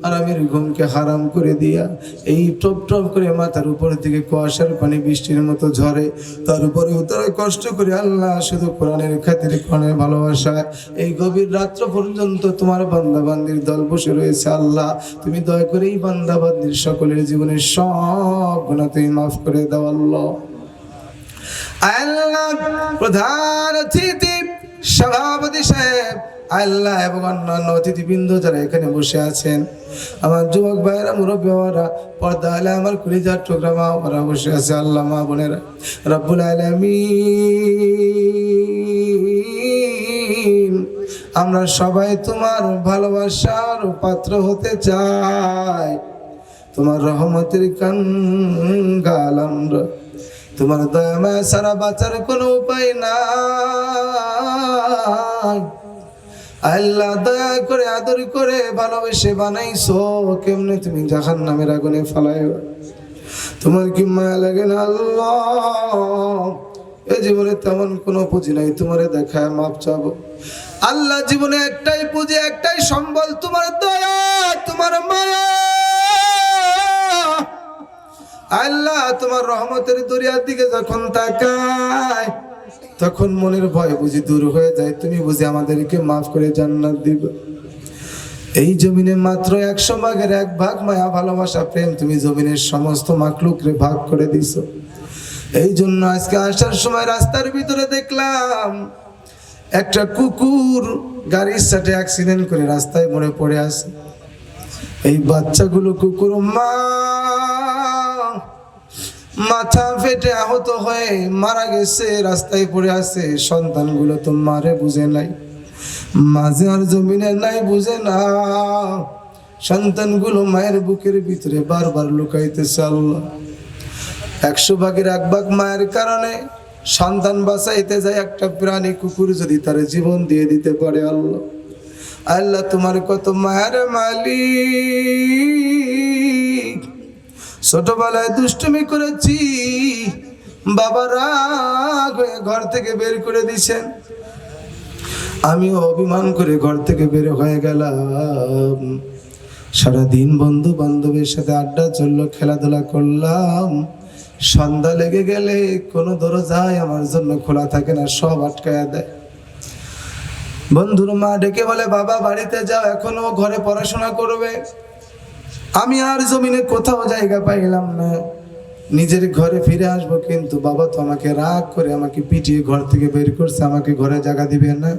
আরামের ঘুমকে হারাম করে দিয়া এই টপ টপ করে মাথার উপর থেকে কুয়াশার পানি বৃষ্টির মতো ঝরে, তার উপরে তারা কষ্ট করে আল্লাহ শুধু কোরআনের খাতিরে, কোরআনের ভালোবাসায় এই গভীর রাত্র পর্যন্ত তোমার বান্দা বান্দির দল বসে রয়েছে। আল্লাহ, তুমি দয়া করে এই বান্দা বান্দির সকলের জীবনের সব গুনাহ তুমি মাফ করে দাও। আল্লাহ আল্লাহ, প্রধান অতিথি সভাপতি সাহেব আল্লাহ এবং অন্যান্য অতিথিবৃন্দ যারা এখানে বসে আছেন, আমার যুবক ভাইয়েরা, মুরব্বী বাবারা, পর্দা আলে আমার কলিজার টুকরা মা বাবারা বসে আছে। আল্লাহ, মা বোনেরা, রব্বুল আলামিন, আমরা সবাই তোমার ভালোবাসার পাত্র হতে চাই। তোমার রহমতের কাঙ্গাল আমরা, তোমার দয়া মায়া ছাড়া বাঁচার কোনো উপায় নাই। আল্লাহ, দয়া করে আদর করে ভালোবেসে বানাইছো, কেমনে তুমি জাহান্নামের আগুনে ফালাইও? তোমার কি মায়া লাগে না? আল্লাহ, এই জীবনে তেমন কোনো পুঁজি নাই, তোমারে দেখায় মাপ চাবো। আল্লাহ, জীবনে একটাই পুঁজি, একটাই সম্বল, তোমার দয়া, তোমার মায়া। আল্লাহ তোমার রহমতের দরিয়ার দিকে যখন তাকায় তখন মনের ভয় বুঝি দূর হয়ে যায়, তুমি বুঝি আমাদেরকে মাফ করে জান্নাত দিবে। এই জমিনে মাত্র 100 ভাগের 1 ভাগ মায়া ভালোবাসা প্রেম তুমি জমিনের সমস্ত মাখলুকরে ভাগ করে দিছো। এই জন্য আজকে আসার সময় রাস্তার ভিতরে দেখলাম একটা কুকুর গাড়ির সাথে অ্যাক্সিডেন্ট করে রাস্তায় মরে পড়ে আছে। এই বাচ্চাগুলো কুকুর মাথা ফেটে আহত হয়ে মারা গেছে, রাস্তায় পড়ে আছে। সন্তানগুলো তো মারে বুঝে নাই, মাঝে আর জমিনে নাই বুঝে না। সন্তানগুলো মায়ের বুকের ভিতরে বারবার লুকাইতেছে। আল্লাহ 100 ভাগের 1 ভাগ মায়ের কারণে সন্তান বাঁচাইতে যায় একটা প্রাণী কুকুর যদি তার জীবন দিয়ে দিতে পারে। আল্লাহ আল্লাহ তোমার কত মায়ের মালিক। ছোটবেলায় দুষ্টুমি করেছি, বাবা রাগ হয়ে ঘর থেকে বের করে দিছেন, আমিও অভিমান করে ঘর থেকে বের হয়ে গেলাম। সারাদিন বন্ধু বান্ধবের সাথে আড্ডা চললো, খেলাধুলা করলাম। সন্ধ্যা লেগে গেলে কোনো দরজাই আমার জন্য খোলা থাকে না, সব আটকায়া দেয়। বন্ধুর মা ডেকে বলে, বাবা বাড়িতে যাও, এখনো ঘরে পড়াশোনা করবে। আমি আর জমিনে কোথাও জায়গা পাইলাম না, নিজের ঘরে ফিরে আসবো, কিন্তু বাবা তো আমাকে রাগ করে আমাকে পিটিয়ে ঘর থেকে বের করছে, আমাকে ঘরে জায়গা দিবে না।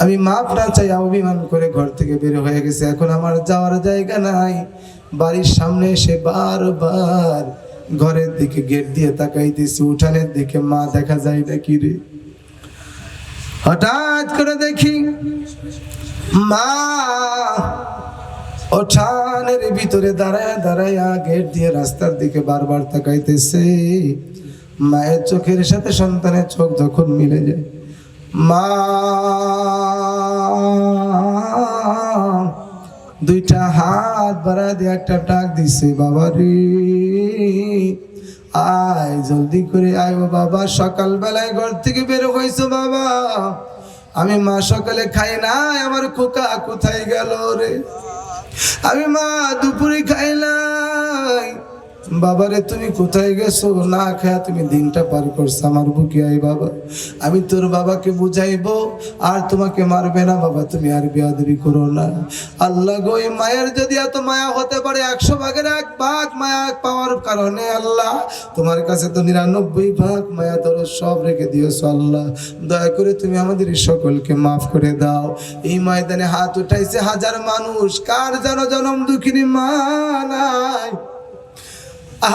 আমি মাপ না চাই অভিমান করে ঘর থেকে বের হয়ে গেছে, এখন আমার যাওয়ার জায়গা নাই। বাড়ির সামনে এসে বারবার ঘরের দিকে গেট দিয়ে তাকাইতেছি, উঠানের দিকে মা দেখা যায় না। কি রে, হঠাৎ করে দেখি মা উঠানের ভিতরে দাঁড়ায় দাঁড়ায় গেট দিয়ে রাস্তার দিকে বারবার তাকাইতেছে। মায়ের চোখের সাথে সন্তানের চোখ যখন মিলে যায়, মা দুইটা হাত বাড়া দিয়ে একটা ডাক দিছে, বাবা রে আয়, জলদি করে আয় ও বাবা। সকালবেলায় ঘর থেকে বের হইছো বাবা, আমি মা সকালে খাই নাই, আমার খোকা কোথায় গেল রে? আমি মা দুপুরে খাইলাই, বাবারে তুমি কোথায় গেছো? না খায়া তুমি দিনটা পার করছো, আমার বুকে আই বাবা, আমি তোর বাবাকে বুঝাইবো আর তোমাকে মারবে না বাবা, তুমি আর বেয়াদবি করো না। আল্লাহ গো, মায়ের যদি এত মায়া হতে পারে 100 ভাগের 1 ভাগ মায়া পাওয়ার কারণে আল্লাহ তোমার কাছে তো 99 ভাগ মায়া ধরো সব রেখে দিয়েছো। আল্লাহ দয়া করে তুমি আমাদের সকলকে মাফ করে দাও। এই ময়দানে হাত উঠাইছে হাজার মানুষ, কার যেন জনম দুঃখিনী মা নাই।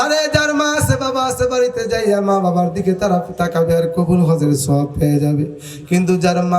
আরে যার মা আছে বাবা আছে, বাড়িতে যাইয়া মা বাবার দিকে তারা তাকাবে আর কবুল হজের সওয়াব পেয়ে যাবে, কিন্তু যার মা